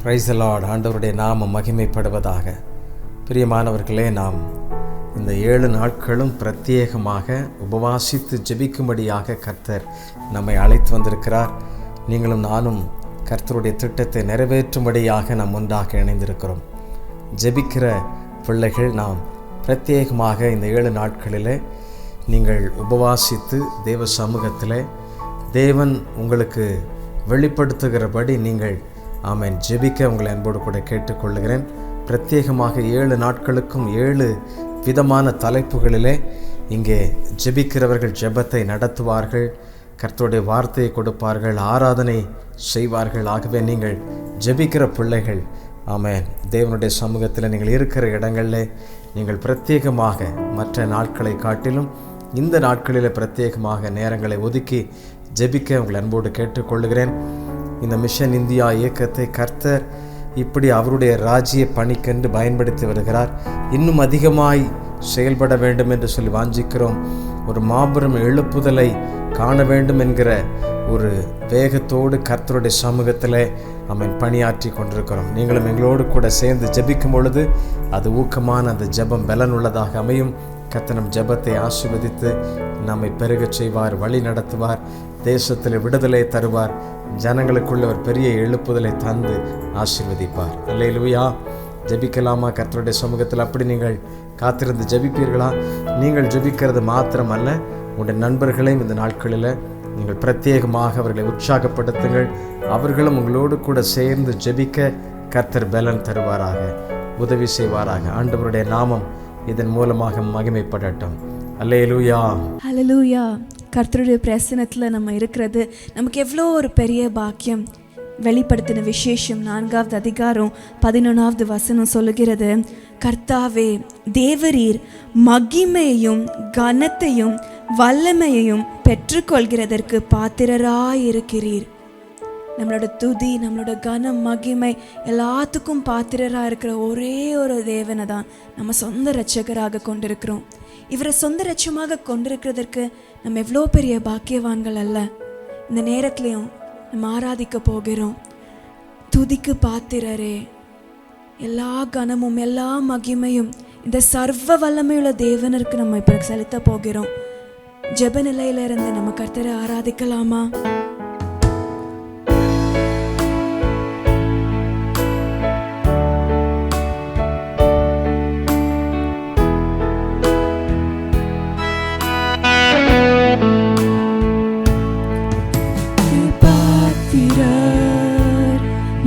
Praise the Lord. ஆண்டவருடைய நாமம் மகிமைப்படுவதாக. பிரியமானவர்களே, நாம் இந்த 7 நாட்களும் பிரத்யேகமாக உபவாசித்து ஜெபிக்கும்படியாக கர்த்தர் நம்மை அழைத்து வந்திருக்கிறார். நீங்களும் நானும் கர்த்தருடைய திட்டத்தை நிறைவேற்றும்படியாக நாம் ஒன்றாக இணைந்திருக்கிறோம். ஜெபிக்கிற பிள்ளைகள் நாம் பிரத்யேகமாக இந்த 7 நாட்களில் நீங்கள் உபவாசித்து தேவ சமூகத்தில் தேவன் உங்களுக்கு வெளிப்படுத்துகிறபடி நீங்கள் ஆமென் ஜெபிக்க உங்களை அன்போடு கூட கேட்டுக்கொள்கிறேன். பிரத்யேகமாக 7 நாட்களுக்கும் 7 விதமான தலைப்புகளிலே இங்கே ஜெபிக்கிறவர்கள் ஜெபத்தை நடத்துவார்கள், கர்த்தருடைய வார்த்தையை கொடுப்பார்கள், ஆராதனை செய்வார்கள். ஆகவே நீங்கள் ஜெபிக்கிற பிள்ளைகள் ஆமென் தேவனுடைய சமூகத்தில் நீங்கள் இருக்கிற இடங்களில் நீங்கள் பிரத்யேகமாக மற்ற நாட்களை காட்டிலும் இந்த நாட்களில் பிரத்யேகமாக நேரங்களை ஒதுக்கி ஜெபிக்க உங்களை அன்போடு கேட்டுக்கொள்கிறேன். இந்த மிஷன் இந்தியா இயக்கத்தை கர்த்தர் இப்படி அவருடைய ராஜ்ய பணிக்கென்று பயன்படுத்தி வருகிறார். இன்னும் அதிகமாய் செயல்பட வேண்டும் என்று சொல்லி வாஞ்சிக்கிறோம். ஒரு மாபெரும் எழுப்புதலை காண வேண்டும் என்கிற ஒரு வேகத்தோடு கர்த்தருடைய சமூகத்தில் நம்ம பணியாற்றி கொண்டிருக்கிறோம். நீங்களும் எங்களோடு கூட சேர்ந்து ஜெபிக்கும் பொழுது அது ஊக்கமான அந்த ஜெபம் பலன் உள்ளதாக அமையும். கர்த்தர் நம் ஜெபத்தை ஆசீர்வதித்து நம்மை பெருகச் செய்வார், வழி நடத்துவார், தேசத்தில் விடுதலை தருவார், ஜனங்களுக்குள்ள ஒரு பெரிய எழுப்புதலை தந்து ஆசீர்வதிப்பார். அல்லேலூயா. ஜெபிக்கலாமா கர்த்தருடைய சமூகத்தில்? அப்படி நீங்கள் காத்திருந்து ஜெபிப்பீர்களா? நீங்கள் ஜெபிக்கிறது மாத்திரமல்ல, உங்களுடைய நண்பர்களையும் இந்த நாட்களில் நீங்கள் பிரத்யேகமாக அவர்களை உற்சாகப்படுத்துங்கள். அவர்களும் உங்களோடு கூட சேர்ந்து ஜெபிக்க கர்த்தர் பலன் தருவாராக, உதவி செய்வாராக. ஆண்டவருடைய நாமம் இதன் மூலமாக மகிமைப்படட்டும். அல்லேலூயா, ஹல்லேலூயா. கர்த்தருடைய பிரசன்னத்தில் நம்ம இருக்கிறது நமக்கு எவ்வளோ ஒரு பெரிய பாக்கியம். வெளிப்படுத்தின விசேஷம் 4வது அதிகாரம் 11வது வசனம் சொல்லுகிறது, கர்த்தாவே தேவரீர் மகிமையையும் கனத்தையும் வல்லமையையும் பெற்றுக்கொள்கிறதற்கு பாத்திரராயிருக்கிறீர். நம்மளோட துதி, நம்மளோட கனம், மகிமை எல்லாத்துக்கும் பாத்திரராக இருக்கிற ஒரே ஒரு தேவனை தான் நம்ம சொந்த இரட்சகராக கொண்டிருக்கிறோம். இவரை சொந்த இரட்சமாக கொண்டிருக்கிறதற்கு நம்ம எவ்வளோ பெரிய பாக்கியவான்கள் அல்ல. இந்த நேரத்துலையும் நம்ம ஆராதிக்க போகிறோம். துதிக்கு பாத்திரரே, எல்லா கனமும் எல்லா மகிமையும் இந்த சர்வ வல்லமையுள்ள தேவனருக்கு நம்ம இப்போ செலுத்த போகிறோம். ஜெப நிலையிலிருந்து நம்ம கர்த்தரை ஆராதிக்கலாமா?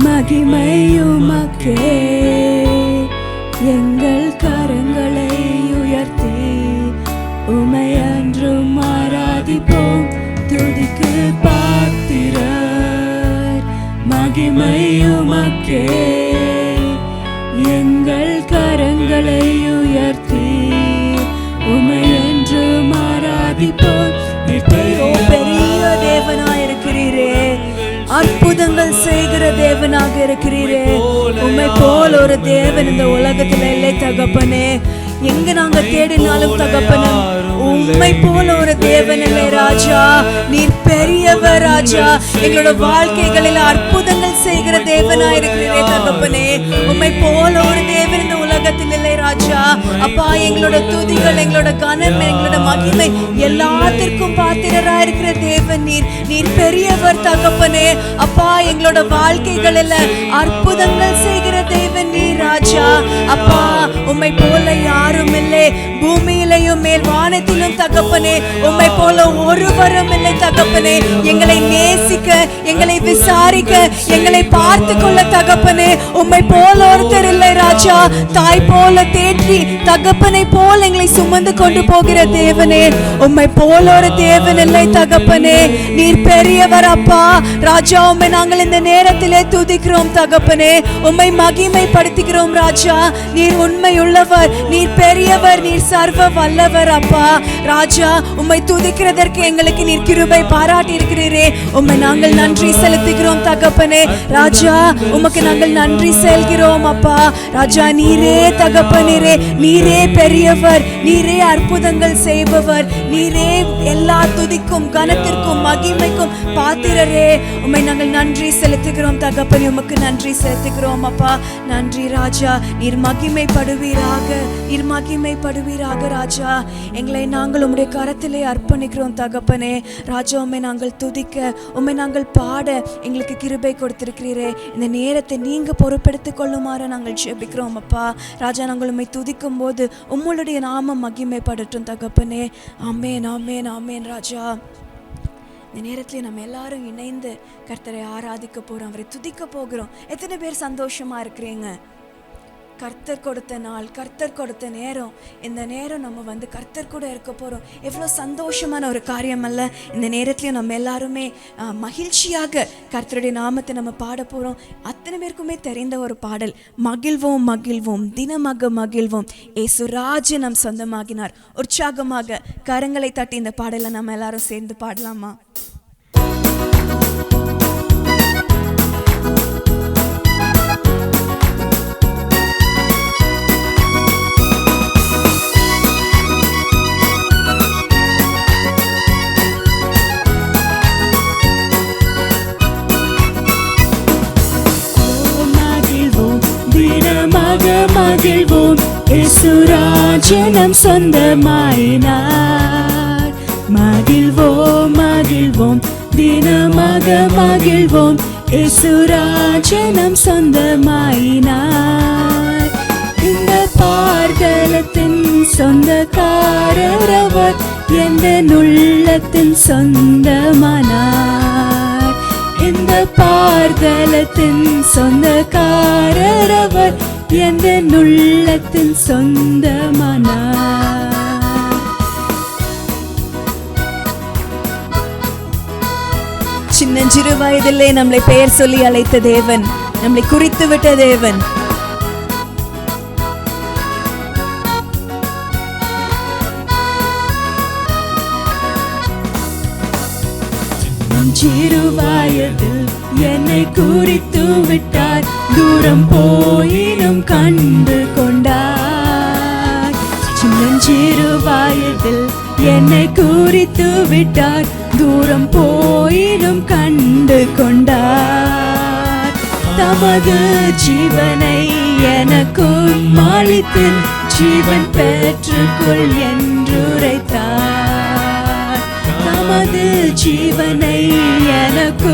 மகிமையுமக்கே எங்கள் கரங்களை உயர்த்தி உமை அன்றும் ஆராதிப்போம். துதிக்கு பாத்திரர் மகிமையுமக்கே எங்கள் கரங்களை உயர்த்தி உமை அன்றும் ஆராதிப்போம். பெரிய தேவனாயிருக்கிறீரே, அற்புதங்கள் செய்கிற தேவனாக இருக்கிறீரே. உம்மை போல் ஒரு தேவன் இந்த உலகத்தில் இல்லை தகப்பனே. எங்க நாங்க தேடினாலும் தகப்பனே, உம்மை போல ஒரு தேவன் இல்லை ராஜா. நீர் பெரியவர் ராஜா. எங்களோட வாழ்க்கைகளில் அற்புதங்கள் செய்கிற தேவனாக இருக்கிறீரே தகப்பனே. உம்மை போல ஒரு தேவன் இந்த உலகத்தில் இல்லை ராஜா. அப்பா, எங்களோட துதிகள், எங்களோட கனம், எங்களோட மகிமை எல்லாத்திற்கும் பாத்திரரா இருக்கிற தேவன் நீர். நீர் பெரியவர் தகப்பனே. அப்பா, எங்களோட வாழ்க்கைகளில் அற்புதங்கள் செய்கிற தேவன் நீர் ராஜா. அப்பா, உம்மை போல யாரும் இல்லை, பூமியிலையும் மேல் வானத்திலும் தகப்பனே. உம்மை போல ஒருவரும் இல்லை தகப்பனே. எங்களை நேசிக்க, எங்களை விசாரிக்க, எங்களை பார்த்து கொள்ள தகப்பனே உம்மை போல ஒருத்தர் இல்லை ராஜா. தாய் போல தேற்றி தகப்பனை போல எங்களை சுமந்து கொண்டு போகிற தேவனே, உம்மை போல ஒரு தேவன் இல்லை தகப்பனே. நீர் பெரியவர் அப்பா ராஜா. உம்மை நாங்கள் இந்த நேரத்திலே துதிக்கிறோம் தகப்பனே. உம்மை மகிமைப்படுத்துகிறோம் ராஜா. நீர் உண்மை உள்ளவர், நீர் பெரியவர், நீர் சர்வ வல்லவர் அப்பா. ராஜா, உம்மை துதிக்கிறதற்கு எங்களுக்கு நீர் கிருபை பாராட்டி இருக்கிறீரே, உம்மை நாங்கள் நன்றி செலுத்துகிறோம் தகப்பனே. ராஜா, உமக்கு நாங்கள் நன்றி செல்கிறோம் அப்பா. ராஜா, நீரே தகப்பனே, நீரே பெரியவர், நீரே அற்புதங்கள் செய்பவர், நீரே எல்லா துதிக்கும் கனத்திற்கும் மகிமைக்கும் பாத்திரரே. உம்மை நாங்கள் நன்றி செலுத்துகிறோம் தகப்பனே, உமக்கு நன்றி செலுத்துகிறோம் அப்பா. நன்றி ராஜா, நீர் மகிமைப்படுவீராக, நீர் மகிமைப்படுவீராக ராஜா. எங்களை நாங்கள் உம்முடைய கரத்திலே அர்ப்பணிக்கிறோம் தகப்பனே. ராஜா, உம்மை நாங்கள் துதிக்க, உம்மை நாங்கள் பாட எங்களுக்கு கிருபை கொடுத்திருக்கிறீரே. இந்த நேரத்தை நீங்க பொறுப்பெடுத்துக் கொள்ளுமாறு நாங்கள் ஜெபிக்கிறோம் அப்பா. ராஜா, நாங்கள் உம்மை துதிக்கும் போது உம்முடைய நாமம் மகிமைப்படட்டும் தகப்பனே. ஆமென், ஆமென், ஆமென் ராஜா. இந்த நேரத்தில் நம்ம எல்லாரும் இணைந்து கர்த்தரை ஆராதிக்க போகிறோம், அவரை துதிக்க போகிறோம். எத்தனை பேர் சந்தோஷமா இருக்கிறீங்க? கர்த்தர் கொடுத்த நாள், கர்த்தர் கொடுத்த நேரம், இந்த நேரம் நம்ம வந்து கர்த்தர் கூட இருக்க போகிறோம். எவ்வளோ சந்தோஷமான ஒரு காரியம் அல்ல? இந்த நேரத்துலையும் நம்ம எல்லாருமே மகிழ்ச்சியாக கர்த்தருடைய நாமத்தை நம்ம பாட போகிறோம். அத்தனை பேருக்குமே தெரிந்த ஒரு பாடல், மகிழ்வோம் மகிழ்வோம் தினமாக மகிழ்வோம், ஏசுராஜ் நம் சொந்தமாகினார். உற்சாகமாக கரங்களை தட்டி இந்த பாடலை நம்ம எல்லாரும் சேர்ந்து பாடலாமா? மகிழ்வோம், ஏசுராஜ் நம் சொந்தமாயினார். மகிழ்வோம் மகிழ்வோம் தினமாக மகிழ்வோம், ஏசுராஜ் நம் சொந்தமாயினார். இந்த பார்தலத்தின் சொந்தக்காரர் அவர், எந்த உள்ளத்தின் சொந்தமானார். இந்த பார்தலத்தின் சொந்தக்காரர் அவர், எந்த உள்ளத்தின் சொந்தமானார். சின்னஞ்சிறு வயதிலே நம்மளை பெயர் சொல்லி அழைத்த தேவன், நம்மளை குறித்து விட்ட தேவன். சிறு வயதில் என்னை குறித்து விட்டார், தூரம் போயினும் கண்டு கொண்டார். சின்னஞ்சிறு வயதில் என்னை குறித்து விட்டார், தூரம் போயினும் கண்டு கொண்டார். தமது ஜீவனை எனக்கு அளித்து ஜீவன் பெற்றுக்கொள் என்றுரைத்தார். தமது ஜீவனை எனக்கு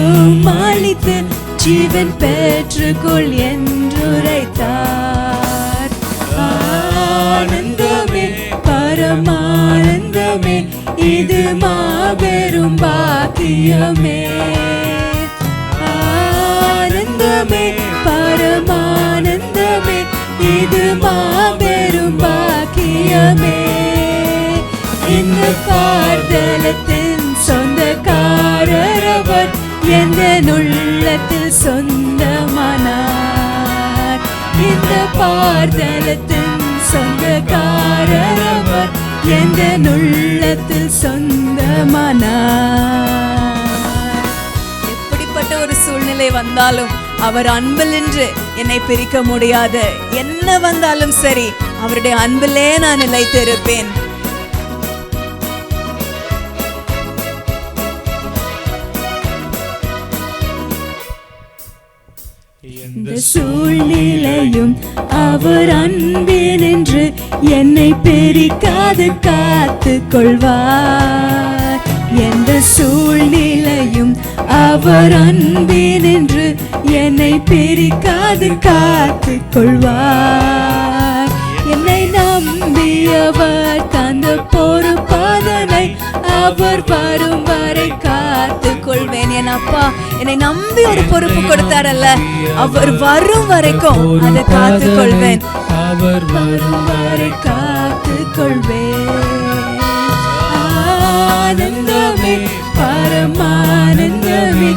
அளித்து ஜீவன் பெற்றுக்கொள் என்றுரைத்தார். ஆனந்தமே பரமானந்தமே, இது மாபெரும் பாக்கியமே. ஆனந்தமே பரமானந்தமே, இது மாபெரும் பாக்கியமே. இந்த பார்தலத்தின் சொந்தக்காரர் அவர், எந்த உள்ளத்தில் சொந்தமானார். இந்த பார்தலத்தின் சொந்தக்காரர் அவர், எந்த உள்ளத்தில் சொந்தமானார். எப்படிப்பட்ட ஒரு சூழ்நிலை வந்தாலும் அவர் அன்பிலின்று என்னை பிரிக்க முடியாது. என்ன வந்தாலும் சரி, அவருடைய அன்பிலே நான் நிலைத்திருப்பேன். இந்த சூழ்நிலையும் அவர் அன்பினின்று என்னை பிரிக்காது காத்து கொள்வார். எந்த சூழ்நிலையும் அவர் அன்பினின்று என்னை பிரிக்காது காத்து கொள்வார். என்னை நம்பியவர் தந்த பொறுப்பாதனை அவர் வரும் வரை காத்து கொள்வேன். என் அப்பா என்னை நம்பி ஒரு பொறுப்பு கொடுத்தாரல்ல, அவர் வரும் வரைக்கும் அதை காத்து கொள்வேன். அவர் வரும் வரை காத்து கொள்வேன். ஆனந்தமே பரமானந்தமே,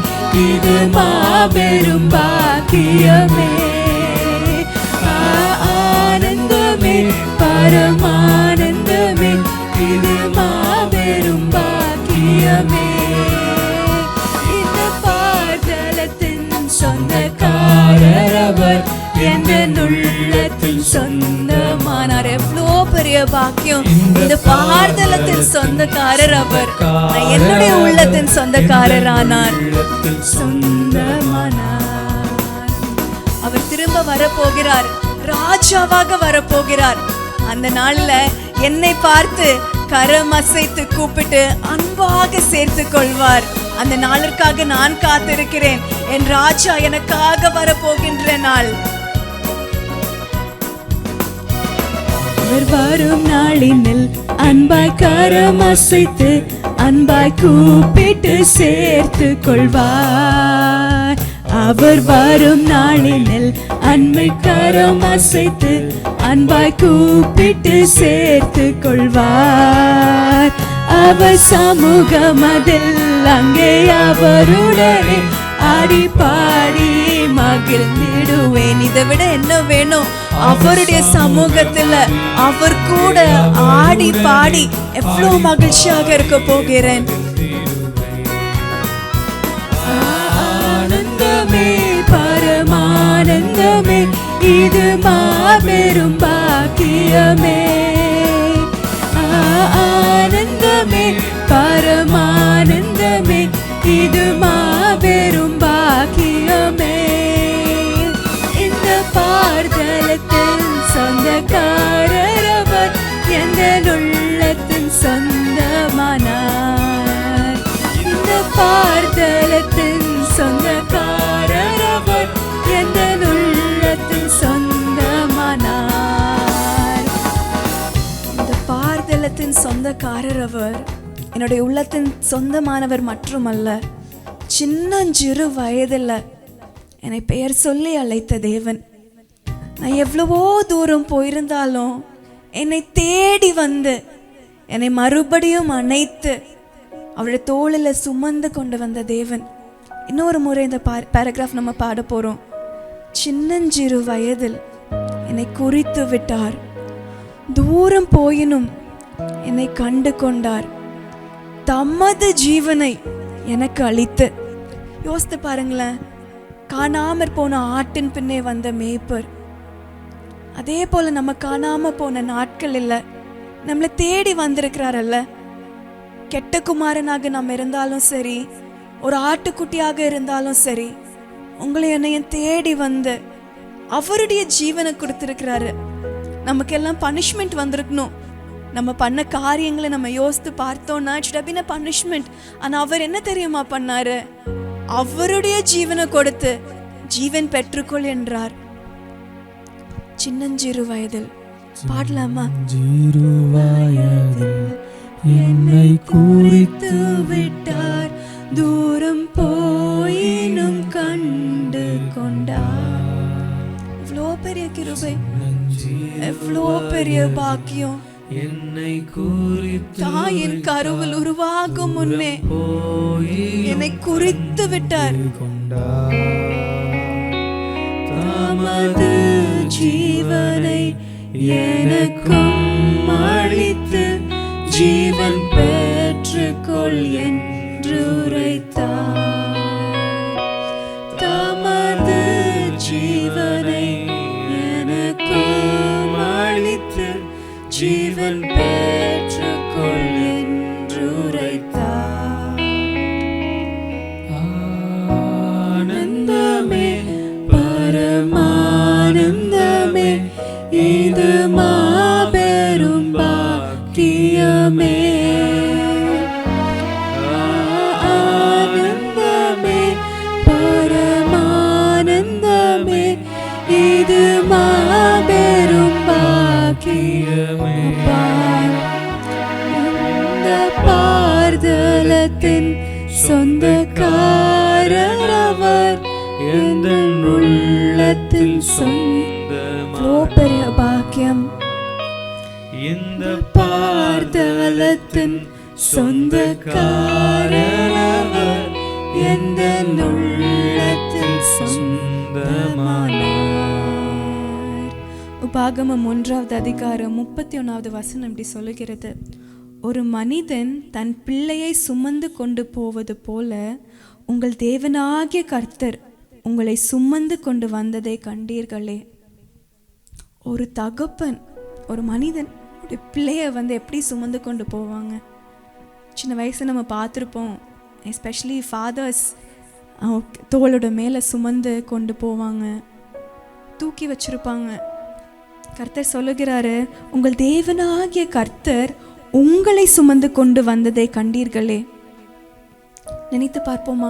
இது மாபெரும் பாக்கியமே. ஆனந்தமே பரமானந்தமே, இது பாக்கியமே. இந்த பார்தலத்தின் சொந்தக்காரர் அவர், எந்த உள்ளத்தின் சொந்தமானார். எவ்வளோ பெரிய பாக்கியம்! இந்த பார்தலத்தின் சொந்தக்காரர் அவர், என்னுடைய உள்ளத்தின் சொந்தக்காரரானார், சொந்தமானார். அவர் திரும்ப வரப்போகிறார், ராஜாவாக வரப்போகிறார். அந்த நாள்ல என்னை பார்த்து கரம் அசைத்து கூப்பிட்டு அன்பாக சேர்த்து கொள்வார். அந்த நாளிற்காக நான் காத்திருக்கிறேன். என் ராஜா எனக்காக வரப்போகின்ற நாள். அவர் வரும் நாளினில் அன்பாய் கரம் அசைத்து அன்பாய் கூப்பிட்டு சேர்த்து கொள்வார். அவர் வரும் நாளினில் அன்பை கரம் அசைத்து அன்பாய் கூப்பிட்டு சேர்த்து கொள்வார். அவர் சமூகம் அதில் அங்கே அவருடனே ஆடி பாடி மகிழ்ந்திடுவேன். இதை விட என்ன வேணும்? அவருடைய சமூகத்துல அவர் கூட ஆடி பாடி எவ்வளவு மகிழ்ச்சியாக இருக்க போகிறேன். ஆனந்தமே, பரமானந்தமே, இது மாபெரும் பாக்கியமே. ஆனந்தமே, பரமானந்தமே, இது மாபெரும் பாக்கியமே. இந்த பார்தலத்தின் சொந்தக்காரர் அவர், எந்த உள்ளத்தின் சொந்தமானார். இந்த பார்தலத்தின் சொந்தக்காரர் அவர், எந்த உள்ளத்தின் சொந்தமானார். இந்த பார்தலத்தின் சொந்தக்காரர் அவர் என்னுடைய உள்ளத்தின் சொந்தமானவர் மட்டுமல்ல, சின்னஞ்சிறு வயதில் என்னை பெயர் சொல்லி அழைத்த தேவன். நான் எவ்வளவோ தூரம் போயிருந்தாலும் என்னை தேடி வந்து என்னை மறுபடியும் அணைத்து அவருடைய தோளில் சுமந்து கொண்டு வந்த தேவன். இன்னொரு முறை இந்த பேராகிராஃப் நம்ம பாட போகிறோம். சின்னஞ்சிறு வயதில் என்னை குறித்து விட்டார், தூரம் போயினும் என்னை கண்டு கொண்டார், தமது ஜீவனை எனக்கு அளித்து. யோசித்து பாருங்களேன், காணாமற் போன ஆட்டின் பின்னே வந்த மேய்ப்பர். அதே போல நம்ம காணாம போன நாட்கள் இல்லை, நம்மளை தேடி வந்திருக்கிறாரல்ல. கெட்ட குமாரனாக நம்ம இருந்தாலும் சரி, ஒரு ஆட்டுக்குட்டியாக இருந்தாலும் சரி, உங்களை என்னையும் தேடி வந்து அவருடைய ஜீவனை கொடுத்துருக்கிறாரு. நமக்கெல்லாம் பனிஷ்மெண்ட் வந்திருக்கணும். நம்ம பண்ண காரியங்களை நம்ம யோசித்து பார்த்தோம்னா it should have been a punishment. ஆனால் அவர் என்ன தெரியுமா பண்ணாரு? அவருடைய ஜீவனை கொடுத்து ஜீவன் பெற்றுக்கொள் என்றார். சின்னஞ்சிறு வயதில் பாடலாமா? சிறு வயதில் என்னை குறித்து விட்டார், தூரம் போயினும் கண்டு கொண்டார். எவ்வளோ பெரிய கிருபை, எவ்வளோ பெரிய பாக்கியம்! என்னை குறித்து தாயின் கருவில் உருவாகும் முன்னே என்னை குறித்து விட்டார். தமது ஜீவனை எனக்கும் அளித்து ஜீவன் பெற்றுக்கொள் என்று உரைத்தார். தமது ஜீவனை எனக்கும் அளித்து ஜீவன் பெற்றுக்கொள் என்று உரைத்தார். ஆனந்தமே, பரமானந்தமே, இது மாபெரும் பாக்கியமே. ஆனந்தமே, பரமானந்தமே, இது மாபெரும் பாக்கியமே. இந்த பார்தலத்தின் சொந்தக்காரர் அவர், எந்த உள்ளத்தில் சொந்தமானார். பெரிய பாக்கியம்! இந்த பார்தலத்தின் சொந்தக்காரர் அவர், எந்த உள்ளத்தில் சொந்தமானார். உபாகமம் 1 அதிகாரம் 31 வசனம் இப்படி சொல்லுகிறது: ஒரு மனிதன் தன் பிள்ளையை சுமந்து கொண்டு போவது போல உங்கள் தேவனாகிய கர்த்தர் உங்களை சுமந்து கொண்டு வந்ததை கண்டீர்களே. ஒரு தகப்பன், ஒரு மனிதன் பிள்ளைய எப்படி சுமந்து கொண்டு போவாங்க? சின்ன வயசு நம்ம பார்த்துருப்போம். எஸ்பெஷலி ஃபாதர்ஸ் தோளோட மேலே சுமந்து கொண்டு போவாங்க, தூக்கி வச்சிருப்பாங்க. கர்த்தர் சொல்லுகிறாரு, உங்கள் தேவனாகிய கர்த்தர் உங்களை சுமந்து கொண்டு வந்ததை கண்டீர்களே. நினைத்து பார்ப்போமா,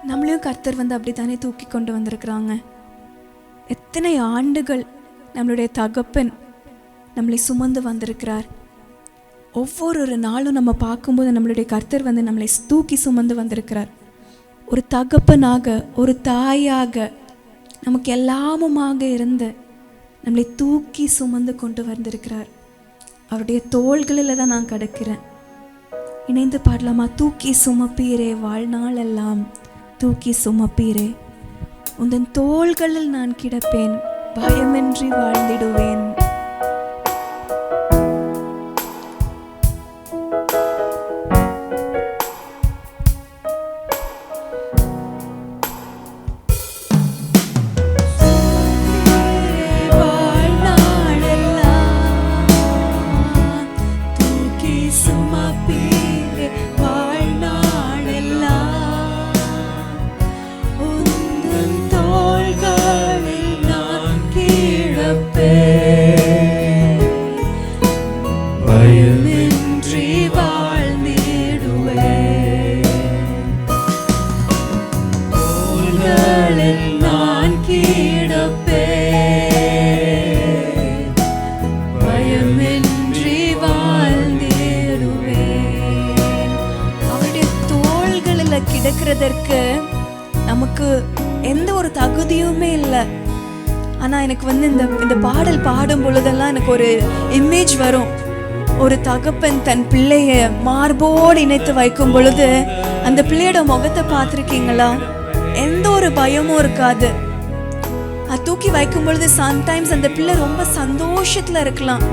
நம்மளையும் கர்த்தர் அப்படி தானே தூக்கி கொண்டு வந்திருக்கிறாங்க. எத்தனை ஆண்டுகள் நம்மளுடைய தகப்பன் நம்மளை சுமந்து வந்திருக்கிறார். ஒவ்வொரு நாளும் நம்ம பார்க்கும்போது நம்மளுடைய கர்த்தர் நம்மளை தூக்கி சுமந்து வந்திருக்கிறார். ஒரு தகப்பனாக, ஒரு தாயாக, நமக்கு எல்லாமுமாக இருந்து நம்மளை தூக்கி சுமந்து கொண்டு வந்திருக்கிறார். அவருடைய தோள்களில் தான் நான் கிடக்கிறேன். இணைந்து பாடலாமா? தூக்கி சுமப்பீரே வாழ்நாள் எல்லாம், தூக்கி சுமப்பீரே, உந்தன் தோள்களில் நான் கிடப்பேன், பயமின்றி வாழ்ந்திடுவேன். கிடக்கிறதற்கு நமக்கு எந்த ஒரு தகுதியுமே இல்லை. ஆனா எனக்கு இந்த பாடல் பாடும் பொழுதெல்லாம் எனக்கு ஒரு இமேஜ் வரும். ஒரு தகப்பன் தன் பிள்ளைய மார்போடு இணைத்து வைக்கும் பொழுது அந்த பிள்ளையோட முகத்தை பார்த்துருக்கீங்களா? எந்த ஒரு பயமும் இருக்காது. அது தூக்கி வைக்கும் பொழுது சம்டைம்ஸ் அந்த பிள்ளை ரொம்ப சந்தோஷத்துல இருக்கலாம்.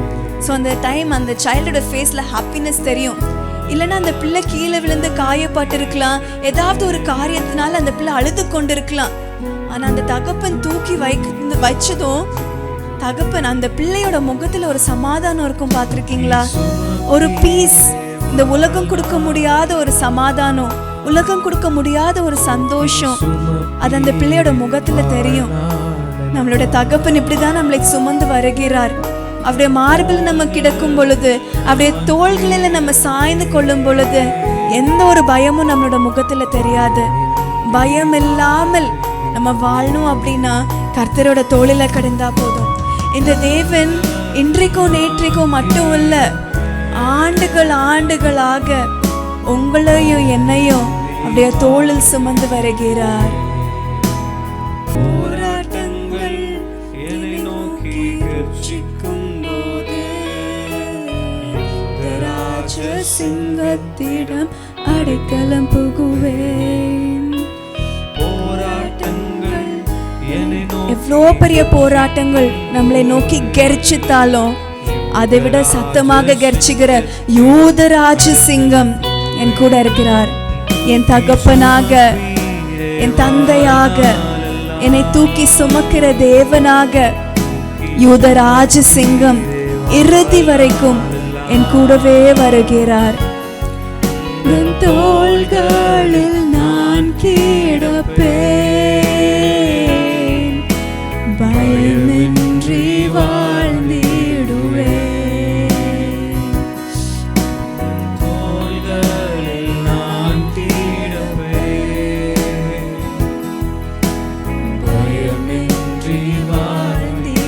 ஸோ அந்த டைம் அந்த சைல்டோட ஃபேஸ்ல ஹாப்பினஸ் தெரியும். இல்லைன்னா அந்த பிள்ளை கீழே விழுந்து காயப்பட்டு இருக்கலாம், ஏதாவது ஒரு காரியத்தினால அந்த பிள்ளை அழுது கொண்டு இருக்கலாம். ஆனா அந்த தகப்பன் தூக்கி வச்சதும் தகப்பன் அந்த பிள்ளையோட முகத்துல ஒரு சமாதானம் இருக்கும். பார்த்துருக்கீங்களா? ஒரு பீஸ். இந்த உலகம் கொடுக்க முடியாத ஒரு சமாதானம், உலகம் கொடுக்க முடியாத ஒரு சந்தோஷம், அது அந்த பிள்ளையோட முகத்துல தெரியும். நம்மளோட தகப்பன் இப்படிதான் நம்மளை சுமந்து வருகிறார். அவருடைய மார்பில் நம்ம கிடக்கும் பொழுது, அவருடைய தோள்களில் நம்ம சாய்ந்து கொள்ளும் பொழுது எந்த ஒரு பயமும் நம்மளோட முகத்துல தெரியாது. பயம் இல்லாமல் நம்ம வாழணும் அப்படின்னா கர்த்தரோட தோளில கிடந்தா போதும். இந்த தேவன் இன்றைக்கோ நேற்றைக்கோ மட்டும் இல்ல, ஆண்டுகளாக உங்களையும் என்னையும் அப்படியே தோளில் சுமந்து வருகிறார். போராட்டங்கள் என்னை நோக்கி கர்ஜிக்கும் போது சிங்கத்திடம் அடைக்கலம் புகுவேன். எவ்வளோ பெரிய போராட்டங்கள் நம்மளை நோக்கி கெர்ச்சித்தாலும் அதை விட சத்தமாக கெர்ச்சிக்கிற யூதராஜ சிங்கம் என் கூட இருக்கிறார். என் தகப்பனாக, என் தந்தையாக, என்னை தூக்கி சுமக்கிற தேவனாக யூதராஜ சிங்கம் இறுதி வரைக்கும் என் கூடவே வருகிறார். என் தோள்களில் நான் கிடப்பேன், பயமின்றி வாழ்ந்திடுவேன். தோள்களில் நான் கிடப்பேன், பயமின்றி வாழ்ந்திடுவேன்.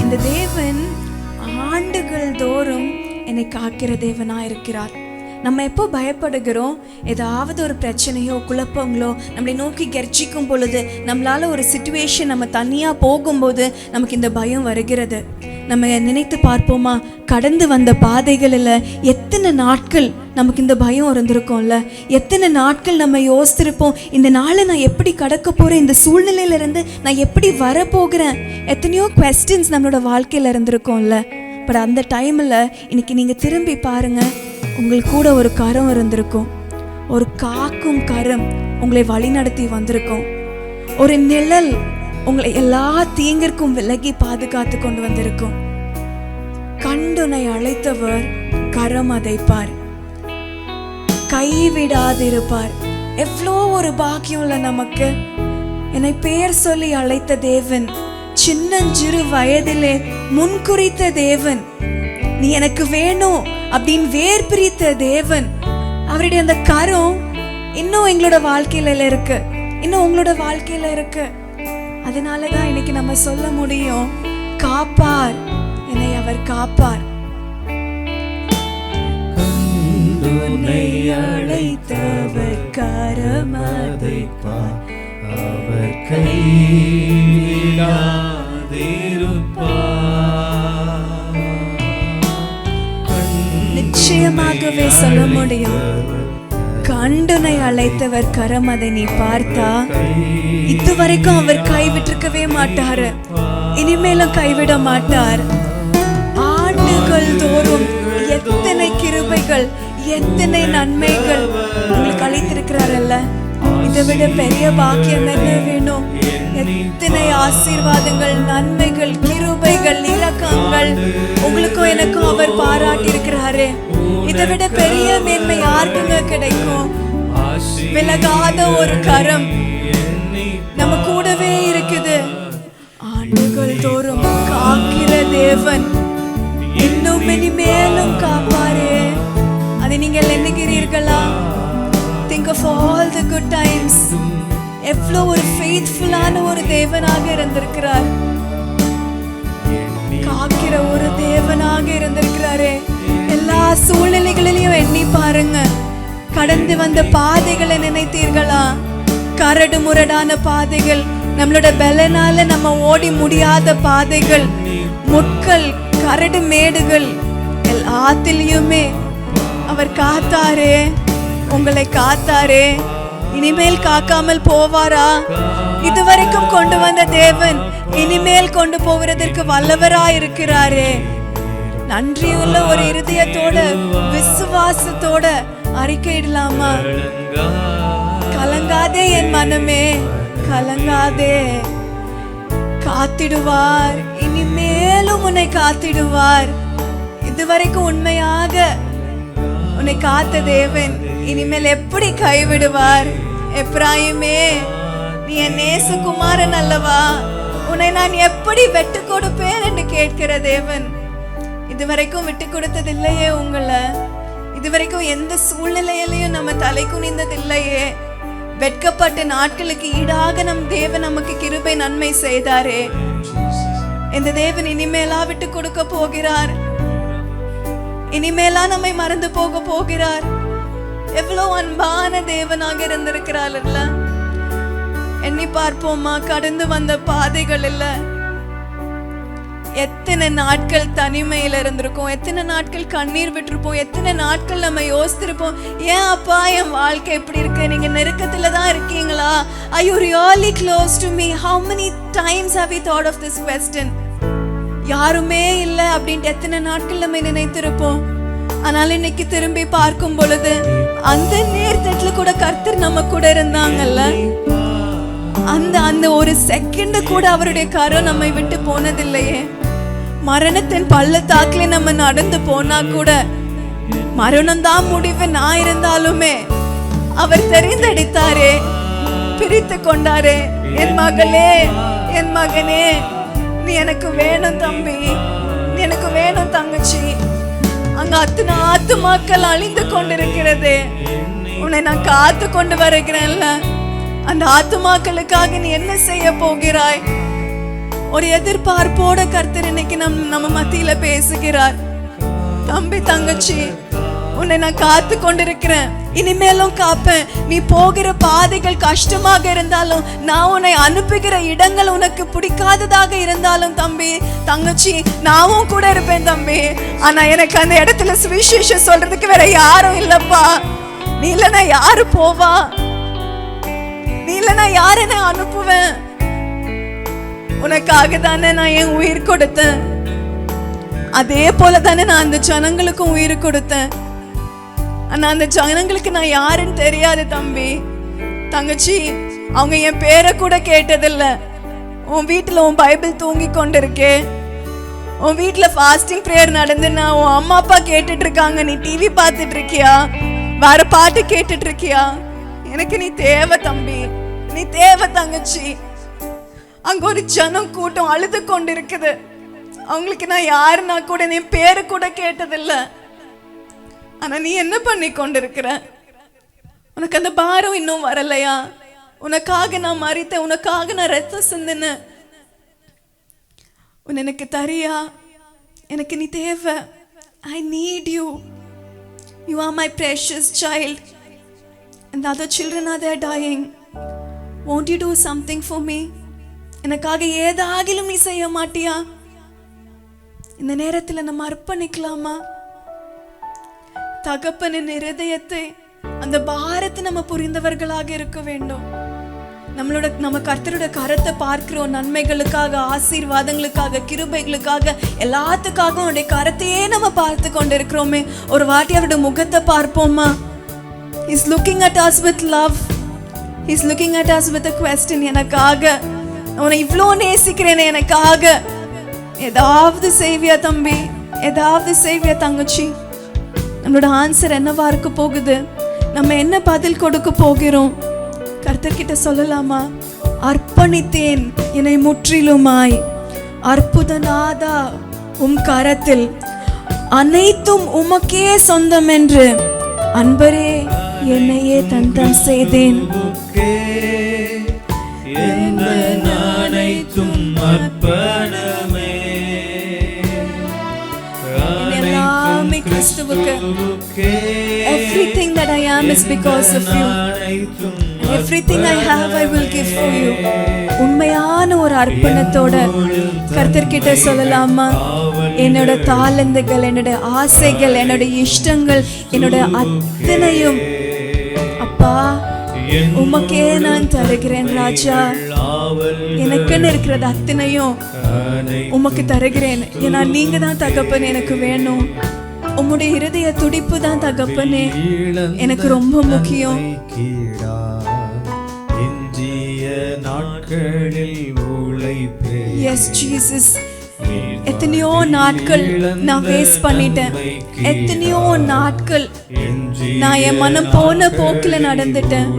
இந்த தேவன் ஆண்டுகள் தோறும் என்னை காக்கிற தேவனா இருக்கிறார். நம்ம எப்போ பயப்படுகிறோம், ஏதாவது ஒரு பிரச்சனையோ குழப்பங்களோ நம்மளை நோக்கி கர்ஜிக்கும் பொழுது, நம்மளால ஒரு சிச்சுவேஷன் நம்ம தனியா போகும்போது நமக்கு இந்த பயம் வருகிறது. நம்ம நினைத்து பார்ப்போமா, கடந்து வந்த பாதைகளில் எத்தனை நாட்கள் நமக்கு இந்த பயம் இருந்திருக்கோம்ல. எத்தனை நாட்கள் நம்ம யோசித்திருப்போம், இந்த நாளை நான் எப்படி கடக்க போறேன், இந்த சூழ்நிலையிலிருந்து நான் எப்படி வரப்போகிறேன். எத்தனையோ குவெஸ்டின்ஸ் நம்மளோட வாழ்க்கையில இருந்திருக்கோம்ல. பட் அந்த டைமில் இன்னைக்கு நீங்கள் திரும்பி பாருங்க, உங்களுக்கு கூட ஒரு கரம் இருந்திருக்கும், ஒரு காக்கும் கரம் உங்களை வழிநடத்தி வந்திருக்கும், ஒரு நிழல் உங்களை எல்லா தீங்கிற்கும் விலகி பாதுகாத்து கொண்டு வந்திருக்கும். கண்டுனை அழைத்தவர் கரம் அதைப்பார், கைவிடாதிருப்பார். எவ்வளோ ஒரு பாக்கியம் இல்லை நமக்கு. என்னை பெயர் சொல்லி அழைத்த தேவன், சின்னஞ்சிறு வயதிலே முன்குறித்த தேவன், நீ எனக்கு வேணும் அப்படின்னு வேர் பிரித்த தேவன், அவருடைய அந்த கரம் இன்னும் எங்களோட வாழ்க்கையில இருக்கு, இன்னும் உங்களோட வாழ்க்கையில இருக்கு. அதனாலதான் இன்னைக்கு நம்ம சொல்ல முடியும், காப்பார், என்னை அவர் காப்பார். உன்னை அழைத்தவர் கரம் அதைப்பார், அவர் கைவிடாதிருப்பார். நிச்சயமாகவே சொல்ல முடியும், கண்டுனை அழைத்தவர் கரம் அதை நீ பார்த்தா, இதுவரைக்கும் அவர் கைவிட்டிருக்கவே மாட்டாரு, இனிமேலும் கைவிட மாட்டார். ஆண்டுகள் தோறும் எத்தனை கிருபைகள், எத்தனை நன்மைகள் உங்களுக்கு அளித்திருக்கிறாரல்ல, இதை விட பெரிய பாக்கியம் என்ன வேணும்? எத்தனை ஆசீர்வாதங்கள், நன்மைகள், கிருபைகள், இரக்கங்கள் உங்களுக்கும் எனக்கும் அவர் பாராட்டி இருக்கிறாரு. இதை விட பெரிய மேன்மை யாருக்குங்க கிடைக்கும்? விலகாத ஒரு கரம் நம்ம கூடவே இருக்குது. ஆண்டுகள் தோறும் காக்கிற தேவன் இன்னும் இனிமேலும் காப்பாரே. அதை நீங்கள் எண்ணுகிறீர்களா? Think of all the good times. எவ்வளோ ஒரு ஃபெய்த்ஃபுல்லான ஒரு தேவனாக இருந்திருக்கிறார், காக்கிற ஒரு தேவனாக இருந்திருக்கிறாரே. எல்லா சூழ்நிலைகளிலையும் எண்ணி பாருங்க. கடந்து வந்த பாதைகளை நினைத்தீர்களா? கரடு முரடான பாதைகள், நம்மளோட பலனால நம்ம ஓடி முடியாத பாதைகள், முட்கள், கரடு மேடுகள், எல்லாத்திலையுமே அவர் காத்தாரே, உங்களை காத்தாரே. இனிமேல் காக்காமல் போவாரா? இதுவரைக்கும் கொண்டு வந்த தேவன் இனிமேல் கொண்டு போகிறதற்கு வல்லவராய் இருக்கிறாரே. நன்றியுள்ள ஒரு இருதயத்தோட, விசுவாசத்தோட அறிக்கையிடலாமா? கலங்காதே என் மனமே, கலங்காதே, காத்திடுவார், இனிமேலும் உன்னை காத்திடுவார். இதுவரைக்கும் உண்மையாக உன்னை காத்த தேவன் இனிமேல் எப்படி கைவிடுவார்? எப்ராயிமே, நீ என் நேசகுமாரன் அல்லவா, உன்னை நான் எப்படி வெட்டு கொடுப்பேன் என்று கேட்கிற தேவன். இதுவரைக்கும் விட்டு கொடுத்ததில்லையே உங்களை, இதுவரைக்கும் எந்த சூழ்நிலையிலையும் நம்ம தலை குனிந்ததில்லையே. வெட்கப்பட்ட நாட்களுக்கு ஈடாக நம் தேவன் நமக்கு கிருபை நன்மை செய்தாரே. இந்த தேவன் இனிமேலா விட்டு கொடுக்க போகிறார்? இனிமேலா நம்மை மறந்து போக போகிறார்? எவ்வளவு அன்பான தேவனாக இருந்திருக்கிறார்ல. எண்ணி பார்ப்போமா? கடந்து வந்த பாதைகள் இல்ல, எத்தனை நாட்கள் தனிமையில இருந்திருக்கோம், எத்தனை நாட்கள் கண்ணீர் விட்டுருப்போம், எத்தனை நாட்கள் நம்ம யோசித்திருப்போம், ஏன் அப்பா என் வாழ்க்கை எப்படி இருக்கு? நீங்க நெருக்கத்துல தான் இருக்கீங்களா? Are you really close to me? How many times have we thought of this question? யாருமே இல்லை அப்படின்ட்டு எத்தனை நாட்கள் நம்ம நினைத்திருப்போம். ஆனால் இன்னைக்கு திரும்பி பார்க்கும் பொழுது அந்த நேரத்துல கூட கர்த்தர் நம்ம கூட இருந்தாங்கல்ல. அந்த ஒரு செகண்ட் கூட அவருடைய கரம் நம்மை விட்டு போனதில்லையே. மரணத்தின் பள்ளத்தாக்கிலே நம்ம நடந்து போனா கூட, மரணம் தான் முடிவு நான் இருந்தாலுமே அவர் தெரிந்தெடுத்தாரே, பிரித்து கொண்டாரே. என் மகளே, என் மகனே, நீ எனக்கு வேணும் தம்பி, நீ எனக்கு வேணும் தங்கச்சி. அங்க அத்தனை ஆத்துமாக்கள் அழிந்து கொண்டிருக்கிறது, உன்னை நான் காத்து கொண்டு வருகிறேன்ல. அந்த ஆத்துமாக்களுக்காக நீ என்ன செய்ய போகிறாய்? ஒரு எதிர்பார்ப்போட கர்த்தர் இன்னைக்கு நம்ம மத்தியில பேசுகிறார். தம்பி தங்கச்சி, உன்னை நான் காத்து கொண்டிருக்கிறேன், இனிமேலும் காப்பேன். நீ போகிற பாதைகள் கஷ்டமாக இருந்தாலும், நான் உன்னை அனுப்புகிற இடங்கள் உனக்கு பிடிக்காததாக இருந்தாலும் தம்பி தங்கச்சி, நானும் கூட இருப்பேன் தம்பி. ஆனா எனக்கு அந்த இடத்துல சுவிசேஷம் சொல்றதுக்கு வேற யாரும் இல்லப்பா. நீ இல்லைன்னா யாரு போவா? நீ இல்லைன்னா யாரு நான் அனுப்புவேன்? உனக்காக தானே நான் என் உயிர் கொடுத்தேன். அதே போல தானே நான் அந்த ஜனங்களுக்கும் உயிர் கொடுத்தேன். ஆனா அந்த ஜனங்களுக்கு நான் யாருன்னு தெரியாது தம்பி தங்கச்சி. அவங்க என் பேரை கூட கேட்டதில்ல. உன் வீட்டுல உன் பைபிள் தூங்கி கொண்டிருக்கே, உன் வீட்டுல ஃபாஸ்டிங் பிரேயர் நடந்துன்னா உன் அம்மா அப்பா கேட்டுட்டு இருக்காங்க, நீ டிவி பார்த்துட்டு இருக்கியா, வேற பாட்டு கேட்டுட்டு இருக்கியா? எனக்கு நீ தேவை தம்பி, நீ தேவை தங்கச்சி. அங்க ஒரு ஜனம் கூட்டம் அழுது கொண்டு இருக்குது. அவங்களுக்கு நான் யாருன்னா கூட என் பேரு கூட கேட்டதில்ல. ஆனா நீ என்ன பண்ணி கொண்டிருக்கிற? உனக்கு அந்த பாரம் இன்னும் வரலையா? உனக்காக நான் மறித்தேன், உனக்காக நான் ரத்தம் சிந்தினேன். உன் எனக்கு தரியா? எனக்கு நீ தேவை. I need you. You are my precious child. And the other children are there dying. Won't you do something for me? எனக்காக ஏதாகிலும் நீ செய்ய மாட்டியா? இந்த நேரத்தில் நம்ம அர்ப்பணிக்கலாமா? தகப்பனின் இருதயத்தை, அந்த பாரத்தை நம்ம புரிந்தவர்களாக இருக்க வேண்டும். நம்ம கர்த்தரோட கரத்தை பார்க்கிறோம். நன்மைகளுக்காக, ஆசீர்வாதங்களுக்காக, கிருபைகளுக்காக, எல்லாத்துக்காக அவருடைய கரத்தையே நம்ம பார்த்து கொண்டு இருக்கிறோமே. ஒரு வாட்டி அவருடைய முகத்தை பார்ப்போமா? He's looking at us with love. He's looking at us with a question. எனக்காக உன்னை இவ்வளோ நேசிக்கிறேனே, எனக்காக ஏதாவது செய்வியா தம்பி, ஏதாவது செய்வியா தங்கச்சி? நம்மளோட ஆன்சர் என்னவா இருக்க போகுது? நம்ம என்ன பதில் கொடுக்க போகிறோம்? கர்த்தர்கிட்ட சொல்லலாமா? அர்ப்பணித்தேன் என்னை முற்றிலுமாய், அற்புதநாதா உம் கரத்தில் அனைத்தும் உமக்கே சொந்தம் என்று அன்பரே என்னையே தந்தம் செய்தேன். எல்லாமே கிறிஸ்துவுக்கு. Everything that I am is because of you. Everything I have I will give for you. உண்மையான ஒரு அர்ப்பணத்தோட கர்த்தர்கிட்ட சொல்லலாமா? என்னோட தாளந்துகள், என்னோட ஆசைகள், என்னோட இஷ்டங்கள், என்னோட அத்தனையும் அப்பா உமக்கே நான் தருகிறேன் ராஜா. எனக்குன்னு இருக்கிறது அத்தனையும் உமக்கு தருகிறேன். ஏன்னா நீங்க தான் தகப்பன் எனக்கு வேணும். உம்முடைய இருதய துடிப்பு தான் தகப்பனே எனக்கு ரொம்ப முக்கியம். Yes Jesus. எத்தனையோ நாட்கள் நான் வேஸ்ட் பண்ணிட்டேன். எத்தனையோ நாட்கள் நான் என் மனம் போன போக்கில் நடந்துட்டேன்.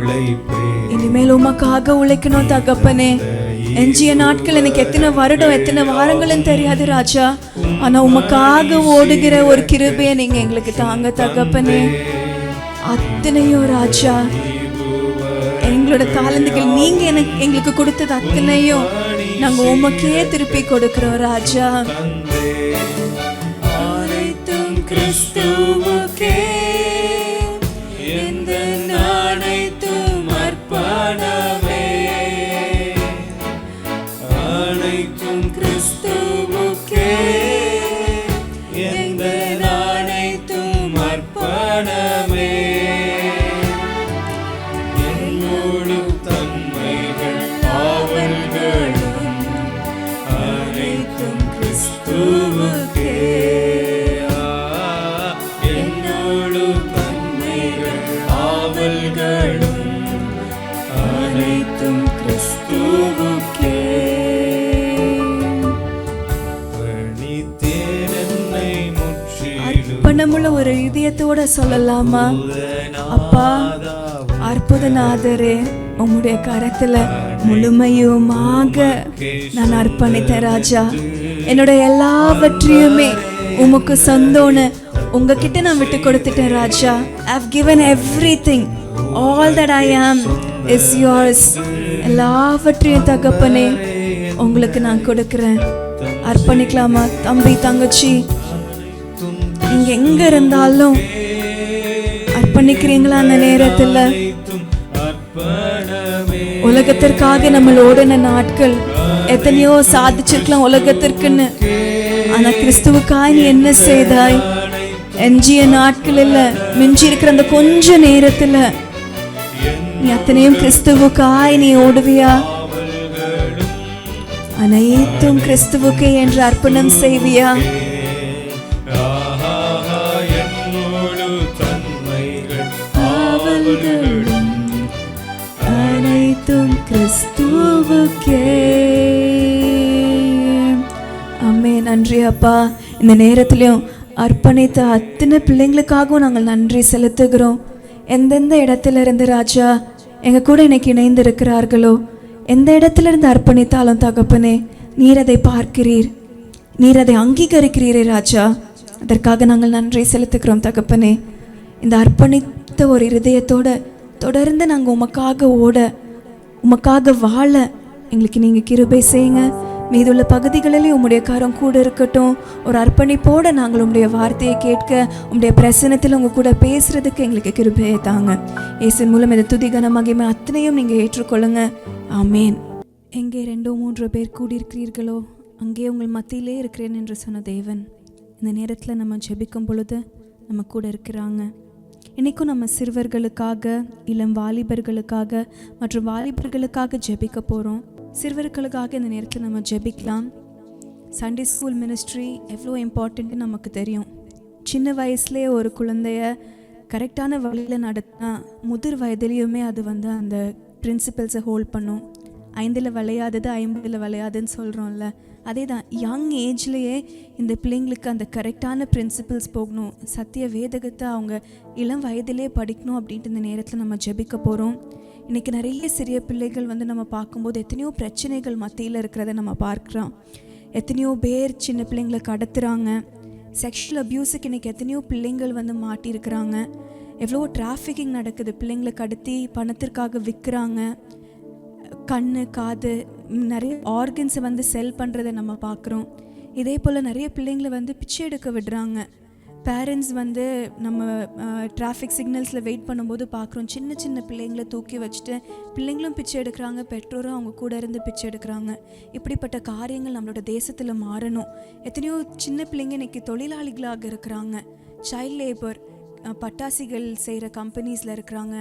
இனிமேல் உமக்காக உழைக்கணும் தகப்பனே. எஞ்சிய நாட்கள் எனக்கு எத்தனை வருடம், எத்தனை வாரங்களும் தெரியாது ராஜா. ஆனா உமக்காக ஓடுகிற ஒரு கிருபையை நீங்க எங்களுக்கு தாங்க தகப்பனே. அத்தனையும் ராஜா எங்களோட தாளந்துகள் நீங்க எங்களுக்கு கொடுத்தது அத்தனையும் நாங்க உமக்கே திருப்பி கொடுக்கிறோம் ராஜா. அனைத்தும் கிறிஸ்துவுக்கே, இந்த அனைத்தும் அர்ப்பணமே. அனைத்தும் கிறிஸ்துவுக்கே, இந்த அனைத்தும் அர்ப்பணமே. என்னோடு தன்மைகள் பாவல்களும் அனைத்தும் கிறிஸ்துவுக்கே. என்னோடு தன்மைகள் பாவல்களும் அனைத்தும் கிறிஸ்துவுக்கே. அர்ப்பணமுள்ள ஒரு இதயத்தோட சொல்லலாமா? அப்பா அற்புதநாதரே, உம்முடைய கரத்துல முழுமையுமாக நான் அர்ப்பணித்தேன் ராஜா. என்னோட எல்லாவற்றையுமே உமக்கு சொந்தோன்னு உங்ககிட்ட நான் விட்டு கொடுத்துட்டேன் ராஜா. I've given everything. All that I am is yours. எல்லாவற்றையும் தகப்பனே உங்களுக்கு நான் கொடுக்கிறேன். அர்ப்பணிக்கலாமா தம்பி தங்கச்சி? நீங்க எங்க இருந்தாலும் அர்ப்பணிக்கிறீங்களா? அந்த நேரத்துல உலகத்திற்காக நம்ம ஓடின நாட்கள் எத்தனையோ சாதிச்சிருக்கலாம் உலகத்திற்குன்னு. ஆனா கிறிஸ்துவுக்காய் நீ என்ன செய்தாய்? எஞ்சிய நாட்கள் இல்ல, மிஞ்சி இருக்கிற அந்த கொஞ்ச நேரத்துல நீ அத்தனையும் கிறிஸ்துவுக்காய் நீ ஓடுவியா? அனைத்தும் கிறிஸ்துவுக்கே என்று அர்ப்பணம் செய்வியா? கிறிஸ்துவுக்கே. ஆமே. நன்றி அப்பா. இந்த நேரத்திலையும் அர்ப்பணித்த அத்தனை பிள்ளைங்களுக்காகவும் நாங்கள் நன்றி செலுத்துகிறோம். எந்தெந்த இடத்துல இருந்து ராஜா எங்கள் கூட இன்னைக்கு இணைந்து இருக்கிறார்களோ, எந்த இடத்துல இருந்து அர்ப்பணித்தாலும் தகப்பனே, நீர் அதை பார்க்கிறீர், நீர் அதை அங்கீகரிக்கிறீரே ராஜா. அதற்காக நாங்கள் நன்றி செலுத்துகிறோம் தகப்பனே. இந்த அர்ப்பணித்த ஒரு இருதயத்தோட தொடர்ந்து நாங்கள் உமக்காக ஓட, உமக்காக வாழ எங்களுக்கு நீங்கள் கிருபை செய்யுங்க. மீதுள்ள பகுதிகளிலே உம்முடைய கரம் கூட இருக்கட்டும். ஒரு அர்ப்பணிப்போடு நாங்கள் உம்முடைய வார்த்தையை கேட்க, உம்முடைய பிரசனத்தில் உங்கள் கூட பேசுகிறதுக்கு எங்களுக்கு கிருபையை தாங்க. இயேசுவின் மூலம் இந்த துதி கன மகிமை அத்தனையும் நீங்கள் ஏற்றுக்கொள்ளுங்க. ஆமேன். எங்கே 2-3 பேர் கூடியிருக்கிறீர்களோ அங்கே உங்கள் மத்தியிலே இருக்கிறேன் என்று சொன்ன தேவன் இந்த நேரத்தில் நம்ம ஜெபிக்கும் பொழுது நம்ம கூட இருக்கிறாங்க. இன்றைக்கும் நம்ம சிறுவர்களுக்காக, இளம் வாலிபர்களுக்காக மற்றும் வாலிபர்களுக்காக ஜெபிக்க போகிறோம். சிறுவர்களுக்காக இந்த நேரத்தில் நம்ம ஜெபிக்கலாம். சண்டே ஸ்கூல் மினிஸ்ட்ரி எவ்வளோ இம்பார்ட்டண்ட்டு நமக்கு தெரியும். சின்ன வயசுலேயே ஒரு குழந்தைய கரெக்டான வழியில் நடத்தினா முதிர் வயதுலேயுமே அது அந்த பிரின்சிபல்ஸை ஹோல்ட் பண்ணும். 5 விளையாதது 50 விளையாதுன்னு சொல்கிறோம்ல, அதே தான் யங் ஏஜ்லேயே இந்த பிள்ளைங்களுக்கு அந்த கரெக்டான பிரின்சிபல்ஸ் போகணும், சத்திய வேதகத்தை அவங்க இளம் வயதிலே படிக்கணும் அப்படின்ட்டு இந்த நேரத்தில் நம்ம ஜெபிக்க போகிறோம். இன்றைக்கி நிறைய சிறிய பிள்ளைகள் நம்ம பார்க்கும்போது எத்தனையோ பிரச்சனைகள் மத்தியில் இருக்கிறத நம்ம பார்க்குறோம். எத்தனையோ பேர் சின்ன பிள்ளைங்களை கடத்துகிறாங்க. செக்ஷுவல் அப்யூஸுக்கு இன்றைக்கி எத்தனையோ பிள்ளைங்கள் மாட்டியிருக்கிறாங்க. எவ்வளோ டிராஃபிக்கிங் நடக்குது, பிள்ளைங்களை கடத்தி பணத்திற்காக விற்கிறாங்க. கண்ணு, காது, நிறைய ஆர்கன்ஸை செல் பண்ணுறதை நம்ம பார்க்குறோம். இதே போல் நிறைய பிள்ளைங்களை பிச்சை எடுக்க விடுறாங்க. பேரண்ட்ஸ் நம்ம டிராஃபிக் சிக்னல்ஸில் வெயிட் பண்ணும்போது பார்க்குறோம், சின்ன சின்ன பிள்ளைங்களை தூக்கி வச்சுட்டு பிள்ளைங்களும் பிச்சை எடுக்கிறாங்க, பெற்றோரும் அவங்க கூட இருந்து பிச்சை எடுக்கிறாங்க. இப்படிப்பட்ட காரியங்கள் நம்மளோட தேசத்தில் மாறணும். எத்தனையோ சின்ன பிள்ளைங்க இன்றைக்கி தொழிலாளிகளாக இருக்கிறாங்க. சைல்ட் லேபர், பட்டாசிகள் செய்கிற கம்பெனிஸில் இருக்கிறாங்க,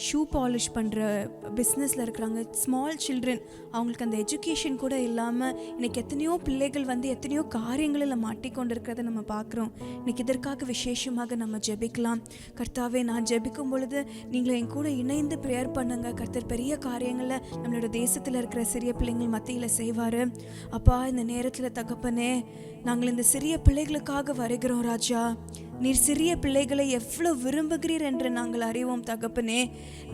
ஷூ பாலிஷ் பண்ணுற பிஸ்னஸில் இருக்கிறாங்க. ஸ்மால் சில்ட்ரன், அவங்களுக்கு அந்த எஜுகேஷன் கூட இல்லாமல் இன்றைக்கி எத்தனையோ பிள்ளைகள் எத்தனையோ காரியங்களில் மாட்டிக்கொண்டு இருக்கிறத நம்ம பார்க்குறோம். இன்றைக்கி இதற்காக விசேஷமாக நம்ம ஜெபிக்கலாம். கர்த்தாவே, நான் ஜெபிக்கும் பொழுது நீங்கள் என் கூட இணைந்து ப்ரேயர் பண்ணுங்க. கர்த்தர் பெரிய காரியங்களை நம்மளோட தேசத்தில் இருக்கிற சிறிய பிள்ளைங்கள் மத்தியில் செய்வார். அப்பா, இந்த நேரத்தில் தகப்பனே, நாங்கள் இந்த சிறிய பிள்ளைகளுக்காக வருகிறோம் ராஜா. நீர் சிறிய பிள்ளைகளை எவ்வளோ விரும்புகிறீர் என்று நாங்கள் அறிவோம் தகப்பனே.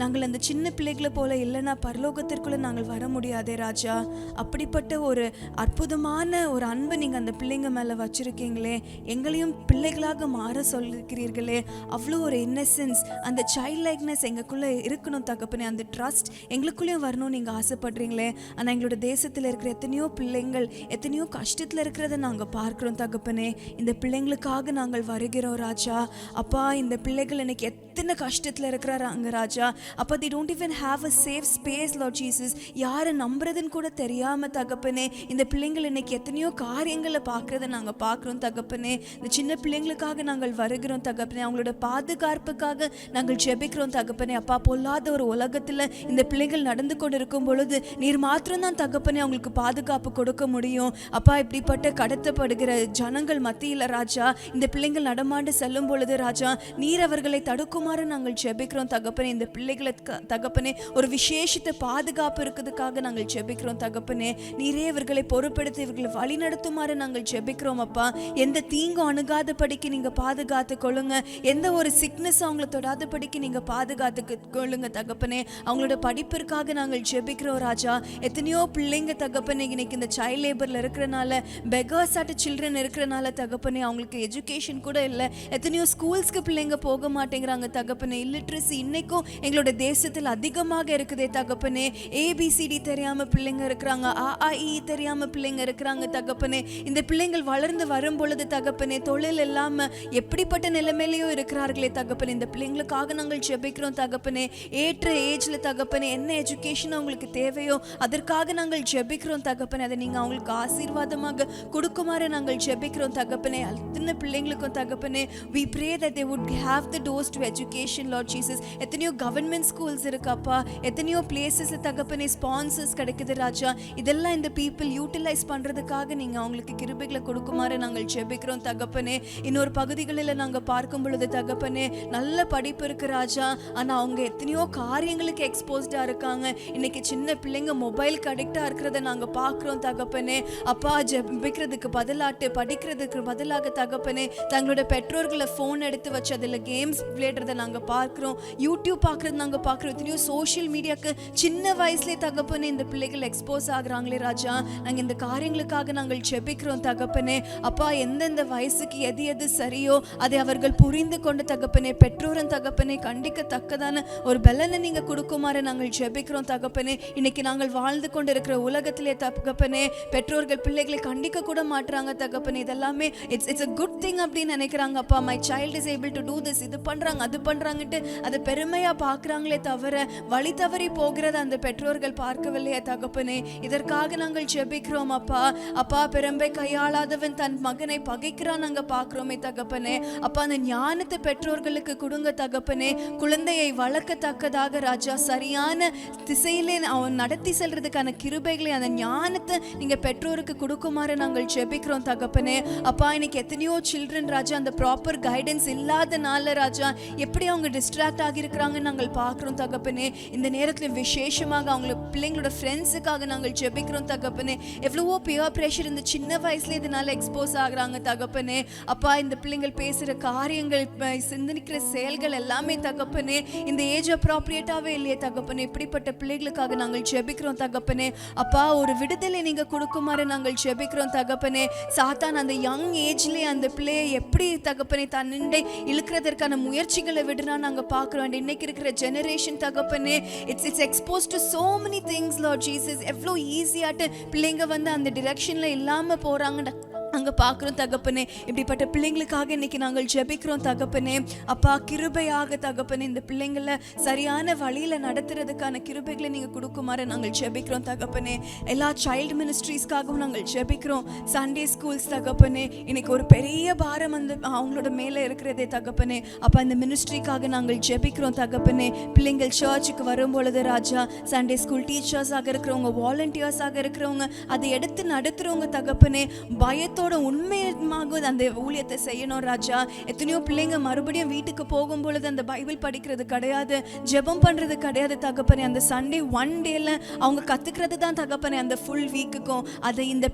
நாங்கள் அந்த சின்ன பிள்ளைகளை போல இல்லைன்னா பரலோகத்திற்குள்ளே நாங்கள் வர முடியாதே ராஜா. அப்படிப்பட்ட ஒரு அற்புதமான ஒரு அன்பை நீங்கள் அந்த பிள்ளைங்க மேலே வச்சுருக்கீங்களே, எங்களையும் பிள்ளைகளாக மாற சொல்லிருக்கிறீர்களே. அவ்வளோ ஒரு இன்னசென்ஸ், அந்த சைல்ட் லைக்னஸ் எங்களுக்குள்ளே இருக்கணும் தகப்பனே. அந்த ட்ரஸ்ட் எங்களுக்குள்ளேயும் வரணும்னு நீங்கள் ஆசைப்படுறீங்களே. ஆனால் எங்களோட தேசத்தில் இருக்கிற எத்தனையோ பிள்ளைங்கள் எத்தனையோ கஷ்டத்தில் இருக்கிறத நாங்கள் பார்க்குறோம் தகப்பனே. இந்த பிள்ளைங்களுக்காக நாங்கள் வருகிறோம் ராஜா. அப்பா, இந்த பிள்ளைகள் இன்னைக்கு எத்தனை கஷ்டத்தில் இருக்கிறாங்க ராஜா. அப்பா, they don't even have a safe space Lord Jesus. யாரை நம்புறதுன்னு கூட தெரியாம தகப்பனே, இந்த பிள்ளைங்கள் இன்னைக்கு எத்தனையோ காரியங்களை பார்க்கறத நாங்கள் பார்க்குறோம் தகப்பனே. இந்த சின்ன பிள்ளைங்களுக்காக நாங்கள் வருகிறோம் தகப்பனே. அவங்களோட பாதுகாப்புக்காக நாங்கள் ஜெபிக்கிறோம் தகப்பனே. அப்பா, பொல்லாத ஒரு உலகத்தில் இந்த பிள்ளைகள் நடந்து கொண்டு இருக்கும் பொழுது நீர் மாத்திரம்தான் தகப்பனே அவங்களுக்கு பாதுகாப்பு கொடுக்க முடியும். அப்பா, இப்படிப்பட்ட கடத்தப்படுகிற ஜனங்கள் மத்தியில் ராஜா, இந்த பிள்ளைங்கள் நடமாண்டு செல்லும் பொழுது ராஜா, நீர் அவர்களை தடுக்குமாறு நாங்கள் ஜெபிக்கிறோம் தகப்பனே. இந்த பிள்ளைகளை தகப்பனே ஒரு விசேஷித்த பாதுகாப்பு இருக்கிறதுக்காக நாங்கள் ஜெபிக்கிறோம் தகப்பனே. நீரே இவர்களை பொறுப்படுத்தி இவர்களை வழி நடத்துமாறு நாங்கள் ஜெபிக்கிறோம் அப்பா. எந்த தீங்கும் அணுகாத படிக்கு நீங்க பாதுகாத்து கொள்ளுங்க. எந்த ஒரு சிக்னஸ் அவங்களை தொடாத படிக்கு நீங்க பாதுகாத்து கொள்ளுங்க தகப்பனே. அவங்களோட படிப்பிற்காக நாங்கள் ஜெபிக்கிறோம் ராஜா. எத்தனையோ பிள்ளைங்க தகப்பனே இன்னைக்கு இந்த சைல்ட் லேபர்ல இருக்கிறனால, பெகர்ஸ் ஆட்ட சில்ட்ரன் இருக்கிறனால தகப்பனே அவங்களுக்கு எஜுகேஷன் கூட இல்லை. எத்தனையோ ஸ்கூல்ஸ்க்கு பிள்ளைங்க போக மாட்டேங்கிறாங்க தகப்பனே. இல்லிட்ரஸி இன்னைக்கும் எங்களோட தேசத்தில் அதிகமாக இருக்குதே தகப்பனே. ABCD தெரியாம பிள்ளைங்க இருக்கிறாங்க, AAE தெரியாம பிள்ளைங்க இருக்கிறாங்க தகப்பனே. இந்த பிள்ளைங்கள் வளர்ந்து வரும் பொழுது தகப்பனே தொழில் இல்லாம எப்படிப்பட்ட நிலைமையிலையும் இருக்கிறார்களே தகப்பனே. இந்த பிள்ளைங்களுக்காக நாங்கள் ஜெபிக்கிறோம் தகப்பனே. ஏற்ற ஏஜ்ல தகப்பனே என்ன எஜுகேஷன் அவங்களுக்கு தேவையோ அதற்காக நாங்கள் ஜெபிக்கிறோம் தகப்பனே. அதை நீங்க அவங்களுக்கு ஆசீர்வாதமாக கொடுக்குமாறு நாங்கள் ஜெபிக்கிறோம் தகப்பனே. அத்தனை பிள்ளைங்களுக்கும் தகப்பனே we pray that they would have the doors to education, Lord Jesus. எத்தனையோ கவர்மெண்ட் ஸ்கூல்ஸ் இருக்கப்பா, எத்தனையோ பிளேசஸ்ல தகப்பனே ஸ்பான்சர்ஸ் கிடைக்குது ராஜா. இதெல்லாம் இந்த பீப்புள் யூட்டிலைஸ் பண்றதுக்காக நீங்க அவங்களுக்கு கிருபைகளை கொடுக்குமாறு நாங்கள் ஜெபிக்கிறோம் தகப்பனே. இன்னொரு பகுதிகளில் நாங்க பார்க்கும் பொழுது தகப்பனே நல்ல படிப்பு இருக்கு ராஜா, ஆனா அவங்க எத்தனையோ காரியங்களுக்கு எக்ஸ்போஸ்டா இருக்காங்க. இன்னைக்கு சின்ன பிள்ளைங்க மொபைலுக்கு அடிக்டா இருக்கிறத நாங்க பார்க்கிறோம் தகப்பனே. அப்பா ஜெபிக்கிறதுக்கு பதிலாட்டு படிக்கிறதுக்கு பதிலாக தகப்பனே தங்களோட பெற்றோர்களை ஃபோன் எடுத்து வச்சு அதில் கேம்ஸ் விளையாடுறதை நாங்கள் பார்க்குறோம், யூடியூப் பார்க்குறது நாங்கள் பார்க்குறோம். எத்தனையோ சோஷியல் மீடியாவுக்கு சின்ன வயசுலேயே தகப்பனே இந்த பிள்ளைகள் எக்ஸ்போஸ் ஆகுறாங்களே ராஜா. நாங்கள் இந்த காரியங்களுக்காக நாங்கள் ஜெபிக்கிறோம் தகப்பனே. அப்பா எந்தெந்த வயசுக்கு எது எது சரியோ அதை அவர்கள் புரிந்து கொண்டு தகப்பனே பெற்றோரும் தகப்பனே கண்டிக்கத்தக்கதான ஒரு பலனை நீங்கள் கொடுக்குமாறு நாங்கள் ஜெபிக்கிறோம் தகப்பனே. இன்னைக்கு நாங்கள் வாழ்ந்து கொண்டு இருக்கிற உலகத்திலே தகப்பனே பெற்றோர்கள் பிள்ளைகளை கண்டிக்க கூட மாட்டுறாங்க தகப்பனே. இதெல்லாமே இட்ஸ் a good thing அப்படின்னு நினைக்கிறாங்க. அப்பா my child is able to do this, இது பண்றாங்க அது பண்றாங்கட்டு அதை பெருமையா பார்க்கறாங்களே தவிர வழி தவறி போகிறத அந்த பெற்றோர்கள் பார்க்கவில்லையே தகப்பனே. இதற்காக நாங்கள் ஜெபிக்கிறோம் அப்பா. அப்பா பெரும்பை கையாளாதவன் தன் மகனை பகைக்கிறான் நாங்க பார்க்கிறோமே தகப்பனே. அப்பா அந்த ஞானத்தை பெற்றோர்களுக்கு கொடுங்க தகப்பனே. குழந்தையை வளர்க்கத்தக்கதாக ராஜா சரியான திசையிலே அவன் நடத்தி செல்றதுக்கான கிருபைகளை அந்த ஞானத்தை நீங்க பெற்றோருக்கு கொடுக்குமாறு நாங்கள் ஜெபிக்கிறோம் தகப்பனே. அப்பா இன்னைக்கு எத்தனையோ சில்ட்ரன் ராஜா அந்த ப்ராப்பர் கைடன்ஸ் இல்லாதனால ராஜா எப்படி அவங்க டிஸ்ட்ராக்ட் ஆகியிருக்கிறாங்கன்னு நாங்கள் பார்க்குறோம் தகப்பனே. இந்த நேரத்தில் விசேஷமாக அவங்கள பிள்ளைங்களோட ஃப்ரெண்ட்ஸுக்காக நாங்கள் ஜெபிக்கிறோம் தகப்பனே. எவ்வளவோ பியர் ப்ரெஷர் இந்த சின்ன வயசுல இதனால எக்ஸ்போஸ் ஆகுறாங்க தகப்பனே. அப்பா இந்த பிள்ளைங்கள் பேசுகிற காரியங்கள் சிந்தனிக்கிற செயல்கள் எல்லாமே தகப்பனே இந்த ஏஜ் அப்ராப்ரியேட்டாகவே இல்லையே தகப்பனே. இப்படிப்பட்ட பிள்ளைகளுக்காக நாங்கள் ஜெபிக்கிறோம் தகப்பனே. அப்பா ஒரு விடுதலை நீங்கள் கொடுக்குமாறு நாங்கள் ஜெபிக்கிறோம் தகப்பனே. சாத்தான் அந்த யங் ஏஜ்லேயே அந்த பிள்ளையை எப்படி தகப்பனே தன்னிண்டை இழுக்கிறதற்கான முயற்சிகளை விடுறான்னு நாங்கள் பார்க்குறோம். இன்னைக்கு இருக்கிற ஜெனரேஷன் தகப்பனே it's expose to so many things Lord Jesus. எவ்வளோ ஈஸியாட்டு பிள்ளைங்க வந்து அந்த டிரெக்ஷனில் இல்லாமல் போகிறாங்க அங்கே பார்க்குறோம் தகப்பனே. இப்படிப்பட்ட பிள்ளைங்களுக்காக இன்னைக்கு நாங்கள் ஜெபிக்கிறோம் தகப்பனே. அப்பா கிருபையாக தகப்பனே இந்த பிள்ளைங்களை சரியான வழியில் நடத்துறதுக்கான கிருபைகளை நீங்கள் கொடுக்குமாறு நாங்கள் ஜெபிக்கிறோம் தகப்பனே. எல்லா சைல்டு மினிஸ்ட்ரிஸ்க்காகவும் நாங்கள் ஜெபிக்கிறோம். சண்டே ஸ்கூல்ஸ் தகப்பனே இன்னைக்கு ஒரு பெரிய பாரம் அந்த அவங்களோட மேலே இருக்கிறதே தகப்பனே. அப்போ அந்த மினிஸ்ட்ரிக்காக நாங்கள் ஜெபிக்கிறோம் தகப்பனே. பிள்ளைங்கள் சர்ச்சுக்கு வரும்பொழுது ராஜா சண்டே ஸ்கூல் டீச்சர்ஸாக இருக்கிறவங்க, வாலண்டியர்ஸாக இருக்கிறவங்க, அதை எடுத்து நடத்துகிறவங்க தகப்பனே பயத்தோட உண்மையாக அந்த ஊழியத்தை செய்யணும் ராஜா. எத்தனையோ பிள்ளைங்க மறுபடியும் வீட்டுக்கு போகும்பொழுது அந்த பைபிள் படிக்கிறது கிடையாது, ஜெபம் பண்றது கிடையாது தகப்பனே. அந்த சண்டே ஒன் டேல அவங்க கத்துக்கிறது தான் தகப்பனே அந்த ஃபுல் வீக்குக்கும். அதை இந்த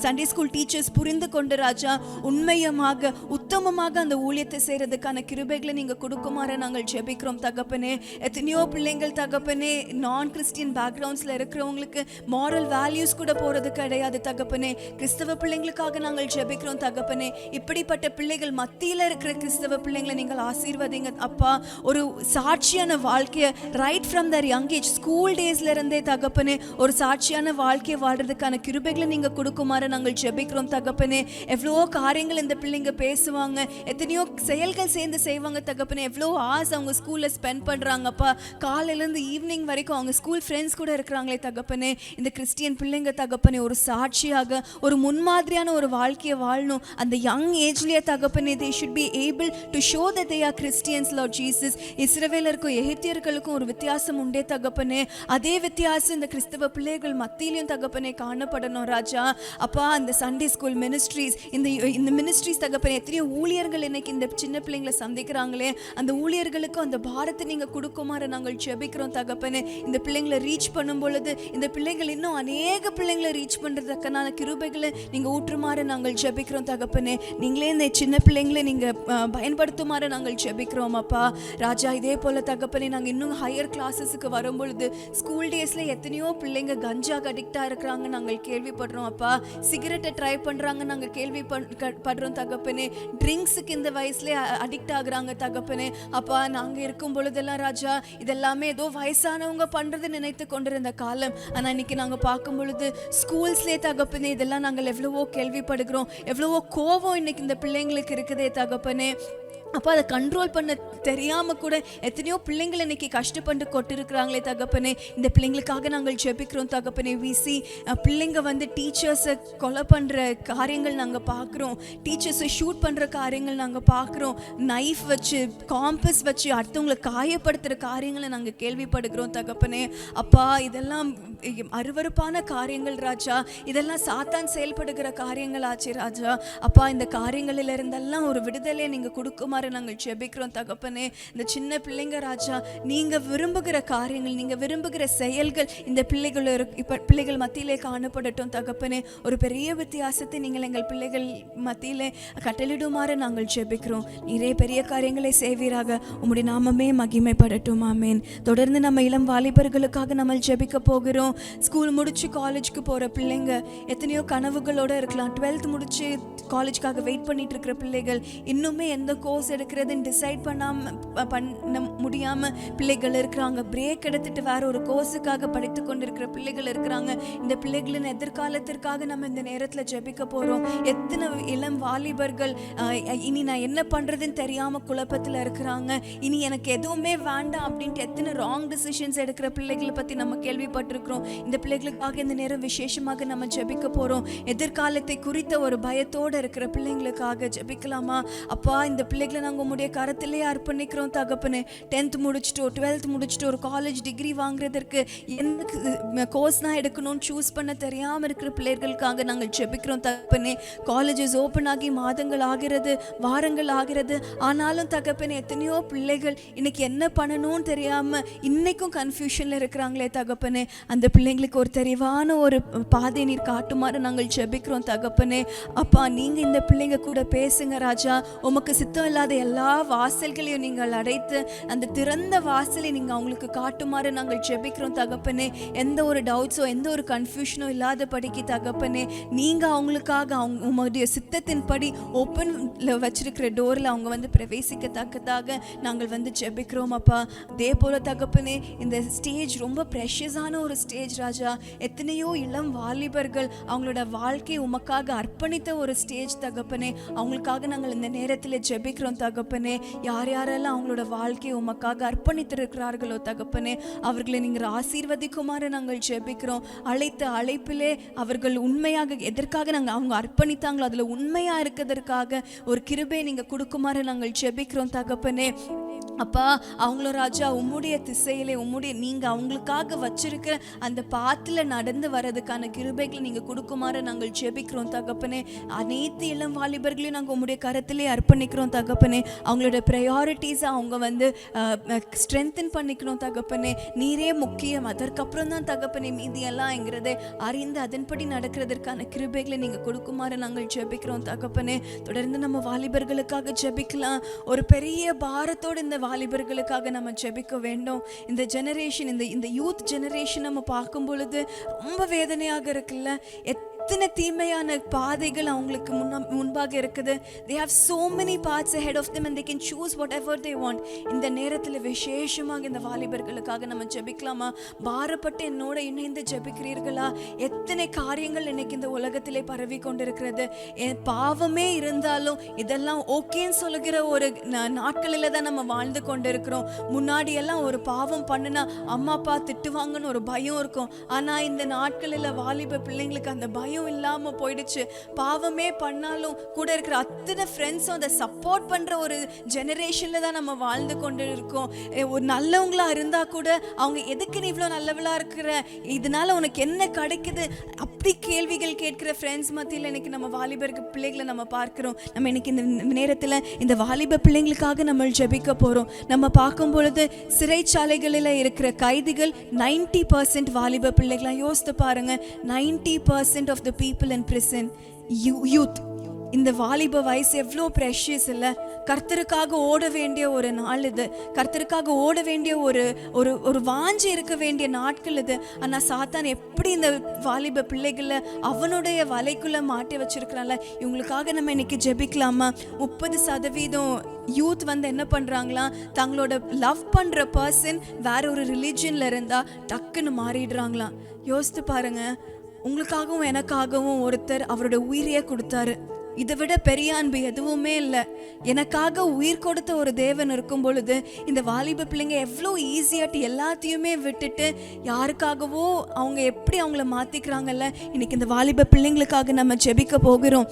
சண்டே ஸ்கூல் டீச்சர்ஸ் புரிந்து கொண்டு ராஜா உண்மையமாக உத்தமமாக அந்த ஊழியத்தை செய்யறதுக்கான கிருபைகளை நீங்க கொடுக்குமாறு நாங்கள் ஜெபிக்கிறோம் தகப்பனே. எத்தனையோ பிள்ளைங்கள் தகப்பனே நான் கிறிஸ்டியன் பேக்ரவுண்ட்ஸ்ல இருக்கிறவங்களுக்கு மாரல் வேல்யூஸ் கூட போறது கிடையாது தகப்பனே. கிறிஸ்தவ பிள்ளைங்களுக்காக நாங்கள் ஜெபிக்கிறோம் தகப்பனே. இப்படிப்பட்ட பிள்ளைகள் மத்தியில இருக்கிற கிறிஸ்தவ பிள்ளைங்களை நீங்கள் ஆசீர்வதிங்க அப்பா. ஒரு சாட்சியான வாழ்க்கையை right from their young age school டேஸ்ல இருந்தே தகப்பனே ஒரு சாட்சியான வாழ்க்கையை வாழ்றதுக்கான கிருபைகளை நீங்க கொடுக்குமாறு நாங்கள் ஜெபிக்கிறோம் தகப்பனே. எவ்வளவோ காரியங்கள் இந்த பிள்ளைங்க பேசுவாங்க, எத்தனையோ செயல்கள் சேர்ந்து செய்வாங்க தகப்பனே. எவ்வளோ ஆசை அவங்க ஸ்கூல்ல ஸ்பெண்ட் பண்றாங்கப்பா. காலையிலேருந்து ஈவினிங் வரைக்கும் அவங்க ஸ்கூல் ஃப்ரெண்ட்ஸ் கூட இருக்கிறாங்களே தகப்பனே. இந்த கிறிஸ்டியன் பிள்ளைங்க தகப்பனே ஒரு சாட்சியாக ஒரு முன்மாதிரியான ஒரு வாழ்க்கையை வாழணும். அந்த யங் ஏஜ்லயே தகப்பனே they should be able to show that they are Christians Lord Jesus. இஸ்ரவேலருக்கும் எகிப்தியர்களுக்கும் ஒரு வித்தியாசம் உண்டே தகப்பனே. அதே வித்தியாசம் இந்த கிறிஸ்தவ பிள்ளைகள் மத்தியிலையும் தகப்பனே காணப்படணும் ராஜா. அப்பா அந்த சண்டே ஸ்கூல் மினிஸ்ட்ரிஸ் இந்த மினிஸ்ட்ரிஸ் தகப்பனே எத்தனையோ ஊழியர்கள் இன்னைக்கு இந்த சின்ன பிள்ளைங்களை சந்திக்கிறாங்களே அந்த ஊழியர்களுக்கும் அந்த பாரத்தை நீங்க கொடுக்குமாறு நாங்கள் ஜெபிக்கிறோம் தகப்பனே. இந்த பிள்ளைங்களை ரீச் பண்ணும் பொழுது இந்த பிள்ளைகள் இன்னும் அநேக பிள்ளைங்களை ரீச் பண்றதுக்கான கிருபைகளை நீங்க ஊற்றுமாறு நாங்கள் ஜெபிக்கிறோம் தகப்பனே. நீங்களே இந்த சின்ன பிள்ளைங்களை நீங்க பயன்படுத்துமாறு நாங்கள் ஜெபிக்கிறோம் அப்பா ராஜா. இதே போல தகப்பனே நாங்கள் இன்னும் ஹையர் கிளாஸஸுக்கு வரும்பொழுது ஸ்கூல் டேஸ்ல எத்தனையோ பிள்ளைங்க கஞ்சாக்கு அடிக்டா இருக்கிறாங்க நாங்கள் கேள்விப்படுறோம் அப்பா. சிகரெட்டை ட்ரை பண்றாங்க நாங்கள் கேள்விப்படுறோம் தகப்பனே. ட்ரிங்க்ஸுக்கு இந்த வயசுல அடிக்ட் ஆகுறாங்க தகப்பனே. அப்பா நாங்க இருக்கும் பொழுதெல்லாம் ராஜா இதெல்லாமே ஏதோ வயசானவங்க பண்றது நினைத்து கொண்டிருந்த காலம். ஆனா இன்னைக்கு நாங்க பார்க்கும் பொழுது ஸ்கூல்ஸ்லேயே தகப்பனே இதெல்லாம் நாங்கள் எவ்வளவோ கேள்விப்படுகிறோம். எவ்வளவோ கோபம் இன்னைக்கு இந்த பிள்ளைங்களுக்கு இருக்குதே தகப்பனே. அப்போ அதை கண்ட்ரோல் பண்ண தெரியாமல் கூட எத்தனையோ பிள்ளைங்கள் இன்னைக்கு கஷ்டப்பட்டு கொட்டிருக்கிறாங்களே தகப்பனே. இந்த பிள்ளைங்களுக்காக நாங்கள் ஜெபிக்கிறோம் தகப்பனே. விசி பிள்ளைங்க வந்து டீச்சர்ஸை கொலை பண்ணுற காரியங்கள் நாங்கள் பார்க்குறோம், டீச்சர்ஸை ஷூட் பண்ணுற காரியங்கள் நாங்கள் பார்க்குறோம், நைஃப் வச்சு காம்பஸ் வச்சு அடுத்தவங்களை காயப்படுத்துகிற காரியங்களை நாங்கள் கேள்விப்படுகிறோம் தகப்பனே. அப்பா இதெல்லாம் அருவருப்பான காரியங்கள் ராஜா, இதெல்லாம் சாத்தான் செயல்படுகிற காரியங்கள் ஆச்சு ராஜா. அப்பா இந்த காரியங்களில் இருந்தெல்லாம் ஒரு விடுதலை நீங்கள் கொடுக்குமாறு நாங்கள் ஜெபிக்கிறோம் தகப்பனே. இந்த சின்ன பிள்ளைங்க ராஜா, நீங்க விரும்புகிற காரியங்கள், நீங்க விரும்புகிற செயல்கள் இந்த பிள்ளைகள் மத்தியிலே காணப்படட்டும் தகப்பனே. ஒரு பெரிய வித்தியாசத்தை நீங்கள் எங்கள் பிள்ளைகள் மத்தியிலே கட்டளிடுமாறு நாங்கள் ஜெபிக்கிறோம். நிறைய பெரிய காரியங்களை செய்வீராக, உம்முடைய நாமமே மகிமைப்படட்டும். ஆமேன். தொடர்ந்து நம்ம இளம் வாலிபர்களுக்காக நம்ம ஜெபிக்க போகிறோம். ஸ்கூல் முடிச்சு காலேஜுக்கு போற பிள்ளைங்க எத்தனையோ கனவுகளோட இருக்கலாம். 12th முடிச்சு காலேஜுக்காக வெயிட் பண்ணிட்டு இருக்கிற பிள்ளைகள், இன்னுமே எந்த கோர்ஸ் எடுக்கிறதுன்னு டிசைட் பண்ண முடியாம பிள்ளைகள் இருக்கிறாங்க. பிரேக் எடுத்துட்டு வேற ஒரு கோர்ஸுக்காக படித்து கொண்டிருக்கிற பிள்ளைகள் இருக்கிறாங்க. இந்த பிள்ளைகளின் எதிர்காலத்திற்காக நம்ம இந்த நேரத்தில் ஜெபிக்க போறோம். எத்தனை இளம் வாலிபர்கள் இனி நான் என்ன பண்றதுன்னு தெரியாம குழப்பத்தில் இருக்கிறாங்க. இனி எனக்கு எதுவுமே வேண்டாம் அப்படின்ட்டு எத்தனை ராங் டிசிஷன்ஸ் எடுக்கிற பிள்ளைகளை பத்தி நம்ம கேள்விப்பட்டிருக்கிறோம். இந்த பிள்ளைகளுக்காக இந்த நேரம் விசேஷமாக நம்ம ஜெபிக்க போறோம். எதிர்காலத்தை குறித்த ஒரு பயத்தோடு இருக்கிற பிள்ளைங்களுக்காக ஜெபிக்கலாமா? அப்பா இந்த பிள்ளைகளை நாங்கள் உங்களுடைய கரத்திலேயே அர்ப்பணிக்கிறோம் தகப்பனே. 10th முடிச்சுட்டு 12th முடிச்சுட்டு ஒரு காலேஜ் டிகிரி வாங்குறதற்கு எந்த கோர்ஸ் தான் எடுக்கணும்னு சூஸ் பண்ண தெரியாமல் இருக்கிற பிள்ளைகளுக்காக நாங்கள் ஜெபிக்கிறோம் தகப்பனே. காலேஜஸ் ஓப்பன் ஆகி மாதங்கள் ஆகிறது, வாரங்கள் ஆகிறது, ஆனாலும் தகப்பனே எத்தனையோ பிள்ளைகள் இன்னைக்கு என்ன பண்ணணும்னு தெரியாம இன்னைக்கும் கன்ஃபியூஷன்ல இருக்கிறாங்களே தகப்பனே. அந்த பிள்ளைங்களுக்கு ஒரு தெளிவான ஒரு பாதை நீர் காட்டுமாறு நாங்கள் ஜெபிக்கிறோம் தகப்பனே. அப்பா நீங்க இந்த பிள்ளைங்க கூட பேசுங்க ராஜா. உமக்கு சித்தம் இல்லாத எல்லா வாசல்களையும் நீங்கள் அடைத்து அந்த திறந்த வாசலை நீங்க அவங்களுக்கு காட்டுமாறு நாங்கள் ஜெபிக்கிறோம் தகப்பனே. எந்த ஒரு டவுட்ஸோ எந்த ஒரு கன்ஃபியூஷனோ இல்லாத படிக்கு தகப்பனே, நீங்க அவங்களுக்காக உங்களுடைய சித்தத்தின் படி ஓப்பன்ல வச்சிருக்கிற டோர்ல அவங்க வந்து பிரவேசிக்கத்தக்கதாக நாங்கள் வந்து ஜெபிக்கிறோம் அப்பா. அதே போல தகப்பனே இந்த ஸ்டேஜ் ரொம்ப ப்ரெஷியஸான ஒரு ஸ்டேஜ் ராஜா. எத்தனையோ இளம் வாலிபர்கள் அவங்களோட வாழ்க்கையை உமக்காக அர்ப்பணித்த ஒரு ஸ்டேஜ் தகப்பனே. அவங்களுக்காக நாங்கள் இந்த நேரத்தில் ஜெபிக்கிறோம் தகப்பனே. யார் யாரெல்லாம் அவங்களோட வாழ்க்கையை உமக்காக அர்ப்பணித்திருக்கிறார்களோ தகப்பனே, அவர்களை நீங்கள் ஆசீர்வதிக்குமாறு நாங்கள் ஜெபிக்கிறோம். அழைத்த அழைப்பிலே அவர்கள் உண்மையாக எதற்காக நாங்கள் அவங்க அர்ப்பணித்தாங்களோ அதில் உண்மையாக இருக்கிறதற்காக ஒரு கிருபை நீங்கள் கொடுக்குமாறு நாங்கள் ஜெபிக்கிறோம் தகப்பனே. அப்பா அவங்கள ராஜா உம்முடைய திசையிலே நீங்க அவங்களுக்காக வச்சிருக்க அந்த பாத்துல நடந்து வர்றதுக்கான கிருபைகளை நீங்க கொடுக்குமாறு நாங்கள் ஜெபிக்கிறோம் தகப்பனே. அனைத்து இளம் வாலிபர்களையும் நாங்கள் உம்முடைய கரத்திலே அர்ப்பணிக்கிறோம் தகப்பனே. அவங்களோட ப்ரையாரிட்டிஸை அவங்க வந்து ஸ்ட்ரென்தன் பண்ணிக்கணும் தகப்பனே. நீரே முக்கியம், அதற்கப்புறம் தான் தகப்பனே மீதியெல்லாம்ங்கிறதை அறிந்து அதன்படி நடக்கிறதற்கான கிருபைகளை நீங்க கொடுக்குமாறு நாங்கள் ஜெபிக்கிறோம் தகப்பனே. தொடர்ந்து நம்ம வாலிபர்களுக்காக ஜெபிக்கலாம். ஒரு பெரிய பாரத்தோடு இந்த வாலிபர்களுக்காக நம்ம ஜெபிக்க வேண்டும். இந்த ஜெனரேஷன் இந்த யூத் ஜெனரேஷன் நம்ம பார்க்கும் பொழுது ரொம்ப வேதனையாக இருக்குல்ல. எத்தனை தீமையான பாதைகள் அவங்களுக்கு முன்பாக இருக்குது. they have so many paths ahead of them and they can choose whatever they want. இந்த நேரத்தில் விசேஷமாக இந்த வாலிபர்களுக்காக நம்ம ஜெபிக்கலாமா? பாரப்பட்டு என்னோட இணைந்து ஜெபிக்கிறீர்களா? எத்தனை காரியங்கள் இன்னைக்கு இந்த உலகத்திலே பரவி கொண்டிருக்கிறது. பாவமே இருந்தாலும் இதெல்லாம் ஓகேன்னு சொல்லுகிற ஒரு நாட்களில் தான் நம்ம வாழ்ந்து கொண்டிருக்கிறோம். முன்னாடி எல்லாம் ஒரு பாவம் பண்ணுனா அம்மா அப்பா திட்டுவாங்கன்னு ஒரு பயம் இருக்கும். ஆனா இந்த நாட்களில் வாலிப பிள்ளைங்களுக்கு அந்த பயம் இல்லாம போயிடுச்சு. பாவமே பண்ணாலும் கூட இருக்கிற அத்தனை ஃப்ரெண்ட்ஸும் அதை சப்போர்ட் பண்ற ஒரு ஜெனரேஷன்ல தான் நம்ம வாழ்ந்து கொண்டு இருக்கோம். ஒரு நல்லவங்களா இருந்தா கூட அவங்க எதுக்கு நீ இவ்வளோ நல்லவளா இருக்கிற, இதனால உனக்கு என்ன கிடைக்குது, அப்படி கேள்விகள் கேட்கிற ஃப்ரெண்ட்ஸ் மத்தியில் இன்னைக்கு நம்ம வாலிபருக்கு பிள்ளைகளை நம்ம பார்க்கிறோம். நம்ம இன்னைக்கு இந்த நேரத்தில் இந்த வாலிப பிள்ளைங்களுக்காக நம்ம ஜெபிக்க போறோம். நம்ம பார்க்கும் பொழுது சிறைச்சாலைகளில் இருக்கிற கைதிகள் 90% வாலிப பிள்ளைகளா. யோசித்து பாருங்க, 90% of the people in prison youth. இந்த வாலிப வயசு எவ்வளோ ப்ரெஷியஸ் இல்லை. கர்த்தருக்காக ஓட வேண்டிய ஒரு நாள் இது. கர்த்தருக்காக ஓட வேண்டிய ஒரு வாஞ்சி இருக்க வேண்டிய நாட்கள் இது. ஆனால் சாத்தான் எப்படி இந்த வாலிப பிள்ளைகளை அவனுடைய வலைக்குள்ளே மாட்டி வச்சிருக்கிறான்ல. இவங்களுக்காக நம்ம இன்னைக்கு ஜெபிக்கலாமா? 30% யூத் வந்து என்ன பண்ணுறாங்களா, தங்களோட லவ் பண்ணுற பர்சன் வேற ஒரு ரிலீஜியனில் இருந்தால் டக்குன்னு மாறிடுறாங்களாம். யோசித்து பாருங்க, உங்களுக்காகவும் எனக்காகவும் ஒருத்தர் அவரோட உயிரையே கொடுத்தாரு. இதை விட பெரிய அன்பு எதுவுமே இல்லை. எனக்காக உயிர் கொடுத்த ஒரு தேவன் இருக்கும் பொழுது இந்த வாலிப பிள்ளைங்க எவ்வளோ ஈஸியாட்டு எல்லாத்தையுமே விட்டுட்டு யாருக்காகவோ அவங்க எப்படி அவங்கள மாற்றிக்கிறாங்கல்ல. இன்னைக்கு இந்த வாலிப பிள்ளைங்களுக்காக நம்ம ஜெபிக்க போகிறோம்.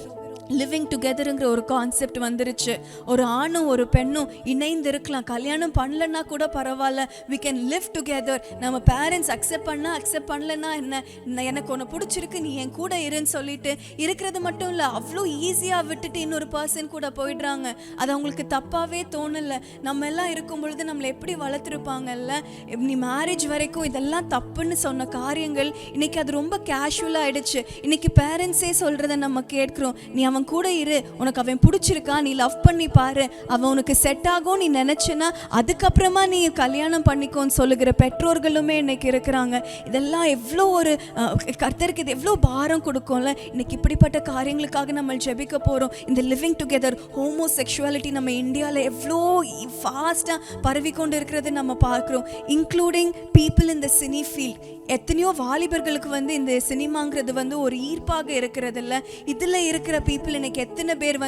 லிவிங் டுகெதருங்கிற ஒரு கான்செப்ட் வந்துருச்சு. ஒரு ஆணும் ஒரு பெண்ணும் இணைந்து இருக்கலாம், கல்யாணம் பண்ணலன்னா கூட பரவாயில்ல, வி கேன் லிவ் டுகெதர். நம்ம பேரண்ட்ஸ் அக்செப்ட் பண்ணலன்னா என்ன, எனக்கு ஒன்று பிடிச்சிருக்கு நீ என் கூட இருன்னு சொல்லிட்டு இருக்கிறது மட்டும் இல்லை, அவ்வளோ ஈஸியாக விட்டுட்டு இன்னொரு பர்சன் கூட போயிடுறாங்க. அது அவங்களுக்கு தப்பாகவே தோணலை. நம்ம எல்லாம் இருக்கும் பொழுது நம்மளை எப்படி வளர்த்துருப்பாங்கல்ல, நீ மேரேஜ் வரைக்கும் இதெல்லாம் தப்புன்னு சொன்ன காரியங்கள் இன்னைக்கு அது ரொம்ப கேஷுவலாக ஆயிடுச்சு. இன்னைக்கு பேரண்ட்ஸே சொல்கிறத நம்ம கேட்குறோம். நீ அவன் கூட இரு, உனக்கு அவன் பிடிச்சிருக்கா, நீ லவ் பண்ணி பாரு, அவன் உனக்கு செட் ஆகும் நீ நினைச்சனா அதுக்கப்புறமா நீ கல்யாணம் பண்ணிக்கோன்னு சொல்லுகிற பெற்றோர்களுமே இன்னைக்கு இருக்கிறாங்க. இதெல்லாம் எவ்வளோ ஒரு கர்த்தருக்கு இது எவ்வளோ பாரம் கொடுக்கும்ல. இன்னைக்கு இப்படிப்பட்ட காரியங்களுக்காக நம்ம ஜெபிக்க போகிறோம். இந்த லிவிங் டுகெதர் ஹோமோசெக்சுவாலிட்டி நம்ம இந்தியாவில் எவ்வளோ ஃபாஸ்ட்டாக பரவிக்கொண்டு இருக்கிறது நம்ம பார்க்குறோம். Including people in the cine field. எத்தனையோ வாலிபர்களுக்கு இந்த சினிமாங்கிறது ஒரு ஈர்ப்பாக இருக்கிறது இல்லை. இதில் இருக்கிற பீப்புள் இன்னைக்கு எத்தனை பேர்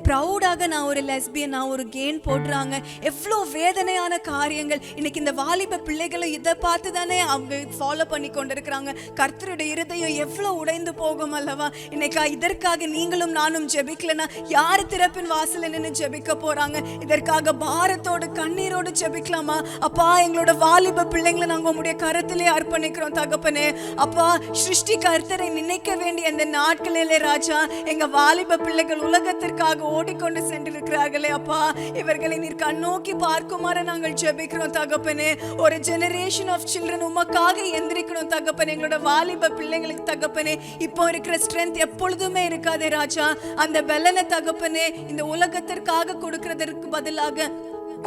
ப்ரௌடாக நான் ஒரு லெஸ்பியன், நான் ஒரு கேன் போடுறாங்க. எவ்வளோ வேதனையான காரியங்கள் இன்னைக்கு இந்த வாலிப பிள்ளைகளை இதை பார்த்து தானே அவங்க ஃபாலோ பண்ணி கொண்டு இருக்கிறாங்க. கர்த்தருடைய இருதயம் எவ்வளோ உடைந்து போகும் அல்லவா. இன்னைக்கா இதற்காக நீங்களும் நானும் ஜெபிக்கலன்னா யார் திறப்பின் வாசல் நின்று ஜெபிக்க போறாங்க? இதற்காக பாரத்தோடு கண்ணீரோடு ஜெபிக்கலாமா? அப்பா, எங்களோட வாலிப பிள்ளைங்களை நாங்கள் உங்களுடைய கரத்திலே அர்ப்பணிக்கிறோம் தகப்பனே. அப்பா, சிருஷ்டி கர்த்தரை நினைக்க வேண்டிய இந்த நாட்களிலே ராஜா, எங்க வாலிப பிள்ளைகள் உலகத்திற்காக ஓடிக்கொண்டு சென்றிருக்கிறார்களே அப்பா, இவர்களை நீர் கண்ணோக்கி பார்க்குமாறு நாங்கள் ஜெபிக்கிறோம் தகப்பனே. ஒரு ஜெனரேஷன் ஆஃப் சில்ட்ரன் உமக்காக எந்திரிக்கணும் தகப்பனே. எங்களோட வாலிப பிள்ளைங்களுக்கு தகப்பனே இப்போ இருக்கிற ஸ்ட்ரென்த் எப்பொழுதுமே இருக்காதே ராஜா. அந்த பலனை தகப்பனே இந்த உலகத்திற்காக கொடுக்கிறதற்கு பதிலாக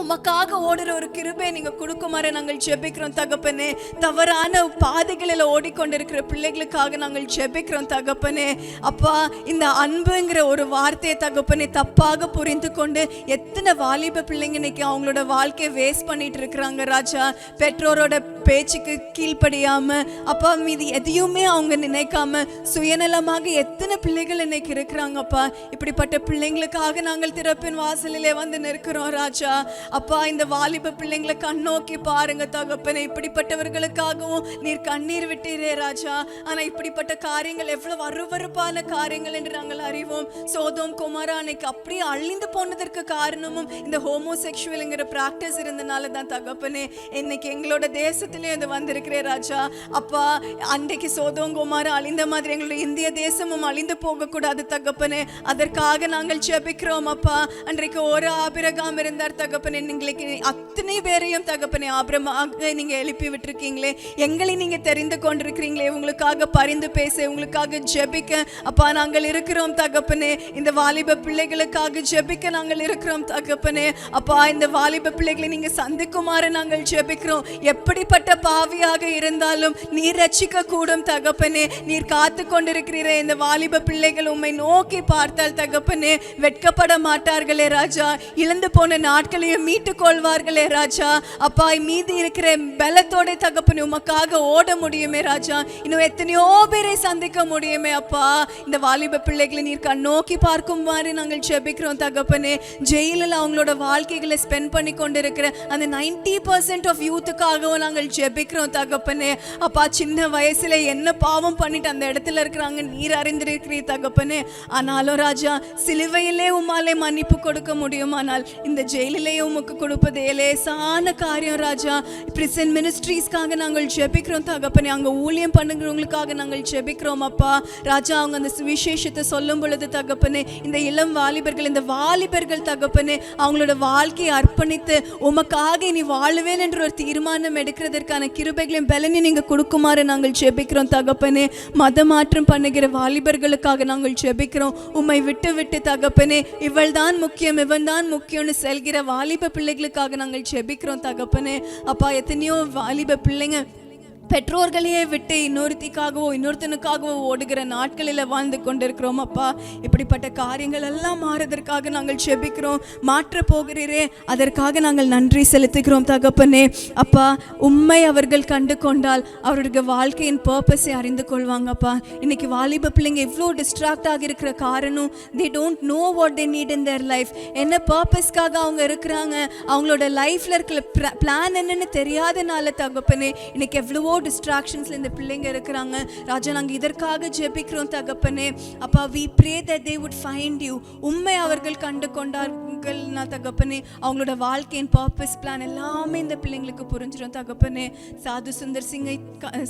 உமக்காக ஓடுற ஒரு கிருபை நீங்க கொடுக்குமாறு நாங்கள் ஜெபிக்கிறோம் தகப்பனே. தவறான பாதைகளில் ஓடிக்கொண்டிருக்கிற பிள்ளைகளுக்காக நாங்கள் ஜெபிக்கிறோம் தகப்பனே. அப்பா, இந்த அன்புங்கிற ஒரு வார்த்தையை தகப்பனே தப்பாக புரிந்து கொண்டு எத்தனை வாலிப பிள்ளைங்க இன்னைக்கு அவங்களோட வாழ்க்கையை வேஸ்ட் பண்ணிட்டு இருக்கிறாங்க ராஜா. பெற்றோரோட பேச்சுக்கு கீழ்ப்படியாம அப்பா மீது எதையுமே அவங்க நினைக்காம சுயநலமாக எத்தனை பிள்ளைகள் இன்னைக்கு இருக்கிறாங்கப்பா. இப்படிப்பட்ட பிள்ளைங்களுக்காக நாங்கள் திறப்பின் வாசலிலே நிற்கிறோம் ராஜா. அப்பா, இந்த வாலிப பிள்ளைங்களை கண்ணோக்கி பாருங்க தகப்பனே. இப்படிப்பட்டவர்களுக்காகவும் நீர் கண்ணீர் விட்டீரே ராஜா. ஆனா இப்படிப்பட்ட காரியங்கள் எவ்வளவு அருவருப்பான காரியங்கள் என்று நாங்கள் அறிவோம். சோதோம் குமாரா அன்னைக்கு அப்படியே அழிந்து போனதற்கு காரணமும் இந்த ஹோமோசெக்சுவல்ங்கிற பிராக்டிஸ் இருந்தனால தான் தகப்பனே. இன்னைக்கு எங்களோட தேசத்திலே இது வந்திருக்கிறே ராஜா. அப்பா, அன்றைக்கு சோதோம் குமாரா அழிந்த மாதிரி எங்களுடைய இந்திய தேசமும் அழிந்து போக கூடாது தகப்பனே. அதற்காக நாங்கள் ஜெபிக்கிறோம் அப்பா. அன்றைக்கு ஒரு ஆபிரகாம் இருந்தார் தகப்பனே. நீங்களுக்கு அத்தனை பேரையும் தகப்பனே ஆபிரகாமாக நீங்க எழுப்பி விட்டுருக்கீங்களே. எங்களை நீங்க தெரிந்து கொண்டிருக்கிறீங்களே. உங்களுக்காக பரிந்து பேச, உங்களுக்காக ஜெபிக்க அப்பா நாங்கள் இருக்கிறோம் தகப்பனே. இந்த வாலிப பிள்ளைகளுக்காக ஜெபிக்க நாங்கள் இருக்கிறோம் தகப்பனே. அப்பா, இந்த வாலிப பிள்ளைகளை நீங்க சந்திக்குமாறு நாங்கள் ஜெபிக்கிறோம். எப்படிப்பட்ட பாவியாக இருந்தாலும் நீர் ரட்சிக்க கூடும் தகப்பனே. நீர் காத்து கொண்டிருக்கிறீரே. இந்த வாலிப பிள்ளைகள் உம்மை நோக்கி பார்த்தால் தகப்பனே வெட்கப்பட மாட்டார்களே ராஜா. இழந்து போன நாட்களையும் மீட்டுக் கொள்வார்களே ராஜா. அப்பா, மீதி இருக்கிற பலத்தோட தகப்பனே உமக்காக ஓட முடியுமே ராஜா. இன்னும் எத்தனையோ பேரை சந்திக்க முடியுமே அப்பா. இந்த வாலிப பிள்ளைகளை நீர் கண்ணோக்கி பார்க்கும் மாதிரி நாங்கள் ஜெபிக்கிறோம் தகப்பனே. ஜெயிலில் அவங்களோட வாழ்க்கைகளை ஸ்பெண்ட் பண்ணி கொண்டு இருக்கிற அந்த 90% ஆஃப் யூத்துக்காகவும் நாங்கள் ஜெபிக்கிறோம் தகப்பனே. அப்பா, சின்ன வயசுல என்ன பாவம் பண்ணிட்டு அந்த இடத்துல இருக்கிறாங்க நீர் அறிந்திருக்கிறீர் தகப்பனே. ஆனாலும் ராஜா, சிலுவையிலே உம்மாலே மன்னிப்பு கொடுக்க முடியுமானால் இந்த ஜெயிலே உமக்கு கொடுப்பது லேசான காரியம் ராஜா. பிரிசன் மினிஸ்ட்ரீஸ்க்காக நாங்கள் ஜெபிக்கிறோம் தகப்பனே. அங்க ஊழியம் பண்ணுகிறவங்களுக்காக நாங்கள் ஜெபிக்கிறோம் அப்பா ராஜா. அவங்க அந்த சுவிசேஷத்தை சொல்லும் பொழுது தகப்பனே இந்த இளம் வாலிபர்கள், இந்த வாலிபர்கள் தகப்பனே அவங்களோட வாழ்க்கையை அர்ப்பணித்து உமக்காக இனி வாழுவேன் என்ற ஒரு தீர்மானம் எடுக்கிறதற்கான கிருபைகளையும் பலனை நீங்க கொடுக்குமாறு நாங்கள் ஜெபிக்கிறோம் தகப்பனே. மத மாற்றம் பண்ணுகிற வாலிபர்களுக்காக நாங்கள் ஜெபிக்கிறோம். உம்மை விட்டு விட்டு தகப்பனே இவள் தான் முக்கியம், இவன் தான் முக்கியம்னு செல்கிற வாலிப பிள்ளைகளுக்காக நாங்கள் ஜெபிக்கிறோம் தகப்பனே. அப்பா, எத்தனையோ வாலிப பிள்ளைங்க பெற்றோர்களையே விட்டு இன்னொருத்திக்காகவோ இன்னொருத்தனுக்காகவோ ஓடுகிற நாட்களில் வாழ்ந்து கொண்டிருக்கிறோம் அப்பா. இப்படிப்பட்ட காரியங்கள் எல்லாம் மாறுவதற்காக நாங்கள் ஜெபிக்கிறோம். மாற்ற போகிறீரே, அதற்காக நாங்கள் நன்றி செலுத்துகிறோம் தகப்பனே. அப்பா, உம்மை அவர்கள் கண்டு கொண்டால் அவருடைய வாழ்க்கையின் பர்பஸை அறிந்து கொள்வாங்கப்பா. இன்னைக்கு வாலிப பிள்ளைங்க எவ்வளோ டிஸ்ட்ராக்ட் ஆகியிருக்கிற காரணம், they don't know what they need in their life. என்ன பர்பஸ்க்காக அவங்க இருக்கிறாங்க, அவங்களோட லைஃப்ல இருக்கிற பிளான் என்னன்னு தெரியாதனால தகப்பனே இன்னைக்கு எவ்வளவோ டிஸ்ட்ராக்ஷன்ஸ்ல இந்த பிள்ளைங்க இருக்கிறாங்க. ராஜா, நாங்கள் இதற்காக ஜெபிக்கிறோம் தகப்பனே. அப்பா, we pray that they would find you. உம்மை அவர்கள் கண்டு கொண்டார்கள்னா தகப்பனே, அவங்களோட வாழ்க்கையின் பர்பஸ் பிளான் எல்லாமே இந்த பிள்ளைங்களுக்கு புரிஞ்சிடும் தகப்பனே. சாது சுந்தர் சிங்கை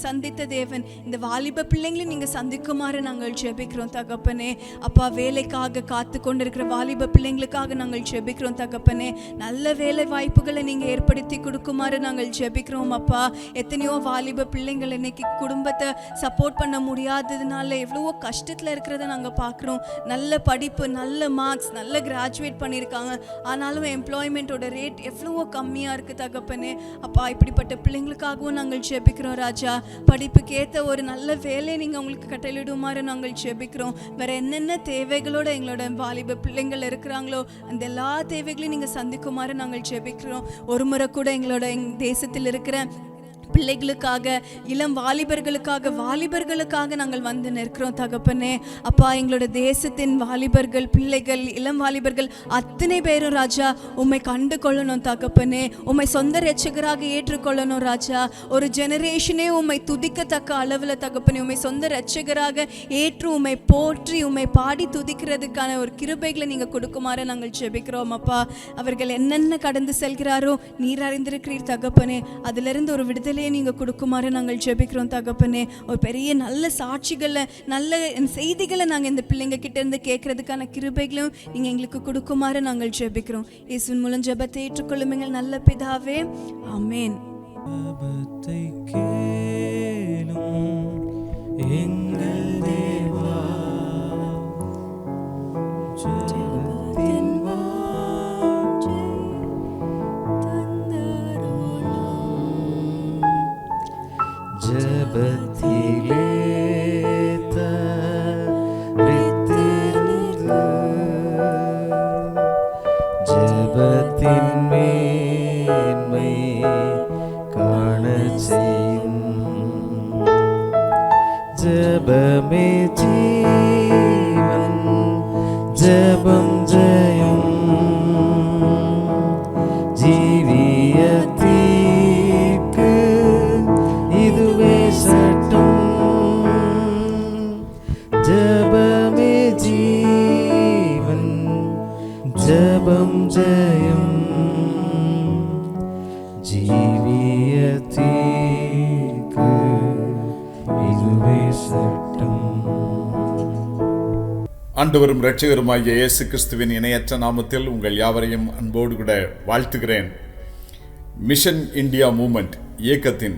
சந்தித்த தேவன் இந்த வாலிப பிள்ளைங்களை நீங்க சந்திக்குமாறு நாங்கள் ஜெபிக்கிறோம் தகப்பனே. அப்பா, வேலைக்காக காத்து கொண்டிருக்கிற வாலிப பிள்ளைங்களுக்காக நாங்கள் ஜெபிக்கிறோம் தகப்பனே. நல்ல வேலை வாய்ப்புகளை நீங்க ஏற்படுத்தி கொடுக்குமாறு நாங்கள் ஜெபிக்கிறோம் அப்பா. எத்தனையோ வாலிப பிள்ளைங்கள் இன்னைக்கு குடும்பத்தை சப்போர்ட் பண்ண முடியாததுனால எவ்வளவோ கஷ்டத்தில் இருக்கிறத நாங்கள் பார்க்குறோம். நல்ல படிப்பு, நல்ல மார்க்ஸ், நல்ல கிராஜுவேட் பண்ணியிருக்காங்க, ஆனாலும் எம்ப்ளாய்மெண்ட்டோட ரேட் எவ்வளவோ கம்மியாக இருக்குது தகப்பனே. அப்பா, இப்படிப்பட்ட பிள்ளைங்களுக்காகவும் நாங்கள் ஜெபிக்கிறோம் ராஜா. படிப்புக்கு ஏற்ற ஒரு நல்ல வேலையை நீங்கள் அவங்களுக்கு கட்டளிடுமாறு நாங்கள் ஜெபிக்கிறோம். வேறு என்னென்ன தேவைகளோட எங்களோட வாலிப பிள்ளைங்கள் இருக்கிறாங்களோ அந்த எல்லா தேவைகளையும் நீங்கள் சந்திக்குமாறு நாங்கள் ஜெபிக்கிறோம். ஒரு முறை கூட எங்களோட தேசத்தில் இருக்கிற பிள்ளைகளுக்காக, இளம் வாலிபர்களுக்காக நாங்கள் வந்து நிற்கிறோம் தகப்பனே. அப்பா, எங்களோட தேசத்தின் வாலிபர்கள், பிள்ளைகள், இளம் வாலிபர்கள் அத்தனை பேரும் ராஜா உம்மை கண்டு கொள்ளணும் தகப்பனே. உம்மை சொந்த ரட்சகராக ஏற்றுக்கொள்ளணும் ராஜா. ஒரு ஜெனரேஷனே உம்மை துதிக்கத்தக்க அளவில் தகப்பனே உம்மை சொந்த ரட்சகராக ஏற்று உம்மை போற்றி உம்மை பாடி துதிக்கிறதுக்கான ஒரு கிருபைகளை நீங்கள் கொடுக்குமாறு நாங்கள் ஜெபிக்கிறோம் அப்பா. அவர்கள் என்னென்ன கடந்து செல்கிறாரோ நீர் அறிந்திருக்கிறீர் தகப்பனே. அதிலிருந்து ஒரு விடுதலை நீங்க கொடுக்குமாறு நாங்கள் ஜெபிக்கிறோம் தகப்பனே. ஒரு பெரிய நல்ல சாட்சிகளை, நல்ல செய்திகளை நாங்கள் இந்த பிள்ளைங்க கிட்ட இருந்து கேட்கறதுக்கான கிருபைகளும் நீங்க எங்களுக்கு கொடுக்குமாறு நாங்கள் ஜெபிக்கிறோம். இயேசுவின் மூலம் ஜெபத்தை ஏற்றுக்கொள்ளும் எங்கள் நல்ல பிதாவே, ஆமென். ஜபத்திலே ஜபத்தின் மேன்மை காண செய்யும். ஜபமே ஜீவன், ஜபம் ஜெயம், ஜீவியத்திற்கு இதுவே சட்டம். ஜபமே ஜீவன், ஜபம் ஜெயம், ஜீவியத்திற்கு இதுவே சட்டம். ஆண்டவரும் இரட்சகருமாகிய இயேசு கிறிஸ்துவின் இணையற்ற நாமத்தில் உங்கள் யாவரையும் அன்போடு கூட வாழ்த்துகிறேன். மிஷன் இந்தியா மூமெண்ட் இயக்கத்தின்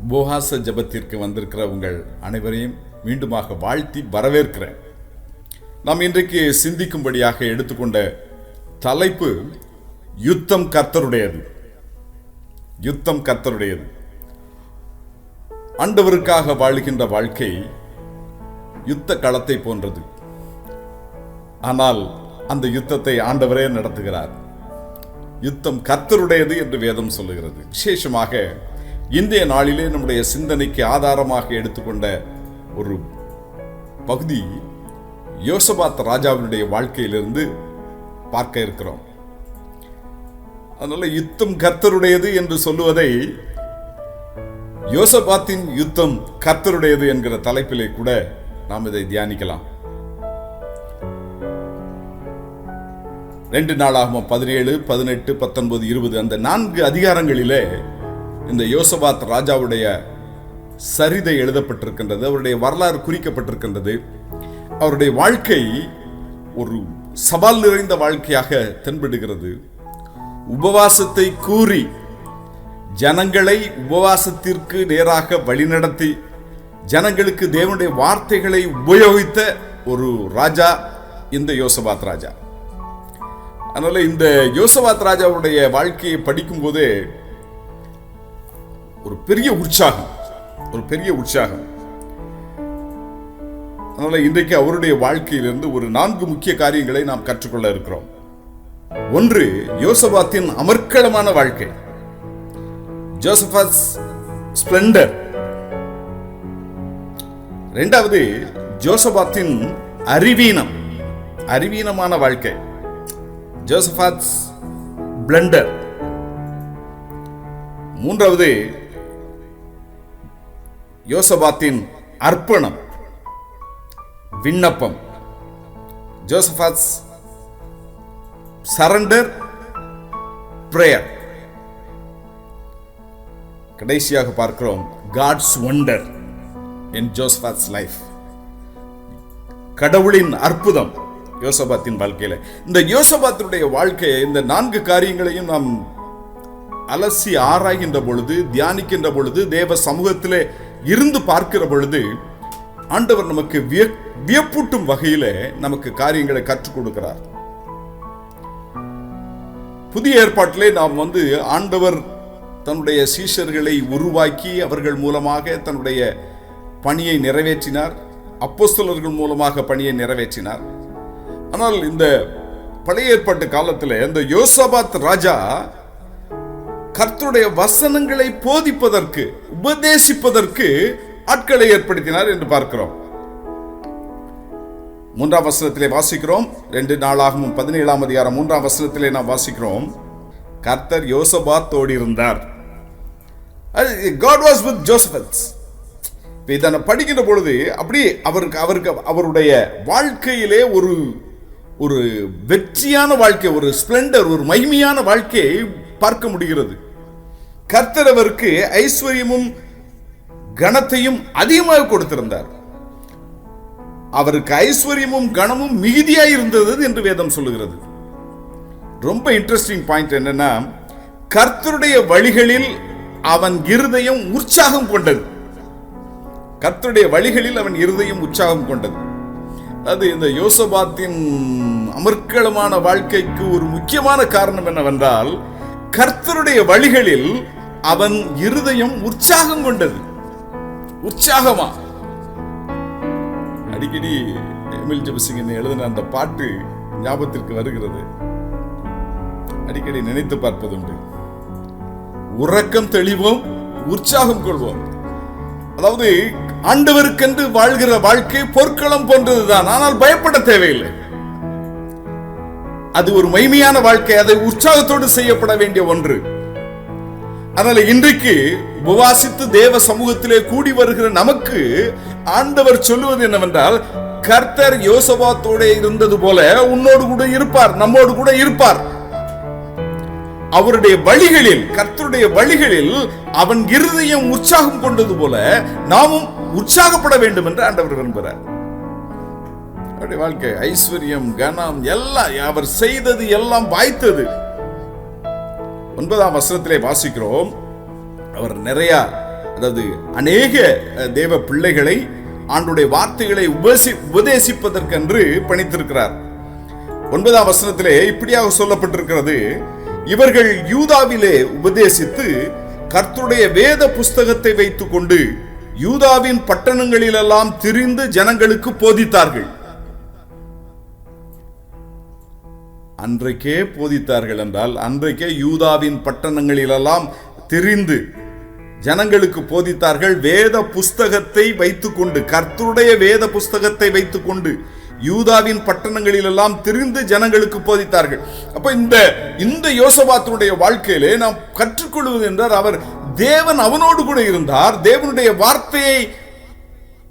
உபவாச ஜபத்திற்கு வந்திருக்கிற உங்கள் அனைவரையும் மீண்டுமாக வாழ்த்தி வரவேற்கிறேன். நாம் இன்றைக்கு சிந்திக்கும்படியாக எடுத்துக்கொண்ட தலைப்பு யுத்தம் கர்த்தருடையது. யுத்தம் கர்த்தருடையது. ஆண்டவருக்காக வாழுகின்ற வாழ்க்கை யுத்த களத்தை போன்றது. ஆனால் அந்த யுத்தத்தை ஆண்டவரே நடத்துகிறார். யுத்தம் கர்த்தருடையது என்று வேதம் சொல்லுகிறது. விசேஷமாக இன்றைய நாளிலே நம்முடைய சிந்தனைக்கு ஆதாரமாக எடுத்துக்கொண்ட ஒரு பகுதி யோசபாத் ராஜாவினுடைய வாழ்க்கையிலிருந்து பார்க்க இருக்கிறோம். அதனால யுத்தம் கர்த்தருடையது என்று சொல்லுவதை யோசபாத்தின் யுத்தம் கர்த்தருடையது என்கிற தலைப்பிலே கூட நாம் இதை தியானிக்கலாம். 2 நாளாகமம் 17, 18, 19, 20 அந்த 4 அதிகாரங்களிலே இந்த யோசபாத் ராஜாவுடைய சரிதை எழுதப்பட்டிருக்கின்றது. அவருடைய வரலாறு குறிக்கப்பட்டிருக்கின்றது. அவருடைய வாழ்க்கை ஒரு சவால் நிறைந்த வாழ்க்கையாக தென்படுகிறது. உபவாசத்தை கூறி ஜனங்களை உபவாசத்திற்கு நேராக வழிநடத்தி ஜனங்களுக்கு தேவனுடைய வார்த்தைகளை உபயோகித்த ஒரு ராஜா இந்த யோசபாத் ராஜா. அதனால இந்த யோசபாத் ராஜாவுடைய வாழ்க்கையை படிக்கும் போதே ஒரு பெரிய உற்சாகம், ஒரு பெரிய உற்சாகம். அதனால இன்றைக்கு அவருடைய வாழ்க்கையிலிருந்து ஒரு 4 முக்கிய காரியங்களை நாம் கற்றுக்கொள்ள இருக்கிறோம். ஒன்று, யோசபாத்தின் அமர்க்களமான வாழ்க்கை, ஜோசபாத்ஸ் ஸ்ப்ளெண்டர். இரண்டாவது, ஜோசபாத்தின் அறிவீனமான வாழ்க்கை, ஜோசபாத்ஸ் பிளண்டர். மூன்றாவது, யோசபாத்தின் அர்ப்பணம், விண்ணப்பம், ஜோசபாத்ஸ் சரண்டர் பிரேயர். கடைசியாக பார்க்கிறோம் காட்ஸ் வண்டர் இன் ஜோசபாத்ஸ் லைஃப், கடவுளின் அற்புதம் யோசபாத்தின் வாழ்க்கையில. இந்த யோசபாத்தினுடைய வாழ்க்கையை, இந்த 4 காரியங்களையும் நாம் அலசி ஆராய்கின்ற பொழுது, தியானிக்கின்ற பொழுது, தேவ சமூகத்திலே இருந்து பார்க்கிற பொழுது, ஆண்டவர் நமக்கு வியப்பூட்டும் வகையில நமக்கு காரியங்களை கற்றுக் கொடுக்கிறார். புதிய ஏற்பாட்டிலே நாம் ஆண்டவர் தன்னுடைய சீஷர்களை உருவாக்கி அவர்கள் மூலமாக தன்னுடைய பணியை நிறைவேற்றினார், அப்போஸ்தலர்கள் மூலமாக பணியை நிறைவேற்றினார். ஆனால் இந்த பழைய ஏற்பாட்டு காலத்தில் இந்த யோசபாத் ராஜா கர்த்தருடைய வசனங்களை போதிப்பதற்கு, உபதேசிப்பதற்கு ஆட்களை ஏற்படுத்தினார் என்று பார்க்கிறோம். 3ஆம் வசனத்திலே வாசிக்கிறோம், 2 நாளாகமம் 17ஆம் அதிகாரம் 3ஆம் வசனத்திலே நாம் வாசிக்கிறோம், கர்த்தர் யோசபாத்தோடு இருந்தார். God was with Josephat. இதனை படிக்கின்ற பொழுது அப்படி அவருடைய வாழ்க்கையிலே ஒரு வெற்றியான வாழ்க்கை, ஒரு ஸ்பிளண்டர், ஒரு மகிமையான வாழ்க்கையை பார்க்க முடிகிறது. கர்த்தர் அவருக்கு ஐஸ்வர்யமும் கனத்தையும் அதிகமாக கொடுத்திருந்தார். அவருக்கு ஐஸ்வர்யமும் கனமும் மிகுதியாய் இருந்தது என்று வேதம் சொல்லுகிறது. ரொம்ப இன்ட்ரெஸ்டிங் பாயிண்ட் என்னன்னா, கர்த்தருடைய வழிகளில் அவன் இருதயம் உற்சாகம் கொண்டது. கர்த்தருடைய வழிகளில் அவன் இருதயம் உற்சாகம் கொண்டது. அது இந்த யோசபாத்தின் அமர்க்களமான வாழ்க்கைக்கு ஒரு முக்கியமான காரணம் என்னவென்றால், கர்த்தருடைய வழிகளில் அவன் இருதயம் உற்சாகம் கொண்டது. உற்சாகமா அடிக்கடி எமில் ஜெபசிங் எழுதின அந்த பாட்டு ஞாபகத்திற்கு வருகிறது. அடிக்கடி நினைத்து பார்ப்பதுண்டு. உறக்கம் தெளிவோம், உற்சாகம் கொள்வோம். அதாவது ஆண்டவருக்கென்று வாழ்கிற வாழ்க்கை போர்க்களம் போன்றதுதான், ஆனால் பயப்பட தேவையில்லை. அது ஒரு மகிமையான வாழ்க்கை, அதை உற்சாகத்தோடு செய்யப்பட வேண்டிய ஒன்று. அதனால இன்றைக்கு உபவாசித்து தேவ சமூகத்திலே கூடி வருகிற நமக்கு ஆண்டவர் சொல்லுவது என்னவென்றால், கர்த்தர் யோசபாத்தோட இருந்தது போல உன்னோடு கூட இருப்பார், நம்மோடு கூட இருப்பார். அவருடைய வழிகளில், கர்த்தருடைய வழிகளில் அவன் இருதயம் உற்சாகம் கொண்டது போல நாமும் உற்சாகப்பட வேண்டும் என்று ஆண்டவர் விரும்புகிறார். அவருடைய வாழ்க்கை ஐஸ்வர்யம், கனம் எல்லாம் அவர் செய்தது எல்லாம் வாய்த்தது. 9ஆம் வசனத்திலே வாசிக்கிறோம், அவர் நிறைய, அதாவது அநேக தேவ பிள்ளைகளை ஆண்டுடைய வார்த்தைகளை உபதேசிப்பதற்கென்று பணித்திருக்கிறார். 9ஆம் வசனத்திலே இப்படியாக சொல்லப்பட்டிருக்கிறது, இவர்கள் யூதாவிலே உபதேசித்து கர்த்தருடைய வேத புஸ்தகத்தை வைத்துக் கொண்டு யூதாவின் பட்டணங்களிலெல்லாம் திரிந்து ஜனங்களுக்கு போதித்தார்கள். அன்றைக்கே போதித்தார்கள் என்றால், அன்றைக்கே யூதாவின் பட்டணங்களிலெல்லாம் திரிந்து ஜனங்களுக்கு போதித்தார்கள். வேத புஸ்தகத்தை வைத்துக்கொண்டு, கர்த்தருடைய வேத புஸ்தகத்தை வைத்துக்கொண்டு யூதாவின் பட்டணங்களிலெல்லாம் திரிந்து ஜனங்களுக்கு போதித்தார்கள். அப்ப இந்த யோசபாத்தினுடைய வாழ்க்கையிலே நாம் கற்றுக்கொள்வது என்றால், அவர் தேவன் அவனோடு கூட இருந்தார். தேவனுடைய வார்த்தையை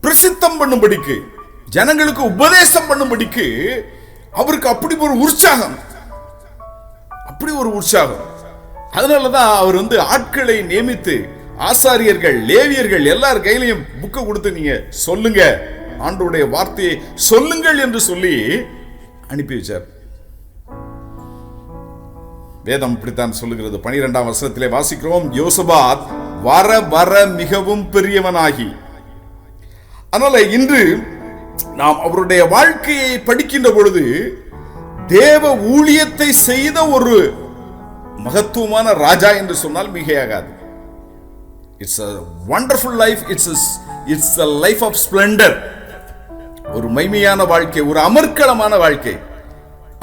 பிரசித்தம் பண்ணும்படிக்கு, ஜனங்களுக்கு உபதேசம் பண்ணும்படிக்கு அவருக்கு அப்படி ஒரு உற்சாகம், அப்படி ஒரு உற்சாகம். அதனாலதான் அவர் ஆட்களை நியமித்து, ஆசாரியர்கள், லேவியர்கள் எல்லார் கையிலையும் புக்கை கொடுத்து, நீங்க சொல்லுங்க, ஆண்டவருடைய வார்த்தையை சொல்லுங்கள் என்று சொல்லி அனுப்பி வச்சார். வேதம் இப்படித்தான் சொல்லுகிறது. 12ஆம் வசனத்திலே வாசிக்கிறோம், யோசபாத் வர வர மிகவும் பெரியவனாகி. அதனால இன்று நாம் அவருடைய வாழ்க்கையை படிக்கின்ற பொழுது தேவ ஊழியத்தை செய்த ஒரு மகத்துவமான ராஜா என்று சொன்னால் மிகையாகாது. It's a wonderful life. It's a life of splendor. ஒரு மைமையான வாழ்க்கை, ஒரு அமர்க்களமான வாழ்க்கை.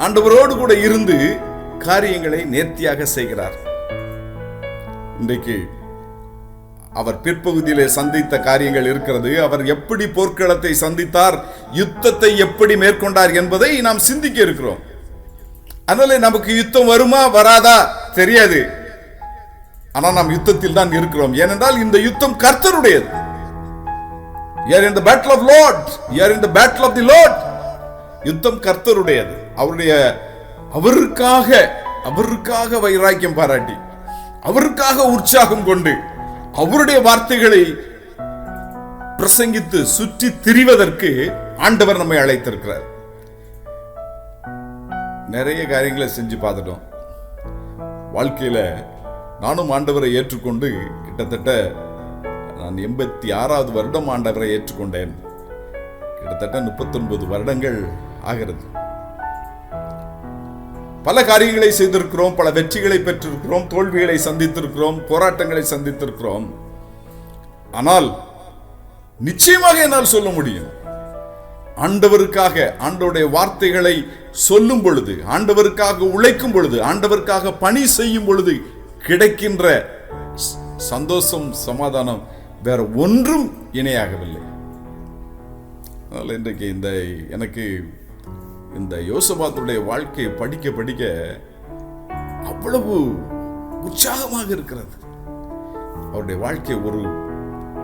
ஆண்டவரோடு கூட இருந்து காரியங்களை நேர்த்தியாக செய்கிறார். இன்றைக்கு அவர் பிற்பகுதியிலே சந்தித்த காரியங்கள் இருக்கிறது. அவர் எப்படி போர்க்களத்தை சந்தித்தார், யுத்தத்தை எப்படி மேற்கொண்டார் என்பதை நாம் சிந்திக்க இருக்கிறோம். அதனால நமக்கு யுத்தம் வருமா வராதா தெரியாது. ஆனால் நாம் யுத்தத்தில் தான் இருக்கிறோம். ஏனென்றால் இந்த யுத்தம் கர்த்தருடையது. You are in the battle of Lord. You are in the battle of the Lord. யுத்தம் கர்த்தருடையது. அவருக்காக வைராக்கியம் பாராட்டி, அவருக்காக உற்சாகம் கொண்டு, அவருடைய வார்த்தைகளை பிரசங்கித்து சுற்றி திரிவதற்கு ஆண்டவர் நம்மை அழைத்திருக்கிறார். நிறைய காரியங்களை செஞ்சு பார்த்துட்டோம் வாழ்க்கையில. நானும் ஆண்டவரை ஏற்றுக்கொண்டு கிட்டத்தட்ட நான் 86வது வருடம் ஆண்டவரை ஏற்றுக்கொண்டேன். கிட்டத்தட்ட 39 வருடங்கள் ஆகிறது. பல காரியங்களை செய்திருக்கிறோம், பல வெற்றிகளை பெற்றிருக்கிறோம், தோல்விகளை சந்தித்திருக்கிறோம், போராட்டங்களை சந்தித்திருக்கிறோம். ஆனால் நிச்சயமாக என்னால் சொல்ல முடியும், ஆண்டவருக்காக ஆண்டவருடைய வார்த்தைகளை சொல்லும் பொழுது, ஆண்டவருக்காக உழைக்கும் பொழுது, ஆண்டவருக்காக பணி செய்யும் பொழுது கிடைக்கின்ற சந்தோஷம், சமாதானம் வேற ஒன்றும் இணையாகவில்லை. அதனால் இன்றைக்கு எனக்கு இந்த யோசபாத்துடைய வாழ்க்கையை படிக்க படிக்க அவ்வளவு உற்சாகமாக இருக்கிறது. அவருடைய வாழ்க்கை ஒரு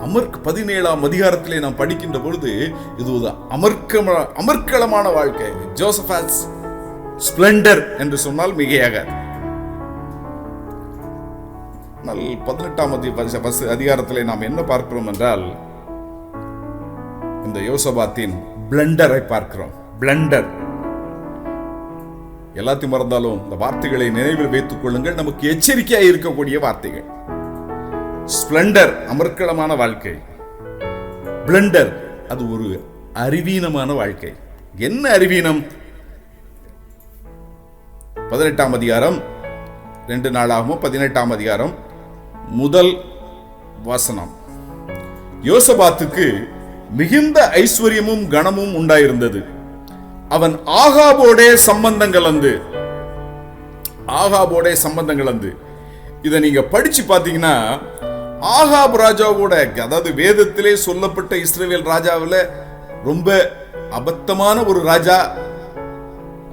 17ஆம் அதிகாரத்திலே நாம் படிக்கின்ற பொழுது இது ஒரு அமர்க்களமான வாழ்க்கை. ஜோசபாத் ஸ்பிளெண்டர் என்று சொன்னால் மிகையாக. 18ஆம் அதிகாரத்திலே நாம் என்ன பார்க்கிறோம் என்றால், இந்த யோசபாத்தின் பிளண்டரை பார்க்கிறோம். பிளண்டர் எல்லாத்தையும் மறந்தாலும் இந்த வார்த்தைகளை நினைவில் வைத்துக் கொள்ளுங்கள். நமக்கு எச்சரிக்கையாக இருக்கக்கூடிய வார்த்தைகள். ஸ்பிளண்டர் அமர்க்களமான வாழ்க்கை, பிளண்டர் அது ஒரு அறிவீனமான வாழ்க்கை. என்ன அறிவீனம்? 18ஆம் அதிகாரம் 2 நாளாகவும் 18ஆம் அதிகாரம் 1 வசனம். யோசபாத்துக்கு மிகுந்த ஐஸ்வர்யமும் கனமும் உண்டாயிருந்தது. அவன் ஆகாபோடே சம்பந்தம் கலந்து. இதை நீங்க படிச்சு பாத்தீங்கன்னா, ஆகாப் ராஜாவோட, அதாவது வேதத்திலே சொல்லப்பட்ட இஸ்ரவேல் ராஜாவில் ரொம்ப அபத்தமான ஒரு ராஜா.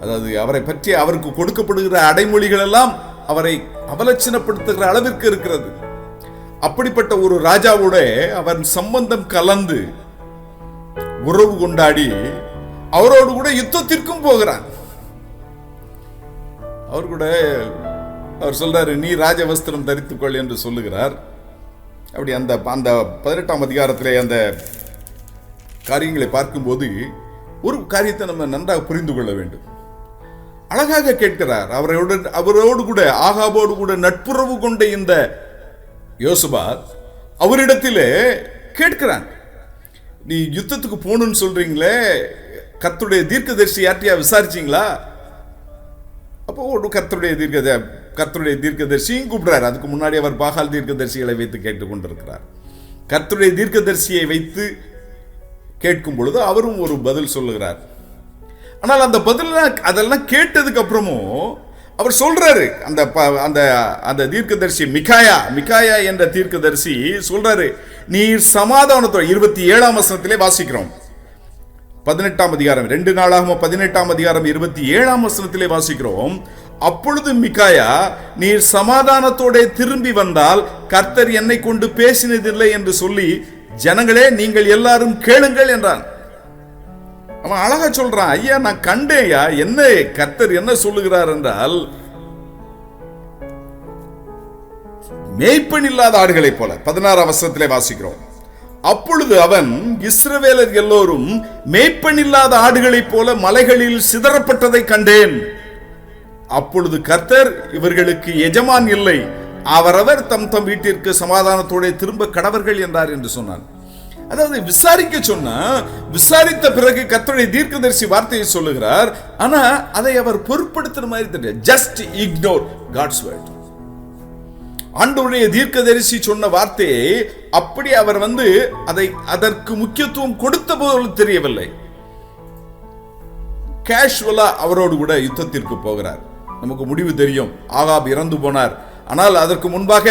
அதாவது அவரை பற்றி அவருக்கு கொடுக்கப்படுகிற அடைமொழிகள் எல்லாம் அவரை அவலட்சணப்படுத்துகிற அளவிற்கு இருக்கிறது. அப்படிப்பட்ட ஒரு ராஜாவோட அவன் சம்பந்தம் கலந்து உறவு கொண்டாடி அவரோடு கூட யுத்தத்திற்கும் போகிறான். அவர் சொல்றாரு, நீ ராஜவஸ்திரம் தரித்துக்கொள் என்று சொல்லுகிறார். அப்படி அந்த 18ஆம் அதிகாரத்திலே அந்த காரியங்களை பார்க்கும்போது ஒரு காரியத்தை நம்ம நன்றாக புரிந்து கொள்ள வேண்டும். அழகாக கேட்கிறார். அவரோடு கூட, ஆகாபோடு கூட நட்புறவு கொண்ட இந்த யோசபாத் அவரிடத்திலே கேட்கிறான், நீ யுத்தத்துக்கு போகணும்னு சொல்றீங்களே, கர்த்தருடைய தீர்க்கதரிசி யார்ட்டையா விசாரிச்சீங்களா? அப்போ ஒரு கர்த்தருடைய தீர்க்கதரிசியும் கூப்பிடுறாரு. அதுக்கு முன்னாடி அவர் பாகால் தீர்க்கதரிசிகளை வைத்து கேட்டுக்கொண்டிருக்கிறார். கர்த்தருடைய தீர்க்கதரிசியை வைத்து கேட்கும் பொழுது அவரும் ஒரு பதில் சொல்லுகிறார். ஆனால் அந்த பதில் அதெல்லாம் கேட்டதுக்கு அப்புறமும் அவர் சொல்றாரு, அந்த தீர்க்கதரிசி மிகாயா என்ற தீர்க்கதரிசி சொல்றாரு, நீர் சமாதானத்தோட 27ஆம் வசனத்திலே வாசிக்கிறோம். 18ஆம் அதிகாரம் 2 நாளாகவும் 18ஆம் அதிகாரம் 27ஆம் வசனத்திலே வாசிக்கிறோம். அப்பொழுது மிகாயா, நீர் சமாதானத்தோட திரும்பி வந்தால் கர்த்தர் என்னை கொண்டு பேசினதில்லை என்று சொல்லி, ஜனங்களே நீங்கள் எல்லாரும் கேளுங்கள் என்றான். அவன் அழகா சொல்றான், ஐயா நான் கண்டேயா, என்ன கர்த்தர் என்ன சொல்லுகிறார் என்றால், மேய்ப்பன் இல்லாத ஆடுகளை போல. 16ஆம் வசனத்திலே வாசிக்கிறோம். அப்பொழுது அவன், இஸ்ரவேலர் எல்லோரும் மேய்ப்பன் இல்லாத ஆடுகளைப் போல மலைகளில் சிதறப்பட்டதை கண்டேன். அப்பொழுது கர்த்தர், இவர்களுக்கு எஜமான் இல்லை, அவரவர் தம் தம் வீட்டிற்கு சமாதானத்தோட திரும்ப கடவர்கள் என்றார் என்று சொன்னான். அதாவது விசாரிக்க சொன்னா, விசாரித்த பிறகு கர்த்தருடைய தீர்க்கதரிசி வார்த்தையை சொல்லுகிறார். ஆனா அதை அவர் பொருட்படுத்துற மாதிரி தெரியாது. Just ignore God's word. ஆண்டவருடைய தீர்க்கதரிசி சொன்ன வார்த்தையை அப்படி அவர் அதற்கு முக்கியத்துவம் கொடுத்த போது தெரியவில்லை. கேஷுவலா அவரோடு கூட யுத்தத்திற்கு போகிறார். நமக்கு முடிவு தெரியும், ஆகாப் இறந்து போனார். ஆனால் அதற்கு முன்பாக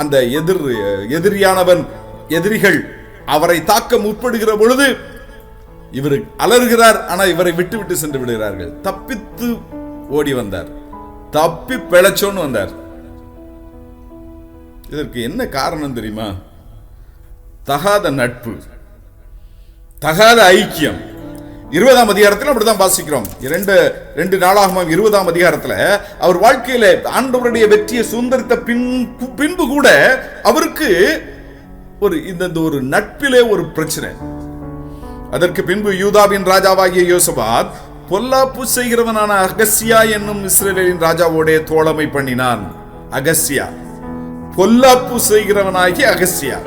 அந்த எதிரிகள் அவரை தாக்க முற்படுகிற பொழுது இவர் அலறுகிறார். ஆனால் இவரை விட்டு சென்று விடுகிறார்கள். தப்பித்து ஓடி வந்தார், தப்பி பிழைச்சோன்னு வந்தார். இதற்கு என்ன காரணம் தெரியுமா? தகாத நட்பு, தகாத ஐக்கியம். 20ஆம் அதிகாரத்தில் அப்படிதான் வாசிக்கிறோம். 2 நாளாகமம் 20ஆம் அதிகாரத்தில் அவர் வாழ்க்கையில ஆண்டவருடைய வெற்றியை சுதந்திரித்த பின்பு கூட அவருக்கு ஒரு நட்பிலே ஒரு பிரச்சனை. அதற்கு பின்பு யூதாவின் ராஜாவாகிய யோசபாத் பொல்லாப்பு செய்கிறவனான அகசியா என்னும் இஸ்ரவேலின் ராஜாவோட தோழமை பண்ணினான். அகசியா பொல்லாப்பு செய்கிறவனாகி அகசியா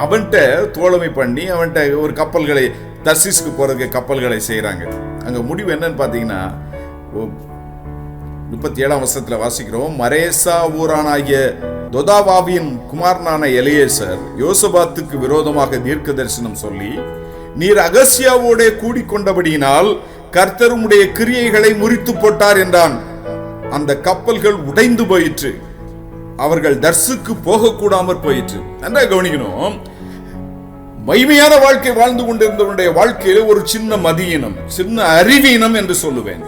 அவன்கிட்ட தோழமை பண்ணி அவன்கிட்ட ஒரு கப்பல்களை தர்சீஸ்க்கு போறதுக்கு கப்பல்களை செய்யறாங்க. அங்க முடிவு என்னன்னு பாத்தீங்கன்னா 37ஆம் வசனத்துல வாசிக்கிறோம். மரேசா ஊரானாகிய தொதாவாவின் குமாரனான எலியேசர் யோசபாத்துக்கு விரோதமாக தீர்க்க தரிசனம் சொல்லி, நீர் அகசியாவோட கூடிக்கொண்டபடியினால் கர்த்தர் உம்முடைய கிரியைகளை முறித்து போட்டார் என்றான். அந்த கப்பல்கள் உடைந்து போயிற்று, அவர்கள் தர்சுக்கு போக கூடாமற் போயிற்று. நன்றாக கவனிக்கணும். மகிமையான வாழ்க்கை வாழ்ந்து கொண்டிருந்தவனுடைய வாழ்க்கையில ஒரு சின்ன மதியினம், சின்ன அறிவீனம் என்று சொல்லுவேன்.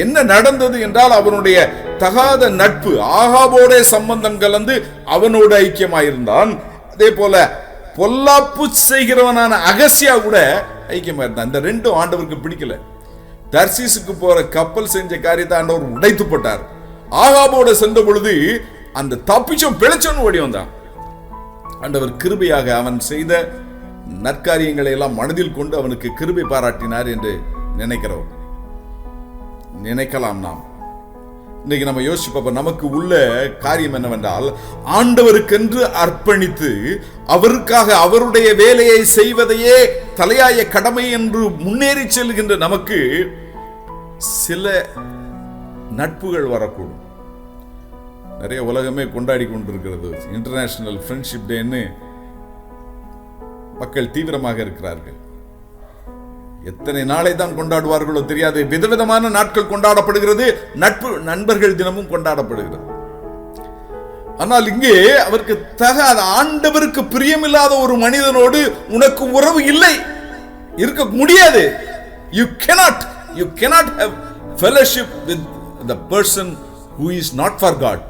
என்ன நடந்தது என்றால் அவனுடைய தகாத நட்பு, ஆகாபோட சம்பந்தம் கலந்து அவனோட ஐக்கியமாயிருந்தான். அதே போல பொல்லாப்பு செய்கிறவனான அகசியா கூட ஐக்கியமாயிருந்தான். இந்த ரெண்டும் ஆண்டவருக்கு பிடிக்கல. தர்சீசுக்கு போற கப்பல் செஞ்ச காரியத்தை ஆண்டவர் உடைத்து போட்டார். ஆகாபோட சென்ற பொழுது அந்த தப்பிச்சம் பிழைச்சோன்னு ஓடி வந்தான். ஆண்டவர் கிருபையாக அவன் செய்த நற்காரியங்களை எல்லாம் மனதில் கொண்டு அவனுக்கு கிருபை பாராட்டினார் என்று நினைக்கலாம். நாம் இன்னைக்கு நம்ம யோசிப்போம், நமக்கு உள்ள காரியம் என்னவென்றால் ஆண்டவருக்கென்று அர்ப்பணித்து அவருக்காக அவருடைய வேலையை செய்வதையே தலையாய கடமை என்று முன்னேறி செல்கின்ற நமக்கு சில நட்புகள் வரக்கூடும். நிறைய உலகமே கொண்டாடி கொண்டிருக்கிறது. இன்டர்நேஷனல் ஃப்ரெண்ட்ஷிப் டேன்னு மக்கள் தீவிரமாக இருக்கிறார்கள். எத்தனை நாளை தான் கொண்டாடுவார்களோ தெரியாது. விதவிதமான நாட்கள் கொண்டாடப்படுகிறது. நண்பர்கள் தினமும் கொண்டாடப்படுகிறது. ஆனால் இங்கே அவருக்கு தகாத, ஆண்டவருக்கு பிரியமில்லாத ஒரு மனிதனோடு உனக்கு உறவு இல்லை, இருக்க முடியாது. You cannot have fellowship with the person who is not for God.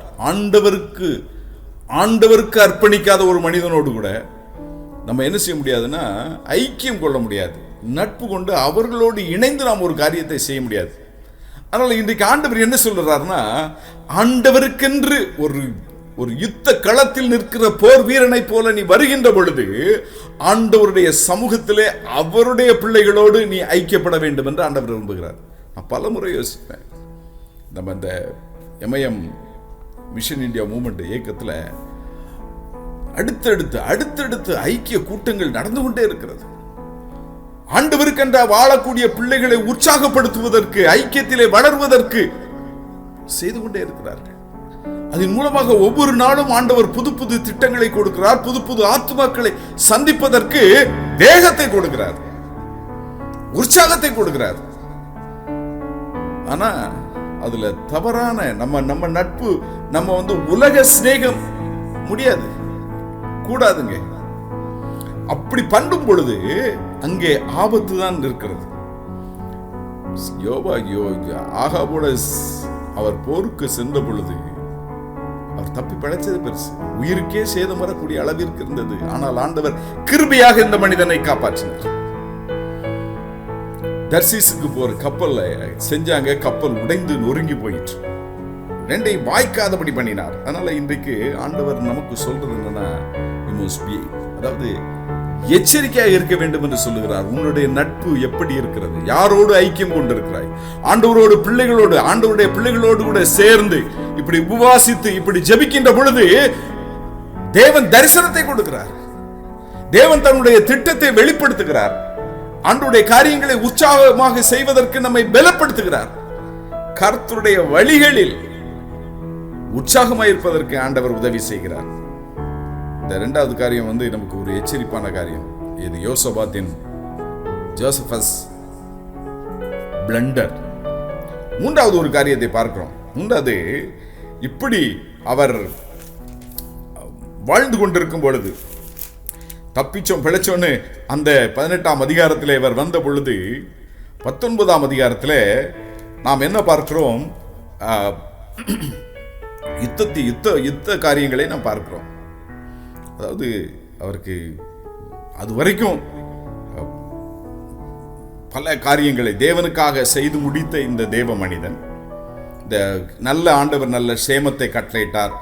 ஆண்டவருக்கு அர்ப்பணிக்காத ஒரு மனிதனோடு கூட நம்ம என்ன செய்ய முடியாதுன்னா ஐக்கியம் கொள்ள முடியாது. நட்பு கொண்டு அவர்களோடு இணைந்து நாம் ஒரு காரியத்தை செய்ய முடியாது. அதனால இன்றைக்கு ஆண்டவர் என்ன சொல்றாருன்னா, ஆண்டவருக்கென்று ஒரு யுத்த களத்தில் நிற்கிற போர் வீரனை போல நீ வருகின்ற பொழுது ஆண்டவருடைய சமூகத்திலே அவருடைய பிள்ளைகளோடு நீ ஐக்கியப்பட வேண்டும் என்று ஆண்டவர் விரும்புகிறார். நான் பல முறை யோசிப்பேன். நம்ம இந்த MIM மிஷன் இந்தியா மூவ்மெண்ட் இயக்கத்தில் அடுத்தடுத்து ஐக்கிய கூட்டங்கள் நடந்து கொண்டே இருக்கிறது. ஆண்டவருக்கென்ற வாழக்கூடிய பிள்ளைகளை உற்சாகப்படுத்துவதற்கு, ஐக்கியத்திலே வளர்வதற்கு செய்து கொண்டே இருக்கிறார்கள். அதன் மூலமாக ஒவ்வொரு நாளும் ஆண்டவர் புது புது திட்டங்களை கொடுக்கிறார். புது புது ஆத்துமாக்களை சந்திப்பதற்கு வேகத்தை கொடுக்கிறார், உற்சாகத்தை கொடுக்கிறார். ஆனா அதுல தவறான நம்ம நட்பு, நம்ம உலக சிநேகம் முடியாது, கூடாதுங்க. அப்படி பண்ணும் பொழுது அங்கே ஆபத்து தான் இருக்கிறது. ஆகாபோட அவர் போருக்கு சென்ற பொழுது அவர் தப்பி பிழைச்சது பெருசு, உயிருக்கே சேதம் வரக்கூடிய அளவிற்கு இருந்தது. ஆனால் ஆண்டவர் கிருபையாக இந்த மனிதனை காப்பாற்றினார். தர்சீசுக்கு போற கப்பல்ல செஞ்சாங்க, கப்பல் உடைந்து நொறுங்கி போயிற்று, ரெண்டையும் வாய்க்காதபடி பண்ணினார். அதனால இன்றைக்கு ஆண்டவர் நமக்கு சொல்றது என்னன்னா, அதாவது எச்சரிக்கையாக இருக்க வேண்டும் என்று சொல்லுகிறார். உன்னுடைய நட்பு எப்படி இருக்கிறது? யாரோடு ஐக்கியம் கொண்டிருக்கிறாய்? ஆண்டவரோடு ஆண்டவருடைய பிள்ளைகளோடு கூட சேர்ந்து இப்படி உபவாசித்து இப்படி ஜெபிக்கின்ற பொழுது தேவன் தரிசனத்தை கொடுக்கிறார். தேவன் தன்னுடைய திட்டத்தை வெளிப்படுத்துகிறார். ஆண்டவருடைய காரியங்களை உற்சாகமாக செய்வதற்கு நம்மை பலப்படுத்துகிறார். கர்த்தருடைய வழிகளில் உற்சாகமாக இருப்பதற்கு ஆண்டவர் உதவி செய்கிறார். இந்த இரண்டாவது காரியம் நமக்கு ஒரு எச்சரிப்பான காரியம். இது யோசபாத்தின் ஜோசபஸ் பிளண்டர். மூன்றாவது ஒரு காரியத்தை பார்க்கிறோம். மூன்றாவது, இப்படி அவர் வாழ்ந்து கொண்டிருக்கும் பொழுது, தப்பிச்சோம் பிழைச்சோன்னு அந்த 18ஆம் அதிகாரத்தில் இவர் வந்த பொழுது, 19ஆம் அதிகாரத்தில் நாம் என்ன பார்க்கிறோம்? யுத்த காரியங்களை நாம் பார்க்கிறோம். அதாவது அவருக்கு அது வரைக்கும் பல காரியங்களை தேவனுக்காக செய்து முடித்த இந்த தேவ மனிதன், இந்த நல்ல ஆண்டவர் நல்ல சேமத்தை கட்டளையிட்டார்.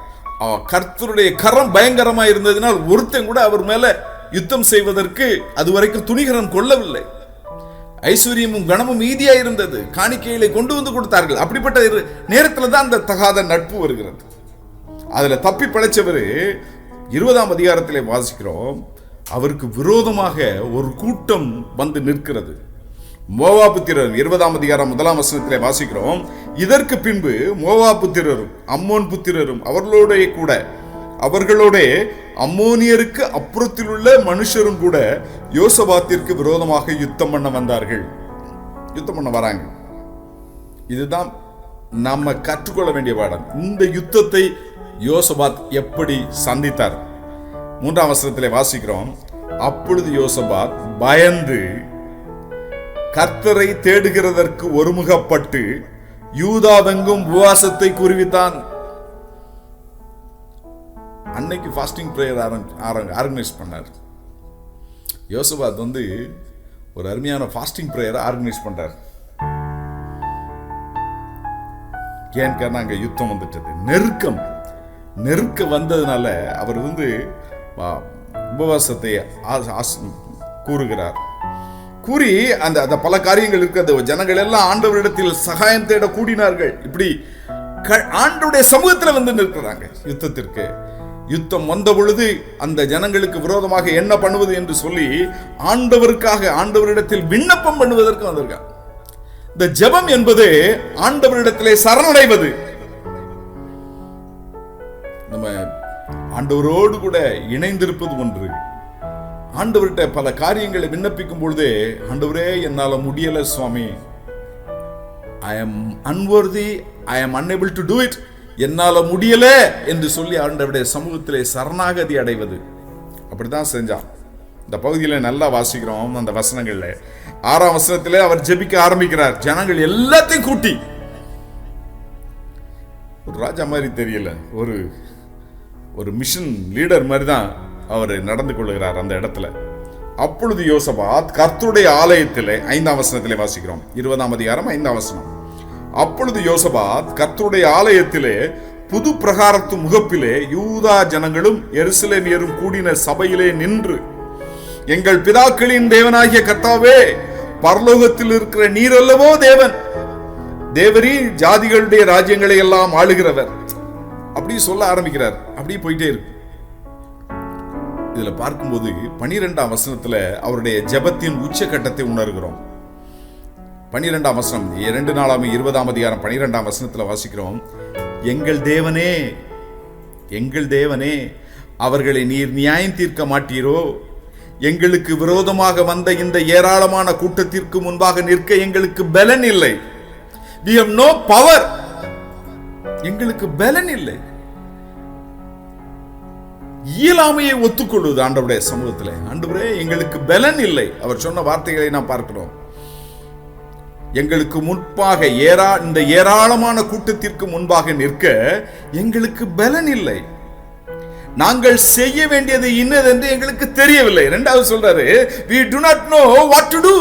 கர்த்தருடைய கரம் பயங்கரமா இருந்ததினால் ஒருத்தன் கூட அவர் மேல யுத்தம் செய்வதற்கு அது வரைக்கும் துணிகரம் கொள்ளவில்லை. ஐஸ்வர்யமும் கனமும் ஈதியா இருந்தது. காணிக்கைகளை கொண்டு வந்து கொடுத்தார்கள். அப்படிப்பட்ட நேரத்தில் தான் அந்த தகாத நட்பு வருகிறது. அதுல தப்பி பிழைச்சவர் 20ஆம் அதிகாரத்திலே வாசிக்கிறோம். அவருக்கு விரோதமாக ஒரு கூட்டம் வந்து நிற்கிறது. மோவாபுத்திரர் 20ஆம் அதிகாரம் 1ஆம் வசனத்திலே வாசிக்கிறோம். இதற்கு பின்பு மோவாபுத்திரரும் அம்மோன் புத்திரரும் அவர்களோட அம்மோனியருக்கு அப்புறத்தில் உள்ள மனுஷரும் கூட யோசபாத்திற்கு விரோதமாக யுத்தம் பண்ண வந்தார்கள். யுத்தம் பண்ண வராங்க. இதுதான் நம்ம கற்றுக்கொள்ள வேண்டிய பாடம். இந்த யுத்தத்தை யோசபாத் எப்படி சந்தித்தார்? 3ஆம் வசனத்திலே வாசிக்கிறோம். அப்பொழுது யோசபாத் பயந்து கர்த்தரை தேடுகிறதற்கு ஒருமுகப்பட்டு யூதாவெங்கும் உபவாசத்தை குறிவித்தான். அன்னைக்கு ஃபாஸ்டிங் பிரேயர் ஆர்கனைஸ் பண்ணார். யோசபாத் ஒரு அருமையான ஃபாஸ்டிங் பிரேயரை ஆர்கனைஸ் பண்றார். ஏன் அங்க யுத்தம் வந்துட்டது, நெருக்க வந்ததுனால அவர் உபவாசத்தை கூறுகிறார். கூறி அந்த பல காரியங்கள் இருக்கிறது. ஜனங்கள் எல்லாம் ஆண்டவரிடத்தில் சகாயம் தேட கூடினார்கள். இப்படி ஆண்டவருடைய சமூகத்தில் நிற்கிறாங்க. யுத்தத்திற்கு யுத்தம் வந்த பொழுது அந்த ஜனங்களுக்கு விரோதமாக என்ன பண்ணுவது என்று சொல்லி ஆண்டவரிடத்தில் விண்ணப்பம் பண்ணுவதற்கு வந்திருக்காங்க. இந்த ஜெபம் என்பது ஆண்டவரிடத்திலே சரணடைவது. நம்ம ஆண்டவரோடு கூட இணைந்திருப்பது ஒன்று. ஆண்டவர்கிட்ட பல காரியங்களை விண்ணப்பிக்கும் பொழுதே, ஆண்டவரே என்னால முடியல சுவாமி, I am unworthy, I am unable to do it, என்னால முடியல என்று சொல்லி ஆண்டவருடைய சமூகத்திலே சரணாகதி அடைவது. அப்படித்தான் செஞ்சான். இந்த பகுதியில் நல்லா வாசிக்கிறோம். அந்த வசனங்கள்ல 6ஆம் வசனத்திலே அவர் ஜெபிக்க ஆரம்பிக்கிறார். ஜனங்கள் எல்லாத்தையும் கூட்டி, ஒரு ராஜா மாதிரி தெரியல, ஒரு மிஷன் லீடர் மாதிரி தான் அவர் நடந்து கொள்கிறார் அந்த இடத்துல. அப்பொழுது யோசபாத் கர்த்தருடைய ஆலயத்திலே, 5ஆம் வசனத்திலே வாசிக்கிறோம், 20ஆம் அதிகாரம் 5ஆம் வசனம். அப்பொழுது யோசபாத் கர்த்தருடைய ஆலயத்திலே புது பிரகாரத்து முகப்பிலே யூதா ஜனங்களும் எருசலேமியரும் கூடின சபையிலே நின்று, எங்கள் பிதாக்களின் தேவனாகிய கர்த்தாவே, பரலோகத்தில் இருக்கிற நீர் அல்லவோ தேவன், தேவரீ ஜாதிகளுடைய ராஜ்யங்களை எல்லாம் ஆளுகிறவர், அப்படி சொல்ல ஆரம்பிக்கிறார். அப்படி போயிட்டே இருக்கு. இதுல பார்க்கும்போது 12ஆம் வசனத்துல அவருடைய ஜெபத்தின் உச்சகட்டத்தை உணர்கிறோம். 12ஆம் வசனம் 2 நாளாம் 20ஆம் அதிகாரம் 12ஆம் வசனத்துல வாசிக்கிறோம். எங்கள் தேவனே, எங்கள் தேவனே, அவர்களை நீர் நியாயம் தீர்க்க மாட்டீரோ? எங்களுக்கு விரோதமாக வந்த இந்த ஏராளமான கூட்டத்திற்கு முன்பாக நிற்க எங்களுக்கு பலன் இல்லை. We have no power. எங்களுக்கு பலன் இல்லை. இயலாமையை ஒத்துக்கொள்வது ஆண்டவருடைய சமூகத்தில். ஆண்டவரே எங்களுக்கு பலன் இல்லை. அவர் சொன்ன வார்த்தைகளை நாம் பார்க்கிறோம். எங்களுக்கு முன்பாக இந்த ஏராளமான கூட்டத்திற்கு முன்பாக நிற்க எங்களுக்கு பலன் இல்லை. நாங்கள் செய்ய வேண்டியது இன்னதென்று எங்களுக்கு தெரியவில்லை. இரண்டாவது சொல்றாரு, we do not know what to do.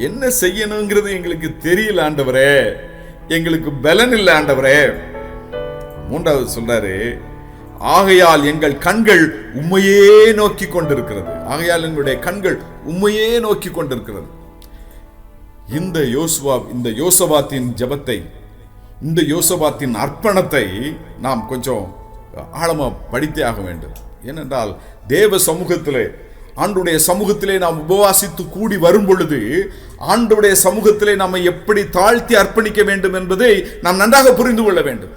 என்ன செய்யணுங்கிறது எங்களுக்கு தெரியல ஆண்டவரே, எங்களுக்கு பலன் இல்லை ஆண்டவரே. மூன்றாவது சொல்றாரு, ஆகையால் எங்கள் கண்கள் உம்மையே நோக்கி கொண்டிருக்கிறது. ஆகையால் எங்களுடைய கண்கள் உம்மையே நோக்கி கொண்டிருக்கிறது. இந்த யோசபாத்தின் ஜெபத்தை, இந்த யோசபாத்தின் அர்ப்பணத்தை நாம் கொஞ்சம் ஆழமா படித்தே ஆக வேண்டும். ஏனென்றால் தேவ சமூகத்திலே ஆண்டவருடைய சமூகத்திலே நாம் உபவாசித்து கூடி வரும் பொழுது ஆண்டவருடைய சமூகத்திலே நம்மை எப்படி தாழ்த்தி அர்ப்பணிக்க வேண்டும் என்பதை நாம் நன்றாக புரிந்து கொள்ள வேண்டும்.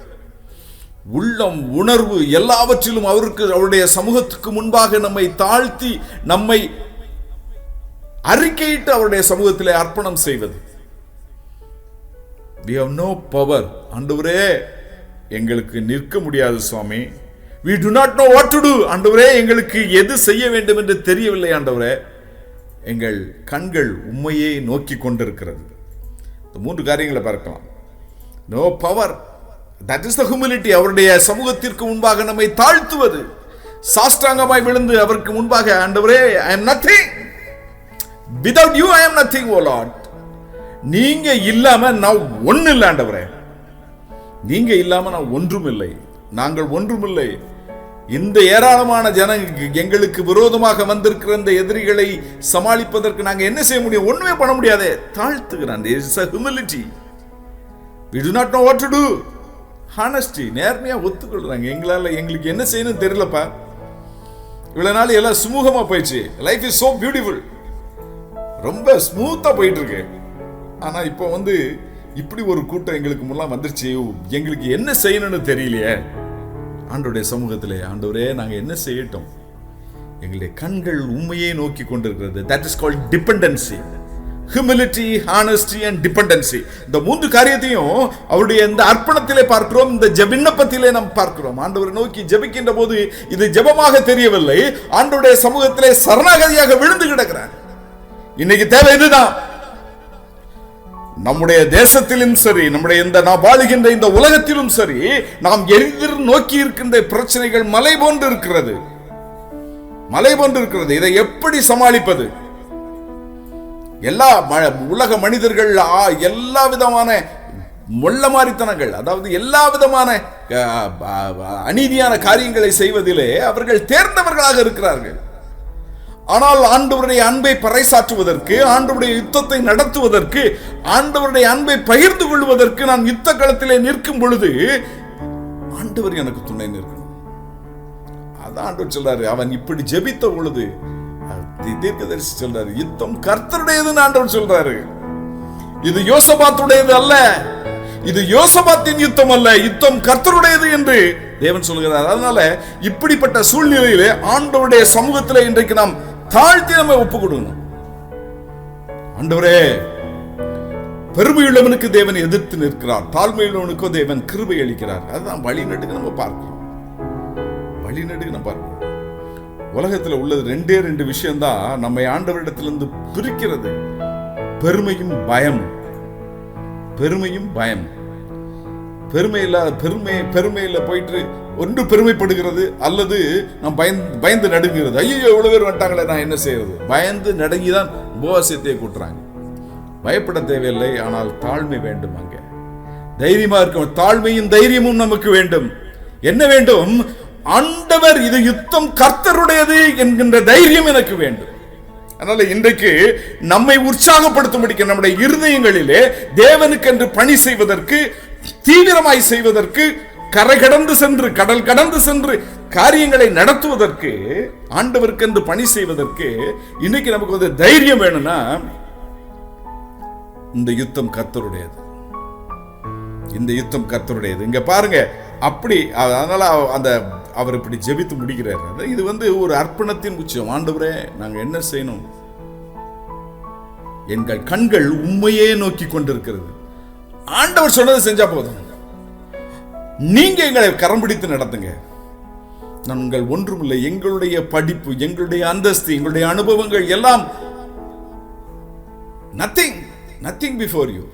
உள்ளம், உணர்வு எல்லாவற்றிலும் அவருடைய சமூகத்துக்கு முன்பாக நம்மை தாழ்த்தி நம்மை அறிக்கையிட்டு அவருடைய சமூகத்திலே அர்ப்பணம் செய்வது. We have no power. ஆண்டவரே, எங்களுக்கு நிற்க முடியாது சுவாமி. We do not know what to do. ஆண்டவரே, எங்களுக்கு எது செய்ய வேண்டும் என்று தெரியவில்லை ஆண்டவரே. எங்கள் கண்கள் உம்மையே நோக்கி கொண்டிருக்கிறது. இந்த 3 காரியங்களை பார்க்கலாம். No power. That is the humility. அவருடைய சமூகத்திற்கு முன்பாக நம்மை தாழ்த்துவது, சாஷ்டாங்கமாய் விழுந்து அவருக்கு முன்பாக, ஆண்டவரே, I am nothing. Without you I am nothing, O Lord. நீங்க இல்லாம நான் ஒண்ணு இல்லை ஆண்டவரே. நீங்க இல்லாம நான் ஒன்றும் இல்லை. நாங்கள் ஒன்றும் இல்லை. இந்த ஏராளமான எங்களுக்கு விரோதமாக வந்திருக்கிற இந்த எதிரிகளை சமாளிப்பதற்கு நாங்க என்ன செய்ய முடியும்? ஒண்ணுமே பண்ண முடியாதே. தாழ்த்துகிறான். It's a humility. We do not know what to do. Honesty. நேர்மையா ஒத்துக்கொள்றாங்க. எங்களுக்கு என்ன செய்யணும் தெரியலப்பா. இவ்வளவு நாள் எல்லாம் சுமூகமா போயிடுச்சு. Life is so beautiful. ரொம்ப ஸ்மூத்தா போயிட்டு இருக்கு. ஆனா இப்போ இப்படி ஒரு கூட்டம் எங்களுக்கு முன்னாடி வந்துருச்சு. எங்களுக்கு என்ன செய்யணும்னு தெரியலையே. ஆண்டவருடைய சமூகத்திலே, ஆண்டவரே, நாங்க என்ன செய்யட்டும்? எங்களுடைய கண்கள் உண்மையே நோக்கி கொண்டிருக்கிறது. That is called dependency. Humility, honesty and dependency. இந்த 3 காரியத்தையும் அவருடைய இந்த அர்ப்பணத்திலே பார்க்கிறோம். இந்த விண்ணப்பத்திலே நாம் பார்க்கிறோம். ஆண்டவரை நோக்கி ஜெபிக்கின்ற போது இது ஜெபமாக தெரியவில்லை. ஆண்டவருடைய சமூகத்திலே சரணாகதியாக விழுந்து கிடக்கிறார். இன்னைக்கு தேவை இதுதான். நம்முடைய தேசத்திலும் சரி, நம்முடைய நாம் வாழுகின்ற இந்த உலகத்திலும் சரி, நாம் எதிர் நோக்கி இருக்கின்ற பிரச்சனைகள் மலை போன்று இருக்கிறது. மலை போன்று இருக்கிறது. இதை எப்படி சமாளிப்பது? எல்லா உலக மனிதர்கள் எல்லா விதமான மொள்ளமாரித்தனங்கள், அதாவது எல்லா விதமான அநீதியான காரியங்களை செய்வதிலே அவர்கள் தேர்ந்தவர்களாக இருக்கிறார்கள். ஆனால் ஆண்டவருடைய அன்பை பறைசாற்றுவதற்கு, ஆண்டவருடைய யுத்தத்தை நடத்துவதற்கு, ஆண்டவருடைய அன்பை பகிர்ந்து கொள்வதற்கு நான் யுத்த களத்திலே நிற்கும் பொழுது ஆண்டவர் எனக்கு துணை நிற்கணும். அதான் ஆண்டவர் சொல்றாரு. அவன் இப்படி ஜெபித்த பொழுது தீர்க்கதரிசி சொல்றாரு, யுத்தம் கர்த்தருடையதுன்னு ஆண்டவர் சொல்றாரு. இது யோசபாத்துடையது அல்ல. இது யோசபாத்தின் யுத்தம் அல்ல, யுத்தம் கர்த்தருடையது என்று தேவன் சொல்கிறார். அதனால இப்படிப்பட்ட சூழ்நிலையிலே ஆண்டவருடைய சமூகத்திலே இன்றைக்கு நாம் தாழ்த்தி நம்ம ஒப்பு கொடுக்கணும். ஆண்டவரே, பெருமையுள்ளவனுக்கு தேவன் எதிர்த்து நிற்கிறார், தாழ்மையுள்ளவனுக்கோ தேவன் கிருபை அளிக்கிறார். அதுதான் வழிநடுக்கு நம்ம பார்க்கிறோம். வழிநடுக்கு நம்ம பார்க்கிறோம். உலகத்தில் உள்ளது 2 விஷயம்தான் நம்மை ஆண்டவரிடத்திலிருந்து பிரிக்கிறது. பெருமையும் பயம். பெருமையும் பயம். பெருமையில போயிட்டு ஒன்று பெருமைப்படுகிறது, அல்லது நாம் பயந்து நடுங்கிறது. ஐயோ, எவ்வளவு பேர் வந்துட்டாங்களே, நான் என்ன செய்யறது? பயந்து நடுங்கிதான் உபவாசத்தை கூட்டுறாங்க. பயப்பட தேவையில்லை, ஆனால் தாழ்மை வேண்டும். அங்க தைரியமா இருக்கும். தாழ்மையும் தைரியமும் நமக்கு வேண்டும். என்ன வேண்டும்? ஆண்டவர், இது யுத்தம் கர்த்தருடையது என்கின்ற தைரியம் எனக்கு வேண்டும். அதனால இன்றைக்கு நம்மை உற்சாகப்படுத்தும்படிக்க நம்முடைய இருதயங்களிலே தேவனுக்கு என்று பணி செய்வதற்கு, தீவிரமாய் செய்வதற்கு, கரை கடந்து சென்று, கடல் கடந்து சென்று காரியங்களை நடத்துவதற்கு, ஆண்டவருக்கு என்று பணி செய்வதற்கு இன்னைக்கு நமக்கு தைரியம் வேணும்னா, இந்த யுத்தம் கர்த்தருடையது. இந்த யுத்தம் கர்த்தருடையது. இங்க பாருங்க, அப்படி அதனால அவர் இப்படி ஜெபித்து முடிக்கிறார். இது ஒரு அர்ப்பணத்தின் உச்சம். ஆண்டவரே, நாங்க என்ன செய்யணும்? எங்கள் கண்கள் உண்மையே நோக்கி கொண்டிருக்கிறது. ஆண்டவர் சொன்னதை செஞ்சா போதும். நீங்க எங்களை கரம் பிடித்து நடத்துங்க. நாங்கள் ஒன்றுமில்லை. எங்களுடைய படிப்பு, எங்களுடைய அந்தஸ்து, எங்களுடைய அனுபவங்கள் எல்லாம் nothing before you.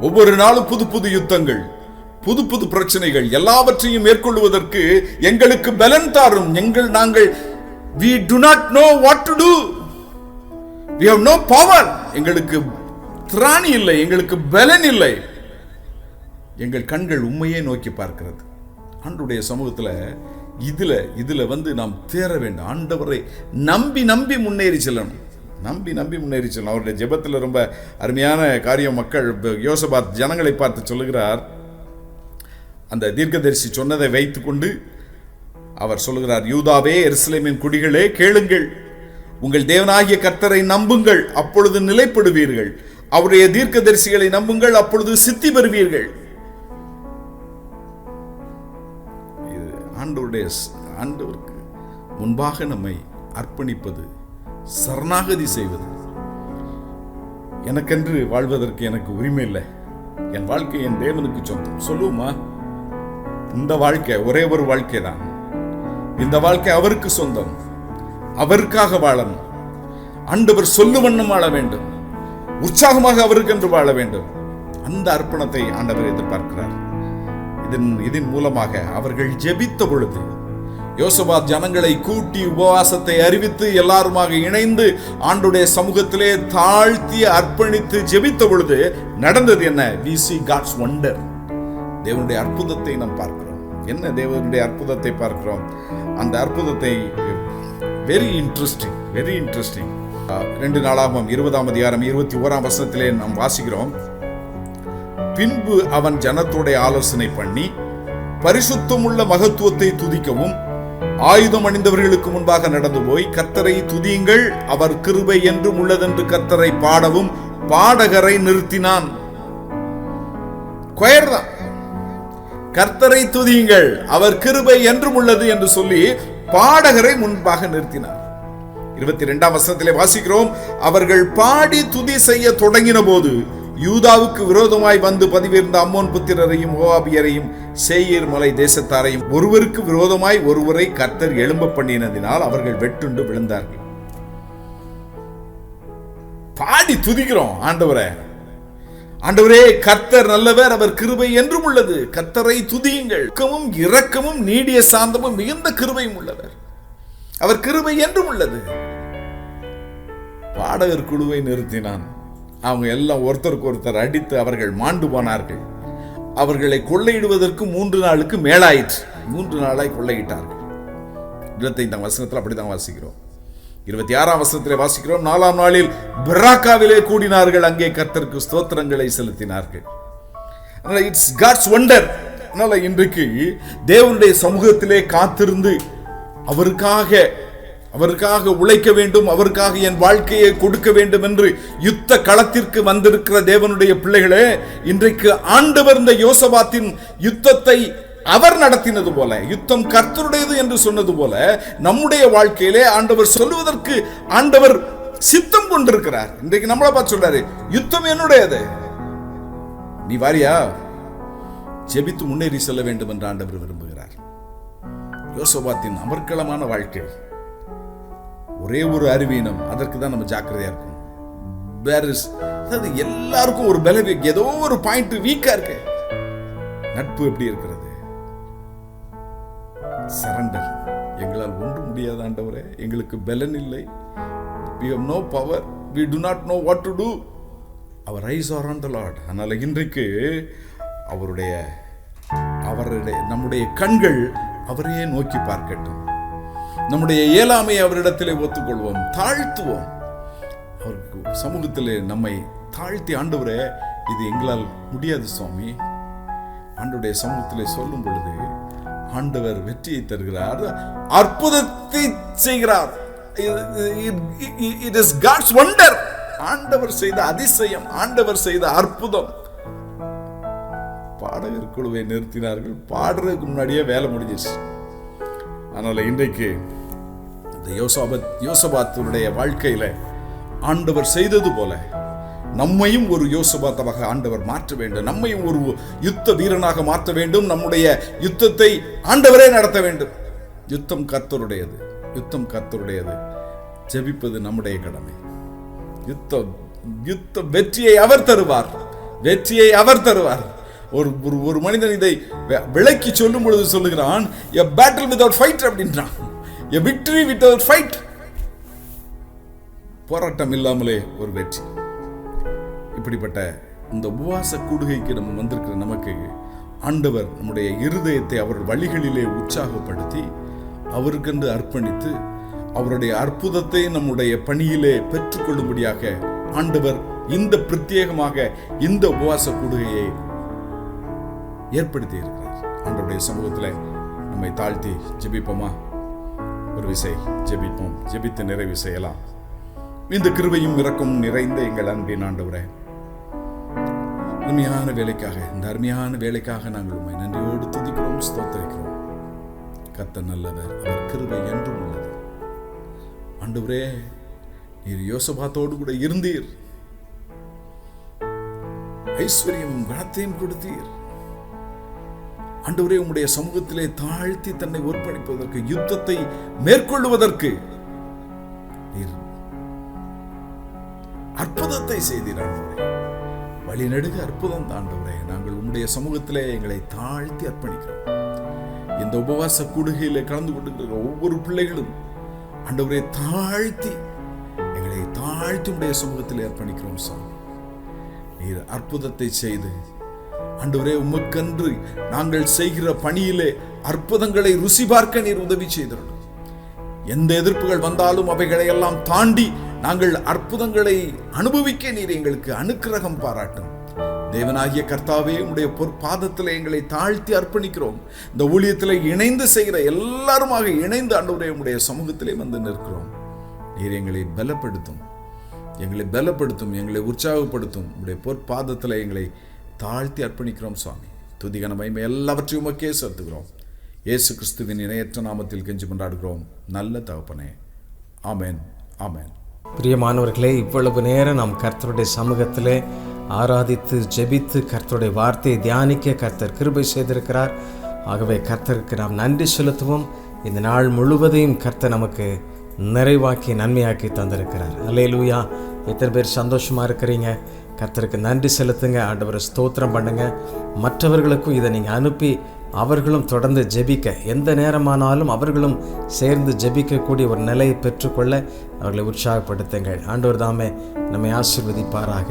ஒவ்வொரு நாளும் புது புது யுத்தங்கள், புது புது பிரச்சனைகள் எல்லாவற்றையும் மேற்கொள்வதற்கு எங்களுக்கு பலன் தாரும். நாங்கள் we do not know what to do. We have no power. எங்களுக்கு திராணி இல்லை, எங்களுக்கு பலன் இல்லை. எங்கள் கண்கள் உண்மையே நோக்கி பார்க்கிறது. ஆண்டவருடைய சமூகத்துல இதுல நாம் தேர வேண்டும். ஆண்டவரை நம்பி முன்னேறி செல்லணும். நம்பி முன்னேறி செல்லணும். அவருடைய ஜெபத்துல ரொம்ப அருமையான காரியம். மக்கள் யோசபாத் ஜனங்களை பார்த்து சொல்லுகிறார். அந்த தீர்க்கதரிசி சொன்னதை வைத்துக்கொண்டு அவர் சொல்லுகிறார், யூதாவே, எருசலேமின் குடிகளே, கேளுங்கள். உங்கள் தேவனாகிய கர்த்தரை நம்புங்கள், அப்பொழுது நிலைப்படுவீர்கள். அவருடைய தீர்க்கதரிசிகளை நம்புங்கள், அப்பொழுது சித்தி பெறுவீர்கள். ஆண்டவருக்கு முன்பாக நம்மை அர்ப்பணிப்பது, சரணாகதி செய்வது. எனக்கென்று வாழ்வதற்கு எனக்கு உரிமை இல்லை, என் வாழ்க்கை என் தேவனுக்கு சொந்தம் சொல்லுவோமா? இந்த வாழ்க்கை ஒரே ஒரு வாழ்க்கை தான். இந்த வாழ்க்கை அவருக்கு சொந்தம். அவருக்காக வாழணும். ஆண்டவர் சொல்லு வண்ணம் வாழ வேண்டும். உற்சாகமாக அவருக்கென்று வாழ வேண்டும். அந்த அர்ப்பணத்தை ஆண்டவர் எதிர்பார்க்கிறார். இதன் மூலமாக அவர்கள் ஜெபித்த பொழுது யோசபாத் ஜனங்களை கூட்டி உபவாசத்தை அறிவித்து எல்லாருமாக இணைந்து ஆண்டுடைய சமூகத்திலே தாழ்த்தி அர்ப்பணித்து ஜெபித்த பொழுது நடந்தது என்ன? We see God's wonder. தேவனுடைய அற்புதத்தை நாம் பார்க்கிறோம். என்ன தேவனுடைய அற்புதத்தை பார்க்கிறோம்? அந்த அற்புதத்தை வெரி இன்ட்ரெஸ்டிங் 2 நாளாகமம் 20ஆம் அதிகாரம் 21ஆம் வசனத்திலே நாம் வாசிக்கிறோம். பின்பு அவன் ஜனத்தோட ஆலோசனை பண்ணி பரிசுத்தமுள்ள மகத்துவத்தை துதிக்கவும் ஆயுதம் அணிந்தவர்களுக்கு முன்பாக நடந்து போய் கர்த்தரை துதியுங்கள், அவர் கிருபை என்றும் உள்ளதென்று கர்த்தரை பாடவும் பாடகரை நிறுத்தினான். கர்த்தரை துதியுங்கள், அவர் கிருபை என்றும் உள்ளது என்று சொல்லி பாடகரை முன்பாக நிறுத்தினார். 22ஆம் வசனத்திலே வாசிக்கிறோம். அவர்கள் பாடி துதி செய்ய தொடங்கின போது யூதாவுக்கு விரோதமாய் வந்து பதிவிருந்த அம்மோன் புத்திரரையும் மோவாபியரையும் சேயீர் மலை தேசத்தாரையும் ஒருவருக்கு விரோதமாய் ஒருவரை கர்த்தர் எழும்ப பண்ணினதினால் அவர்கள் வெட்டுண்டு விழுந்தார்கள். பாடி துதிக்கிறோம் ஆண்டவரே, ஆண்டவரே கர்த்தர் நல்லவர், அவர் கிருபை என்றும் உள்ளது, கர்த்தரை துதியுங்கள், இரக்கமும் நீடிய சாந்தமும் மிகுந்த கிருபையும் உள்ளவர், அவர் கிருபை என்றும் உள்ளது. பாடகர் குழுவை நிறுத்தினான். அவங்க எல்லாம் ஒருத்தருக்கு ஒருத்தர் அடித்து அவர்கள் மாண்டு போனார்கள். அவர்களை கொள்ளையிடுவதற்கு 3 நாளுக்கு மேலாயிற்று. 3 நாளாய் கொள்ளையிட்டார்கள். 25ஆம் வசனத்தில் அப்படித்தான் வாசிக்கிறோம். 26ஆம் வசனத்திலே வாசிக்கிறோம். 4ஆம் நாளில் பெராக்காவிலே கூடினார்கள், அங்கே கர்த்தருக்கு ஸ்தோத்திரங்களை செலுத்தினார்கள். It's God's wonder. அதனால இன்றைக்கு தேவனுடைய சமூகத்திலே காத்திருந்து அவருக்காக உழைக்க வேண்டும், அவருக்காக என் வாழ்க்கையை கொடுக்க வேண்டும் என்று யுத்த களத்திற்கு வந்திருக்கிற தேவனுடைய பிள்ளைகளே, இன்றைக்கு ஆண்டவர் இந்த யோசபாத்தின் யுத்தத்தை அவர் நடத்தினது போல, யுத்தம் கர்த்தருடையது என்று சொன்னது போல நம்முடைய வாழ்க்கையிலே ஆண்டவர் சொல்லுவதற்கு ஆண்டவர் சித்தம் கொண்டிருக்கிறார். இன்றைக்கு நம்மளை பார்த்து சொல்றாரு, யுத்தம் என்னுடையது, நீ வாரியா? ஜெபித்து முன்னேறி செல்ல வேண்டும் என்று ஆண்டவர் விரும்புகிறார். யோசபாத்தின் அமர்க்களமான வாழ்க்கை ஒரே ஒரு அறிவீனம், அதற்கு தான் நம்ம ஜாக்கிரதையா இருக்கணும். எல்லாருக்கும் ஒரு பல, ஏதோ ஒரு பாயிண்ட் வீக்கா இருக்கு. நட்பு எப்படி இருக்கிறது? சரண்டர். எங்களால் ஒன்றும் முடியாத ஆண்டவரே, எங்களுக்கு பலன் இல்லை, we have no power, we do not know what to do, our eyes are on the Lord. அதனால இன்றைக்கு நம்முடைய கண்கள் அவரையே நோக்கி பார்க்கட்டும். நம்முடைய இயலாமையை அவரிடத்திலே ஒத்துக்கொள்வோம், தாழ்த்துவோம். அவருக்கு சமூகத்திலே நம்மை தாழ்த்தி, ஆண்டவரே இது எங்களால் முடியாது சுவாமி, ஆண்டவருடைய சமூகத்திலே சொல்லும் பொழுது ஆண்டவர் வெற்றியை தருகிறார், அற்புதத்தை செய்கிறார். It is God's wonder. ஆண்டவர் செய்த அதிசயம், ஆண்டவர் செய்த அற்புதம். பாடகர் குழுவை நிறுத்தினார்கள். பாடுறதுக்கு முன்னாடியே வேலை முடிஞ்சிச்சு. அதனால இன்றைக்கு இந்த யோசபாத்துடைய வாழ்க்கையில ஆண்டவர் செய்தது போல நம்மையும் ஒரு யோசபாத்தாக ஆண்டவர் மாற்ற வேண்டும். நம்மையும் ஒரு யுத்த வீரனாக மாற்ற வேண்டும். நம்முடைய யுத்தத்தை ஆண்டவரே நடத்த வேண்டும். யுத்தம் கர்த்தருடையது. ஜெபிப்பது நம்முடைய கடமை. யுத்த வெற்றியை அவர் தருவார். ஒரு மனிதன் இதை விளக்கி சொல்லும் பொழுது சொல்லுகிறான், a battle without fight அப்படின்றான், a victory without fight. போராட்டம் இல்லாமலே ஒரு வெற்றி. இப்படிப்பட்ட இந்த உபவாச கூடுகைக்கு நம்ம வந்திருக்கிற நமக்கு ஆண்டவர் நம்முடைய இருதயத்தை அவர் வழிகளிலே உற்சாகப்படுத்தி அவருக்கென்று அர்ப்பணித்து அவருடைய அற்புதத்தை நம்முடைய பணியிலே பெற்றுக்கொள்ளும்படியாக ஆண்டவர் இந்த பிரத்யேகமாக இந்த உபவாச கூடுகையை ஏற்படுத்தி இருக்கிறார். ஆண்டவருடைய சமூகத்தில் நம்மை தாழ்த்தி ஜெபிப்போமா? ஒரு விசை ஜெபிப்போம். ஜெபித்து நிறைவு செய்யலாம். இந்த கிருபையும் இரக்கமும் நிறைந்த எங்கள் அன்பின் ஆண்டவரே, அருமையான வேலைக்காக, இந்த அருமையான வேலைக்காக நாங்கள் உம்மை நன்றியோடு துதிக்கிறோம், ஸ்தோத்திரிக்கிறோம். கர்த்தர் நல்லவர், அவர் கிருபை என்றும் உள்ளது. ஆண்டவரே, நீர் யோசபாத்தோடு கூட இருந்தீர், ஐஸ்வர்யம் கனத்தையும் கொடுத்தீர். ஆண்டவரே, உம்முடைய சமூகத்திலே தாழ்த்தி தன்னை ஒப்படைப்பதற்கு, யுத்தத்தை மேற்கொள்வதற்கு நீர் அற்புதத்தை செய்தீர். ஆண்டவரே, வழிநெடுக அற்புதம் ஆண்டவரே, நாங்கள் உம்முடைய சமூகத்திலே எங்களை தாழ்த்தி அர்ப்பணிக்கிறோம். இந்த உபவாச கூடுகையிலே கலந்து கொண்டிருக்கிற ஒவ்வொரு பிள்ளைகளும் ஆண்டவரே தாழ்த்தி, எங்களை தாழ்த்தி உம்முடைய சமூகத்திலே அர்ப்பணிக்கிறோம். சாமி, நீர் அற்புதத்தை செய்து ஆண்டவரே, உமக்கென்று நாங்கள் செய்கிற பணியிலே அற்புதங்களை ருசி பார்க்க நீர் உதவி செய்தீர்கள். எந்த எதிர்ப்புகள் வந்தாலும் அவைகளை எல்லாம் தாண்டி நாங்கள் அற்புதங்களை அனுபவிக்க நீர் எங்களுக்கு அனுக்கிரகம் பாராட்டும். தேவனாகிய கர்த்தாவே, உம்முடைய பொற்பாதத்தில் எங்களை தாழ்த்தி அர்ப்பணிக்கிறோம். இந்த ஊழியத்தில் இணைந்து செய்கிற எல்லாருமாக இணைந்து ஆண்டவரே உம்முடைய சமூகத்திலே வந்து நிற்கிறோம். நீர் எங்களை பலப்படுத்தும், எங்களை உற்சாகப்படுத்தும். உம்முடைய பொற்பாதத்தில் எங்களை தாழ்த்தி அர்ப்பணிக்கிறோம். சுவாமி, துதிகன மகிமை எல்லாவற்றையும் உமக்கே செலுத்துகிறோம். இயேசு கிறிஸ்துவின் இணையற்ற நாமத்தில் கெஞ்சி கொண்டாடுகிறோம் நல்ல தகப்பனே. ஆமென், ஆமென். பிரியமானவர்களே, இவ்வளவு நேரம் நாம் கர்த்தருடைய சமூகத்திலே ஆராதித்து ஜெபித்து கர்த்தருடைய வார்த்தையை தியானிக்க கர்த்தர் கிருபை செய்திருக்கிறார். ஆகவே கர்த்தருக்கு நாம் நன்றி செலுத்துவோம். இந்த நாள் முழுவதையும் கர்த்தர் நமக்கு நிறைவாக்கி நன்மையாக்கி தந்திருக்கிறார். அல்லேலூயா. எத்தனை பேர் சந்தோஷமாக இருக்கிறீங்க? கர்த்தருக்கு நன்றி செலுத்துங்க, ஆண்டவரை ஸ்தோத்திரம் பண்ணுங்க. மற்றவர்களுக்கும் இதை நீங்கள் அனுப்பி அவர்களும் தொடர்ந்து ஜெபிக்க, எந்த நேரமானாலும் அவர்களும் சேர்ந்து ஜெபிக்கக்கூடிய ஒரு நிலையை பெற்றுக்கொள்ள அவர்களை உற்சாகப்படுத்துங்கள். ஆண்டவர் தாமே நம்மை ஆசீர்வதிப்பாராக.